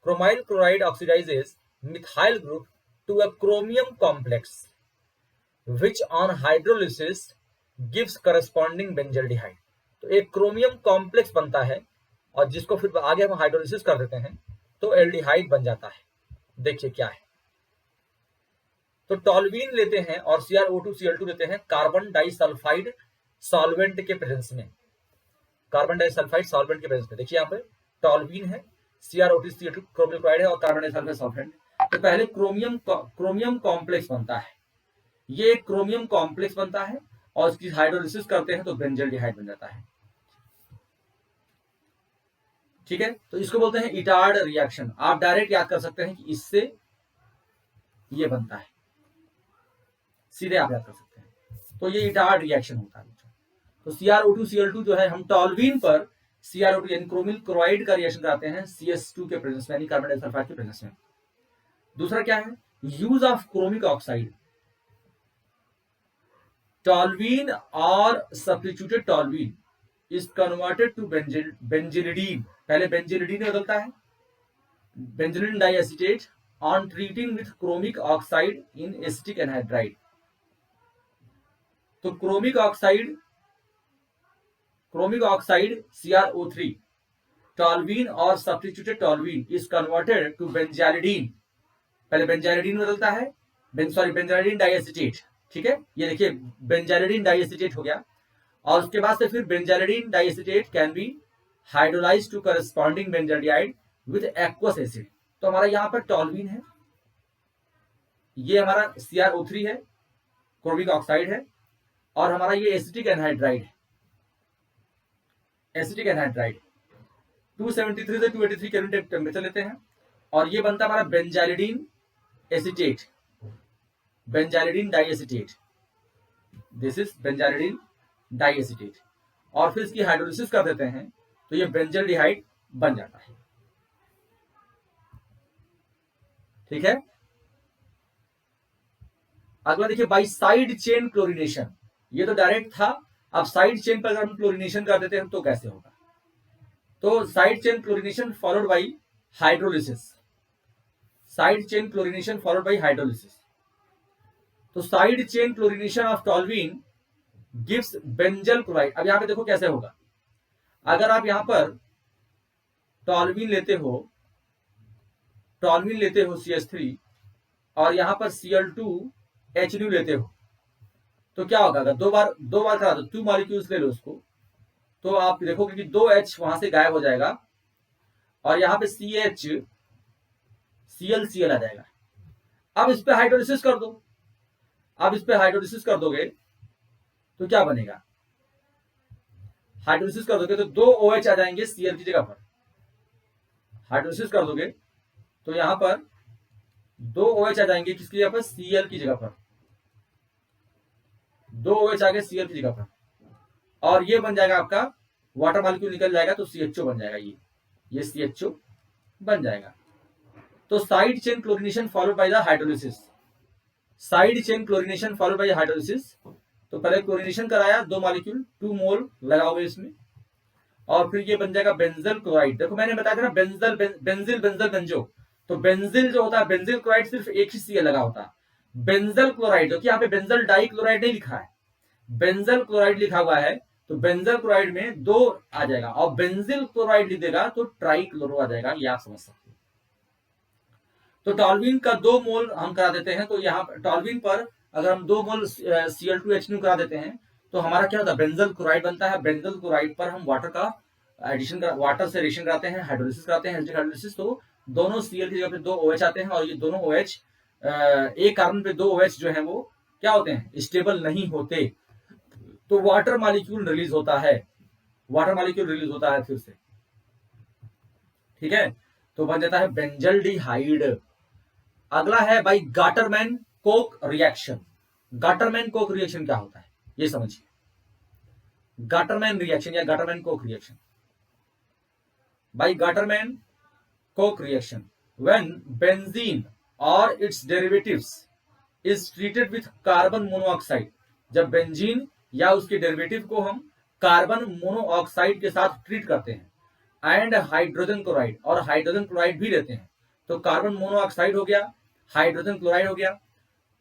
chromyl chloride oxidises methyl group to a chromium complex which on hydrolysis gives corresponding benzaldehyde. तो एक क्रोमियम कॉम्प्लेक्स बनता है और जिसको फिर आगे हम हाइड्रोलिसिस कर देते हैं तो एल्डिहाइड बन जाता है। देखिए क्या है, तो टॉल्यूइन लेते हैं और CrO2Cl2 लेते हैं कार्बन डाइसल्फाइड सॉल्वेंट के प्रेजेंस में, कार्बन डाइसल्फाइड सॉल्वेंट के प्रेजेंस में। देखिए यहाँ पे टॉल्यूइन है, CrO2Cl2 क्रोमिल क्लोराइड है और कार्बन डाइसल्फाइड सॉल्वेंट। तो पहले क्रोमियम कॉम्प्लेक्स बनता है, ये क्रोमियम कॉम्प्लेक्स बनता है और इसकी हाइड्रोलिसिस करते हैं तो बेंजल्डिहाइड बन जाता है, ठीक है। तो इसको बोलते हैं इटार्ड रिएक्शन। आप डायरेक्ट याद कर सकते हैं कि इससे ये बनता है, सीधे आप याद कर सकते हैं। तो ये इटार्ड रिएक्शन होता है। तो CrO2Cl2 जो है हम टॉल्यूइन पर CrO2 यानी क्रोमिल क्लोराइड का रिएक्शन कराते हैं CS2 के प्रेजेंस में, यानी कार्बन डाइसल्फाइड के प्रेजेंस में। दूसरा क्या है, use of chromic oxide. Toluene और substituted toluene is converted to benzylidene. पहले बेंजिलिडीन बदलता है, benzylidene diacetate on treating with chromic oxide in acetic anhydride. तो क्रोमिक ऑक्साइड CrO3, टॉल्यूइन और substituted toluene is converted to benzylidene. पहले बेंजालिडीन बदलता है, बेंजालिडीन डाइएसिटेट, ठीक है। ये देखिए बेंजालिडीन डाइएसिटेट हो गया और उसके बाद से फिर benzylidene diacetate can be hydrolysed to corresponding benzaldehyde with aqueous acid. तो हमारा यहाँ पर टॉल्यूइन है, ये हमारा CrO3 है, क्रोमिक ऑक्साइड है, और हमारा ये एसिटिक एनहाइड्राइड है, एसिटिक एनहाइड्राइड 273 से 283 केल्विन टेम्परेचर लेते हैं और ये बनता है हमारा बेंजाइलिडीन एसिटेट, बेंजाइलिडीन डाइएसिटेट, दिस इज बेंजाइलिडीन डाइएसिटेट। और फिर इसकी हाइड्रोलिसिस कर देते हैं तो ये बेंजल्डिहाइड बन जाता है। ठीक है, अगला देखिए बाई साइड चेन क्लोरिनेशन, ये तो डायरेक्ट था। अब साइड चेन पर अगर हम क्लोरिनेशन कर देते हैं तो कैसे होगा? तो side chain chlorination followed by hydrolysis, side chain chlorination followed by hydrolysis. तो side chain chlorination of toluene gives benzal chloride. अब यहां पे देखो कैसे होगा, अगर आप यहां पर टॉल्वीन लेते हो, टॉल्वीन लेते हो CH3 और यहां पर Cl2H लेते हो तो क्या होगा? अगर दो बार करा दो, 2 मॉलिक्यूल्स ले लो उसको, तो आप देखोगे कि 2H वहां से गायब हो जाएगा और यहां पे Cl आ जाएगा। अब इस पे हाइड्रोलिसिस कर दो, अब इस पे हाइड्रोलिसिस कर दोगे तो क्या बनेगा? हाइड्रोलिसिस कर दोगे तो 2 OH आ जाएंगे Cl की जगह पर। हाइड्रोलिसिस कर दोगे तो यहां पर 2 OH आ जाएंगे किसकी जगह पर? Cl की जगह पर। 2 OH आ गए Cl की जगह पर और ये बन जाएगा आपका वाटर मॉलिक्यूल निकल जाएगा तो CHO बन जाएगा, ये CHO बन जाएगा। तो side chain chlorination followed by the hydrolysis, side chain chlorination followed by hydrolysis. तो पहले क्लोरिनेशन कराया, 2 मॉलिक्यूल 2 मोल लगाओगे इसमें और फिर ये बन जाएगा बेंजल क्लोराइड। देखो मैंने बताया था ना बेंजल बेंजिल बेंजल बेंजो, तो बेंजिल जो होता है, बेंजिल क्लोराइड सिर्फ एक ही Cl लगा होता है। बेंजल क्लोराइड जो कि यहाँ पे बेंजल डाई क्लोराइड नहीं लिखा है, बेंजल क्लोराइड लिखा हुआ है, तो बेंजल क्लोराइड में 2 आ जाएगा और बेंजिल क्लोराइड लिख देगा तो ट्राई क्लोरो आ जाएगा, ये आप समझ सकते हो। तो टॉल्वीन का 2 मोल हम करा देते हैं, तो यहाँ टॉल्वीन पर अगर हम 2 मोल Cl2H करा देते हैं तो हमारा क्या होता है? बेंजल क्लोराइड बनता है। बेंजल क्लोराइड पर हम वाटर का एडिशन, वाटर से रिएक्शन कराते हैं, हाइड्रोलिसिस कराते हैं, हाइड्रोलिसिस, तो दोनों Cl की जगह पे 2 OH आते हैं और ये दोनों OH एक कार्बन पे 2 OH जो है वो क्या होते हैं? स्टेबल नहीं होते, तो वाटर मॉलिक्यूल रिलीज होता है, वाटर मॉलिक्यूल रिलीज होता है फिर से। ठीक है, तो बन जाता है बेंजल्डिहाइड। अगला है भाई Gattermann Koch reaction. Gattermann Koch reaction क्या होता है ये समझिए। गाटरमैन रिएक्शन या Gattermann Koch reaction, by Gattermann Koch reaction when benzene और its derivatives is treated with carbon monoxide, जब बेंजीन या उसके डेरिवेटिव को हम कार्बन मोनोऑक्साइड के साथ ट्रीट करते हैं एंड हाइड्रोजन क्लोराइड, और हाइड्रोजन क्लोराइड भी लेते हैं, तो कार्बन मोनोऑक्साइड हो गया, हाइड्रोजन क्लोराइड हो गया।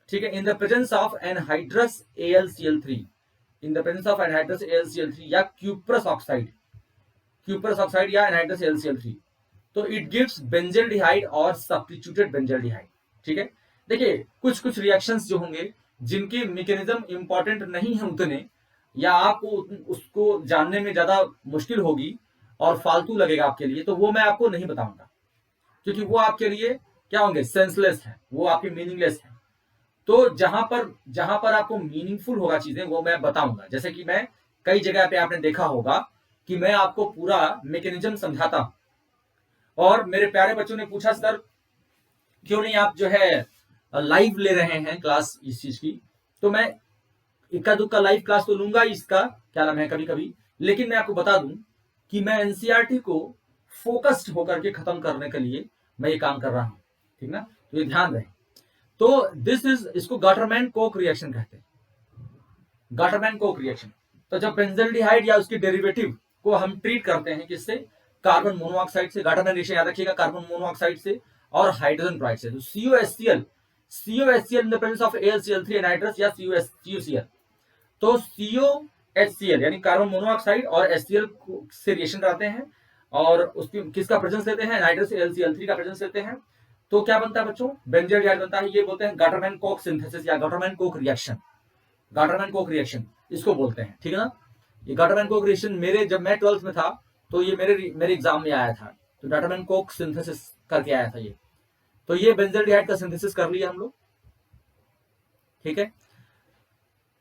ठीक है, in the presence of anhydrous AlCl3, in the presence of anhydrous AlCl3 या क्यूप्रस ऑक्साइड, क्यूप्रस ऑक्साइड या एनहाइड्रस AlCl3, तो इट गिव्स बेंजल्डिहाइड और सब्स्टिट्यूटेड बेंजल्डिहाइड। ठीक है, देखिए कुछ कुछ रिएक्शंस जो होंगे जिनके मैकेनिज्म इंपॉर्टेंट नहीं है उतने, या आपको उसको जानने में ज्यादा मुश्किल होगी और फालतू लगेगा आपके लिए, तो वो मैं आपको नहीं बताऊंगा क्योंकि वो आपके लिए क्या होंगे? सेंसलेस है, वो आपके मीनिंगलेस है। तो जहां पर आपको मीनिंगफुल होगा चीजें वो मैं बताऊंगा। जैसे कि मैं कई जगह पे आपने देखा होगा कि मैं आपको पूरा मैकेनिज्म समझाता हूं, और मेरे प्यारे बच्चों ने पूछा सर क्यों नहीं आप जो है लाइव ले रहे हैं क्लास इस चीज की, तो मैं इक्का दुक्का लाइव क्लास तो लूंगा इसका क्या नाम है कभी कभी, लेकिन मैं आपको बता दूं कि मैं एनसीईआरटी को फोकस्ड होकर के खत्म करने के लिए मैं ये काम कर रहा हूं। ठीक ना, तो ये ध्यान रहे। तो दिस इज, इसको गाटरमैन कोक रिएक्शन कहते हैं, गाटरमैन कोक रिएक्शन। तो जब बेंजल्डिहाइड या उसके डेरिवेटिव को हम ट्रीट करते हैं किससे? कार्बन मोनोऑक्साइड से। गाटरमैन रिएक्शन याद रखिएगा, कार्बन मोनोऑक्साइड से और हाइड्रोजन क्लोराइड से। तो COHCl in the presence of AlCl3 anhydrous या CuCl, तो COHCl यानी कार्बन मोनोऑक्साइड और HCl से रिएक्शन कराते हैं और उसकी किसका प्रेजेंस लेते हैं? एनहाइड्रस AlCl3 का प्रेजेंस लेते हैं, तो क्या बनता है बच्चों? बेंजल्डिहाइड बनता है। ये बोलते हैं गाटरमैन कोक सिंथेसिस या Gattermann Koch reaction, Gattermann Koch reaction इसको बोलते हैं। ठीक है ना, ये गाटरमैन कोक रिएक्शन मेरे जब मैं 12th में था तो ये मेरे एग्जाम में आया था, तो गाटरमैन कोक सिंथेसिस करके आया था ये। तो ये बेंजल्डिहाइड का सिंथेसिस कर लिया हम लोग। ठीक है,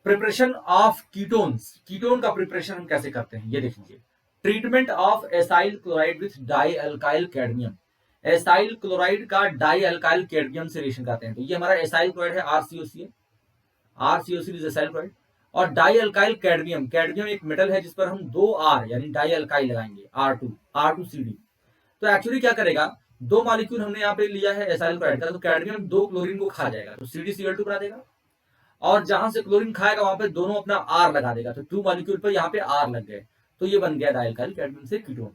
प्रिपरेशन ऑफ कीटोन्स, कीटोन का प्रिपरेशन हम कैसे करते हैं ये देख लीजिए। Treatment of acyl chloride with die alkyl cadmium. Acyl chloride का डाई अल्काइल कैडमियम से रिएक्शन कराते हैं। तो ये हमारा एसाइल क्लोराइड है RCOCl, RCOCl is acyl chloride. और डाई अल्काइल कैडमियम, कैडमियम एक मेटल है जिस पर हम 2 R यानी डाई अल्काइल लगाएंगे, R2CD। तो एक्चुअली क्या करेगा, 2 मॉलिक्यूल हमने यहाँ पे लिया है एसाइल क्लोराइड का, तो कैडमियम 2 क्लोरीन को खा जाएगा, तो CdCl2 बना देगा। और जहां से क्लोरीन खाएगा वहां पे दोनों अपना R लगा देगा, तो 2 मॉलिक्यूल पर यहाँ पे R लग गए, तो ये बन गया डाइअल्काइल कैडमियम से कीटोन।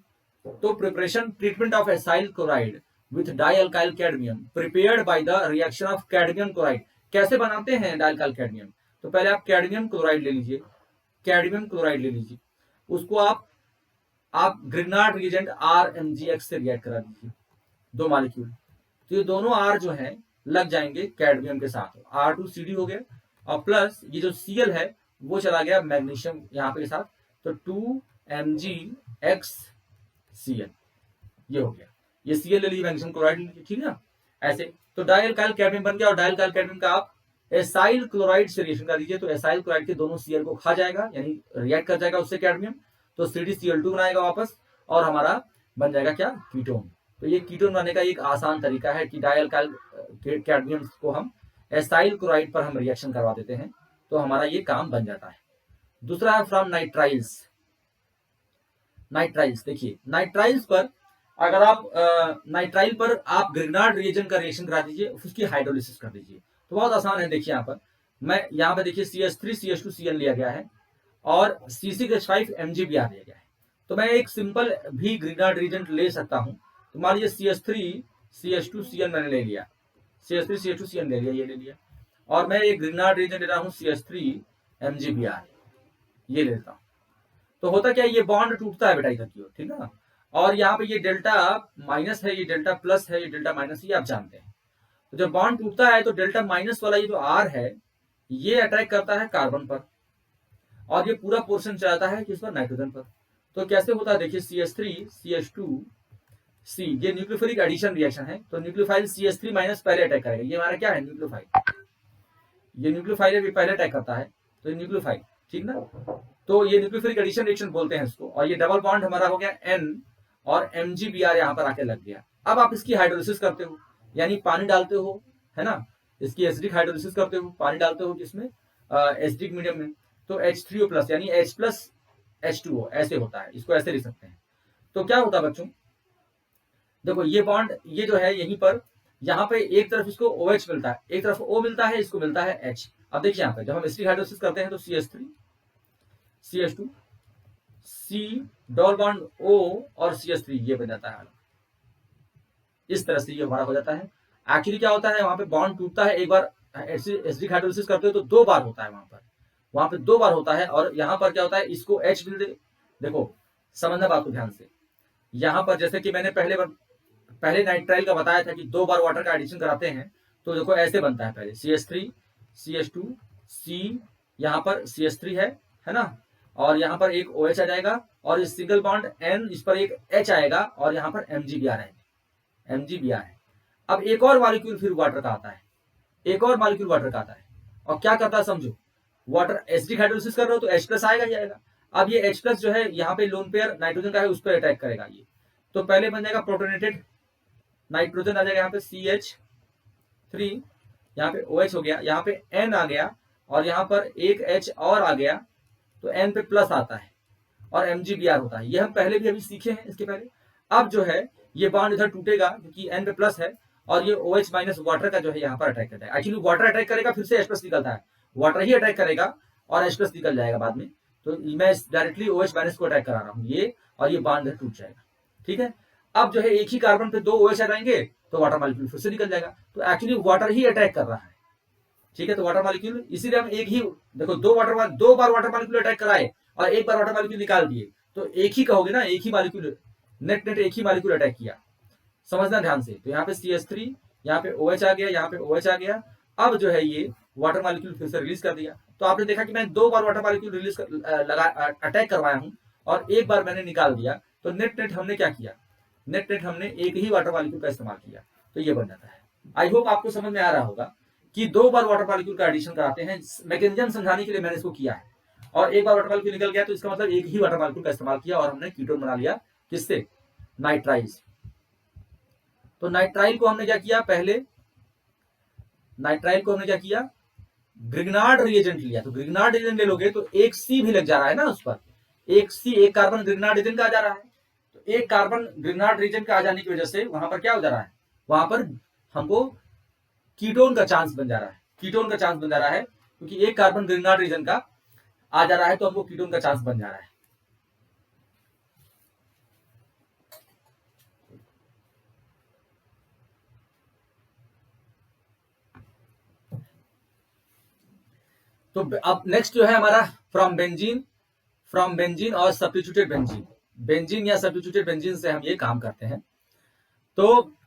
तो preparation treatment of acyl chloride with dialkyl cadmium prepared by the reaction of cadmium chloride. कैसे बनाते हैं डाइअल्काइल कैडमियम? तो पहले आप कैडमियम क्लोराइड ले लीजिए, कैडमियम क्लोराइड ले लीजिए, उसको आप ग्रिग्नार्ड रिएजेंट RMgX से रिएक्ट करा दीजिए 2 मॉलिक्यूल, तो ये दोनों R जो है लग जाएंगे कैडमियम के साथ, R2CD हो गया, और प्लस ये जो Cl है वो चला गया मैग्नीशियम यहाँ पे के साथ, तो 2MgXCl ये हो गया। ये Cl ले लीजिए, मैग्नीशियम क्लोराइड ले लीजिए, ठीक है ना, ऐसे। तो डाइअल्काइल कैडमियम बन गया, और डाइअल्काइल कैडमियम का आप एसाइल क्लोराइड से रिएक्शन कर दीजिए, तो एसाइल क्लोराइड के दोनों Cl को खा जाएगा, यानी रिएक्ट कर जाएगा उससे कैडमियम, तो CdCl2 बनाएगा वापस, और हमारा बन जाएगा क्या, कीटोन। तो ये कीटोन बनाने का एक आसान तरीका है कि डाइअल्काइल कैडमियम को हम एसाइल क्लोराइड पर हम रिएक्शन करवा देते हैं, तो हमारा ये काम बन जाता है। दूसरा है फ्रॉम नाइट्राइल्स। नाइट्राइल्स देखिए, नाइट्राइल्स पर अगर आप नाइट्राइल पर आप ग्रिग्नार्ड रिएजेंट का रिएक्शन करा दीजिए, उसकी हाइड्रोलिसिस कर दीजिए, तो बहुत आसान है। देखिए यहाँ पर मैं यहाँ पे देखिए CH3CH2Cl लिया गया है और C6H5MgBr लिया गया है, तो मैं एक सिंपल भी ग्रिग्नार्ड रिएजेंट ले सकता हूँ। तो मान लीजिए CH3CH2Cl मैंने ले लिया, CH3CH2Cl ले लिया, ये ले लिया, और मैं एक ग्रिग्नार्ड रिएजेंट ले रहा हूँ CH3MgBr, ये लेता हूँ। तो होता क्या है, ये बॉन्ड टूटता है बेटा इधर की ओर, ठीक है ना, और यहाँ पे ये डेल्टा माइनस है, ये डेल्टा प्लस है, ये डेल्टा माइनस, ये आप जानते हैं। तो जब बॉन्ड टूटता है तो डेल्टा माइनस वाला ये जो R है ये अटैक करता है कार्बन पर, और ये पूरा पोर्शन जाता है किस पर, नाइट्रोजन पर। तो कैसे होता है देखिए, CH3CH2C, ये न्यूक्लियोफिलिक एडिशन रिएक्शन है, तो न्यूक्लियोफाइल CH3 माइनस पहले अटैक करेगा, ये हमारा क्या है, न्यूक्लियोफाइल, ये न्यूक्लियोफाइल है, पहले अटैक करता है, तो ये न्यूक्लियोफाइल, ठीक ना, तो ये न्यूक्लियोफिलिक एडिशन रिएक्शन बोलते हैं इसको। और ये डबल बॉन्ड हमारा हो गया N, और MgBr यहाँ पर आके लग गया। अब आप इसकी हाइड्रोलिसिस करते हो, यानी पानी डालते हो, है ना, इसकी एसिडिक हाइड्रोलिसिस करते हो, पानी डालते हो किसमें, एसिडिक मीडियम में, तो H3O+ यानी H+H2O ऐसे होता है, इसको ऐसे लिख सकते हैं। तो क्या होता है बच्चों, देखो ये बॉन्ड ये जो है यहीं पर, यहाँ पे एक तरफ इसको OH मिलता है, एक तरफ O मिलता है, इसको मिलता है H। अब देखिए यहाँ पे जब हम एसिडिक हाइड्रोलिसिस करते हैं तो CH3 CH2 C double bond O और CH3 ये बन जाता है, इस तरह से ये हमारा हो जाता है। एक्चुअली क्या होता है, वहां पे बॉन्ड टूटता है, एक बार एसिडिक हाइड्रोलिसिस करते हो तो 2 बार होता है, वहां पे 2 बार होता है, और यहाँ पर क्या होता है, इसको H मिल दे। देखो समझना बात को ध्यान से, यहाँ पर जैसे कि मैंने पहले नाइट्राइल का बताया था कि 2 बार वाटर का एडिशन कराते हैं, तो देखो ऐसे बनता है, पहले CH3 CH2 C, यहाँ पर CH3 है ना, और यहाँ पर एक OH आ जाएगा, और इस सिंगल बॉन्ड N, इस पर एक H आएगा, और यहाँ पर MgBr है, MgBr है। अब एक और मॉलिक्यूल फिर वाटर का आता है, एक और मॉलिक्यूल वाटर का आता है, और क्या करता है समझो, वाटर एसिडिक हाइड्रोलिसिस कर रहे हो तो H+ आएगा ही आएगा। अब ये H+ जो है यहाँ पे लोन पेयर नाइट्रोजन का है, उस पर अटैक करेगा ये, तो पहले बन जाएगा प्रोटोनेटेड नाइट्रोजन आ जाएगा, यहाँ पे CH3, यहाँ पे OH हो गया, यहाँ पे N आ गया, और यहाँ पर एक H और आ गया, तो N पे प्लस आता है, और MgBr होता है। ये हम पहले भी अभी सीखे हैं इसके पहले। अब जो है ये बॉन्ड इधर टूटेगा क्योंकि N पे प्लस है, और ये OH माइनस वाटर का जो है यहाँ पर अटैक करता है। एक्चुअली वाटर अटैक करेगा, फिर से H+ निकलता है, वाटर ही अटैक करेगा और H+ निकल जाएगा बाद में, तो मैं डायरेक्टली OH माइनस को अटैक करा रहा हूँ ये, और ये बॉन्ड इधर टूट जाएगा, ठीक है। अब जो है एक ही कार्बन पे 2 OH आ जाएंगे, तो वाटर मॉलिक्यूल फिर से निकल जाएगा, तो एक्चुअली वाटर ही अटैक कर रहा है, ठीक है। तो वाटर मॉलिक्यूल, इसीलिए हम एक ही, देखो 2 बार वाटर मॉलिक्यूल अटैक कराए और एक बार वाटर मॉलिक्यूल निकाल दिए, तो एक ही कहोगे ना, एक ही मॉलिक्यूल, नेट एक ही मॉलिक्यूल अटैक किया, समझना ध्यान से। तो यहाँ पे CH3, यहाँ पे OH आ गया, यहाँ पे OH आ गया। अब जो है ये वाटर मॉलिक्यूल फिर से रिलीज कर दिया, तो आपने देखा कि मैं 2 बार वाटर मॉलिक्यूल रिलीज अटैक करवाया हूँ, और एक बार मैंने निकाल दिया, तो नेट हमने क्या किया, नेट हमने एक ही वाटर मॉलिक्यूल का इस्तेमाल किया, तो ये बन जाता है। आई होप आपको समझ में आ रहा होगा कि 2 बार वाटर मॉलिक्यूल का एडिशन कराते हैं, मैकेनिज्म समझाने के लिए मैंने इसको किया है। और एक बार वाटर मॉलिक्यूल निकल गया तो इसका मतलब एक ही वाटर मॉलिक्यूल का इस्तेमाल किया और हमने कीटोन बना लिया, किससे? नाइट्राइल। तो नाइट्राइल को हमने क्या किया, पहले नाइट्राइल को हमने क्या किया, ग्रिग्नार्ड रिएजेंट लिया। तो ग्रिग्नार्ड रिएजेंट ले लोगे तो एक सी भी लग जा रहा है ना उस पर, एक सी, एक कार्बन ग्रिग्नार्ड रिएजेंट का आ जा रहा है। तो एक कार्बन ग्रिग्नार्ड रिएजेंट का आ जाने की वजह से वहां पर क्या हो जा रहा है, वहां पर हमको कीटोन का चांस बन जा रहा है, कीटोन का चांस बन जा रहा है, क्योंकि एक कार्बन ग्रिग्नार्ड रिएजेंट का आ जा रहा है तो हमको कीटोन का चांस बन जा रहा है। तो अब नेक्स्ट जो है हमारा फ्रॉम बेंजीन और सब्स्टिट्यूटेड बेंजीन, बेंजीन या सब्स्टिट्यूटेड बेंजीन से हम ये काम करते हैं। तो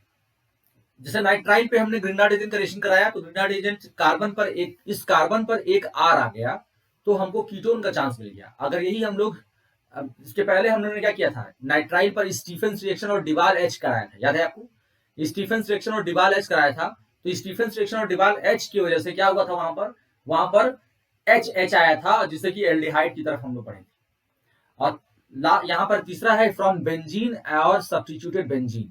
जैसे नाइट्राइल पे हमने ग्रिग्नार्ड रिएजेंट का रिएक्शन कराया तो ग्रिग्नार्ड रिएजेंट कार्बन पर एक, इस कार्बन पर एक आर आ गया तो हमको कीटोन का चांस मिल गया। अगर यही हम लोग, इसके पहले हम लोगों ने क्या किया था, नाइट्राइल पर स्टीफेंस रिएक्शन और डिबाल एच कराया था, याद है आपको? स्टीफेंस रिएक्शन और डिबाल एच कराया था। तो स्टीफेंस रिएक्शन और डिबाल एच की वजह से क्या हुआ था, वहां पर एच एच आया था, जिससे कि एल्डिहाइड की तरफ हम लोग पढ़े थे। और यहाँ पर तीसरा है फ्रॉम बेंजीन और सब्स्टिट्यूटेड बेंजीन,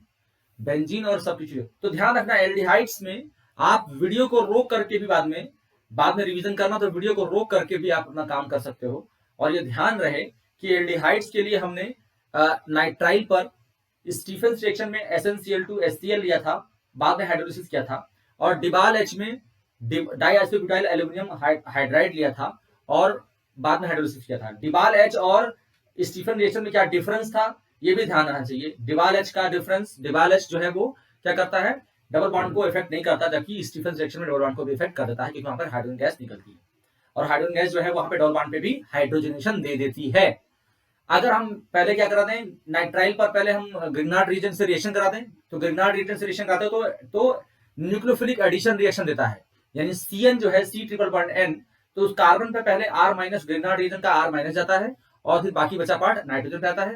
बेंजीन और सब्स्टिट्यूटेड। तो ध्यान रखना एल्डिहाइड्स में आप वीडियो को रोक करके भी बाद में रिवीजन करना, तो वीडियो को रोक करके भी आप अपना काम कर सकते हो। और ये ध्यान रहे कि एल्डिहाइड्स के लिए हमने नाइट्राइल पर स्टीफेंस रिएक्शन में SnCl2 HCl लिया था, बाद में हाइड्रोलिसिस किया था। और डिबाल एच में डाइआइसोब्यूटाइल एल्यूमिनियम हाइड्राइड लिया था और बाद में हाइड्रोलिसिस किया था। डिबाल एच और स्टीफन रिएक्शन में क्या डिफरेंस था, ये भी ध्यान रखना चाहिए। डिबाल एच का डिफरेंस, डिबाल एच जो है वो क्या करता है, डबल बॉन्ड को इफेक्ट नहीं करता, जबकि स्टीफन रिएक्शन में डबल बॉन्ड को भी इफेक्ट कर देता है, क्योंकि वहां पर हाइड्रोजन गैस निकलती है और हाइड्रोजन गैस जो है वहां पे डबल बॉन्ड पे भी हाइड्रोजनेशन दे देती है। अगर हम पहले क्या कराते हैं, नाइट्राइल पर पहले हम ग्रिग्नार्ड रीजन से रिएक्शन कराते हैं, तो ग्रिग्नार्ड रीजन से रिएक्शन कराते हो तो न्यूक्लियोफिलिक एडिशन रिएक्शन देता है, यानी CN जो है C ट्रिपल बॉन्ड N, तो उस कार्बन पे पहले R माइनस ग्रिग्नार्ड रीजन का R माइनस जाता है और फिर बाकी बचा पार्ट नाइट्रोजन पे आता है।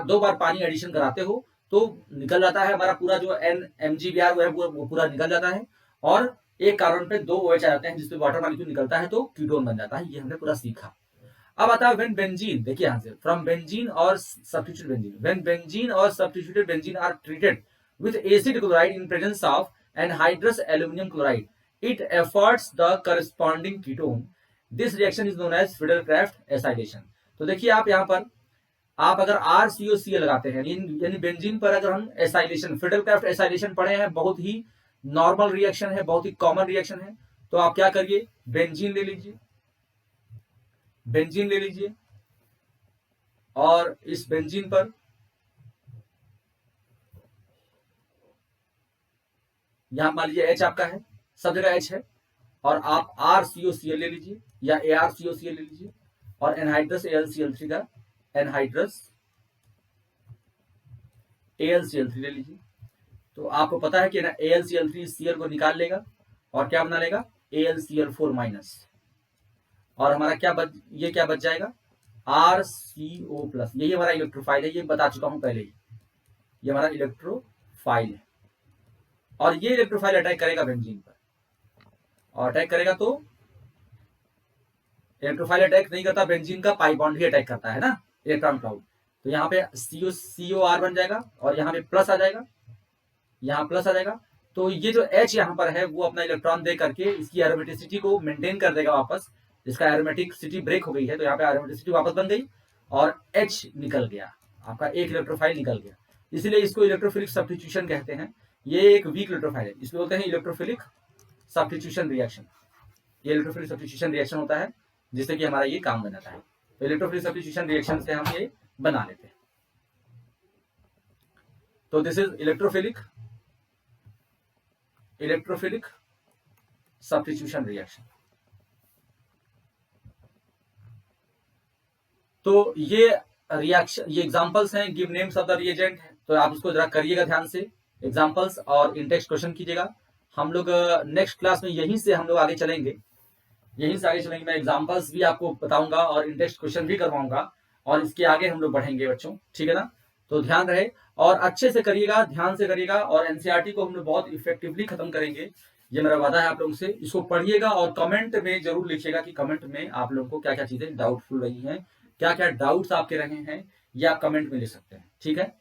दो बार पानी एडिशन कराते हो तो निकल जाता है हमारा पूरा जो NMgBr वो पूरा निकल जाता है और एक कार्बन पे 2 OH आ जाते हैं, जिसपे वाटर मॉलिक्यूल निकलता है तो कीटोन बन जाता है। ये हमने पूरा सीखा। अब आता है व्हेन बेंजीन, देखिए यहां से फ्रॉम बेंजीन और सब्स्टिट्यूटेड बेंजीन, व्हेन बेंजीन और substituted benzene are treated with acid chloride in presence of anhydrous aluminium chloride, it efforts the corresponding ketone. This reaction is known as Friedel-Crafts acylation. तो देखिए आप यहाँ पर आप अगर RCOCl लगाते हैं, यानी बेंजीन पर अगर हम एसाइलेशन, फ्रीडल-क्राफ्ट एसाइलेशन पढ़े हैं, बहुत ही नॉर्मल रिएक्शन है, बहुत ही कॉमन रिएक्शन है। तो आप क्या करिए, बेंजीन ले लीजिए, बेंजीन ले लीजिए और इस बेंजीन पर यहां मान लीजिए H आपका है, सब जगह H है, और आप RCOCl ले लीजिए या ArCOCl ले लीजिए और एनहाइड्रस AlCl3 का एनहाइड्रस AlCl3 ले लीजिए। तो आपको पता है कि ना AlCl3 Cl को निकाल लेगा और क्या बना लेगा, AlCl4 माइनस, और हमारा क्या बच जाएगा, RCO प्लस। यही हमारा इलेक्ट्रोफाइल है, ये बता चुका हूं पहले ही, ये हमारा इलेक्ट्रोफाइल है। और ये इलेक्ट्रोफाइल अटैक करेगा बेंजीन पर, और अटैक करेगा तो इलेक्ट्रोफाइल अटैक नहीं करता बेंजीन का, पाई बॉन्ड ही अटैक करता है ना, इलेक्ट्रॉन क्लाउड। तो यहाँ पे COR बन जाएगा और यहाँ पे प्लस आ जाएगा, यहाँ प्लस आ जाएगा। तो ये जो H यहाँ पर है वो अपना इलेक्ट्रॉन दे करके इसकी एरोमेटिसिटी को मेंटेन कर देगा वापस। इसका एरोमेटिसिटी ब्रेक हो गई है तो यहाँ पे एरोमेटिसिटी वापस बन गई और H निकल गया, आपका एक इलेक्ट्रोफाइल निकल गया। इसलिए इसको इलेक्ट्रोफिलिक सब्स्टिट्यूशन कहते हैं। ये एक वीक इलेक्ट्रोफाइल है, इसको बोलते हैं इलेक्ट्रोफिलिक सब्स्टिट्यूशन रिएक्शन। ये इलेक्ट्रोफिलिक सब्स्टिट्यूशन रिएक्शन होता है जिससे कि हमारा ये काम बन जाता है। तो इलेक्ट्रोफिलिक सब्स्टिट्यूशन रिएक्शन से हम ये बना लेते हैं। तो this is electrophilic substitution reaction. तो ये रिएक्शन, ये एग्जांपल्स हैं, give names of the reagent. तो आप इसको जरा करिएगा ध्यान से, एग्जांपल्स और इंटेक्स्ट क्वेश्चन कीजिएगा। हम लोग नेक्स्ट क्लास में यहीं से हम लोग आगे चलेंगे, मैं एग्जांपल्स भी आपको बताऊंगा और इंटेक्स्ट क्वेश्चन भी करवाऊंगा और इसके आगे हम लोग बढ़ेंगे बच्चों, ठीक है ना। तो ध्यान रहे और अच्छे से करिएगा, ध्यान से करिएगा, और एनसीईआरटी को हम लोग बहुत इफेक्टिवली खत्म करेंगे। ये मेरा वादा है आप लोगों से। इसको पढ़िएगा और कमेंट में जरूर लिखिएगा कि कमेंट में आप लोगों को क्या क्या चीजें डाउटफुल रही हैं, क्या क्या डाउट्स आपके रहे हैं, या कमेंट में लिख सकते हैं, ठीक है।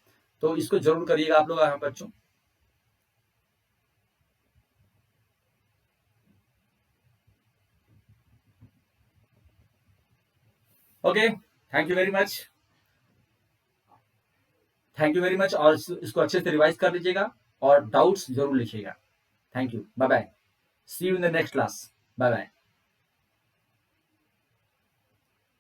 तो इसको जरूर करिएगा आप लोग बच्चों। Okay, thank you very much, thank you very much. और इसको अच्छे से रिवाइज कर लीजिएगा और डाउट्स जरूर लिखिएगा। Thank you, bye bye, see you in the next class, bye bye.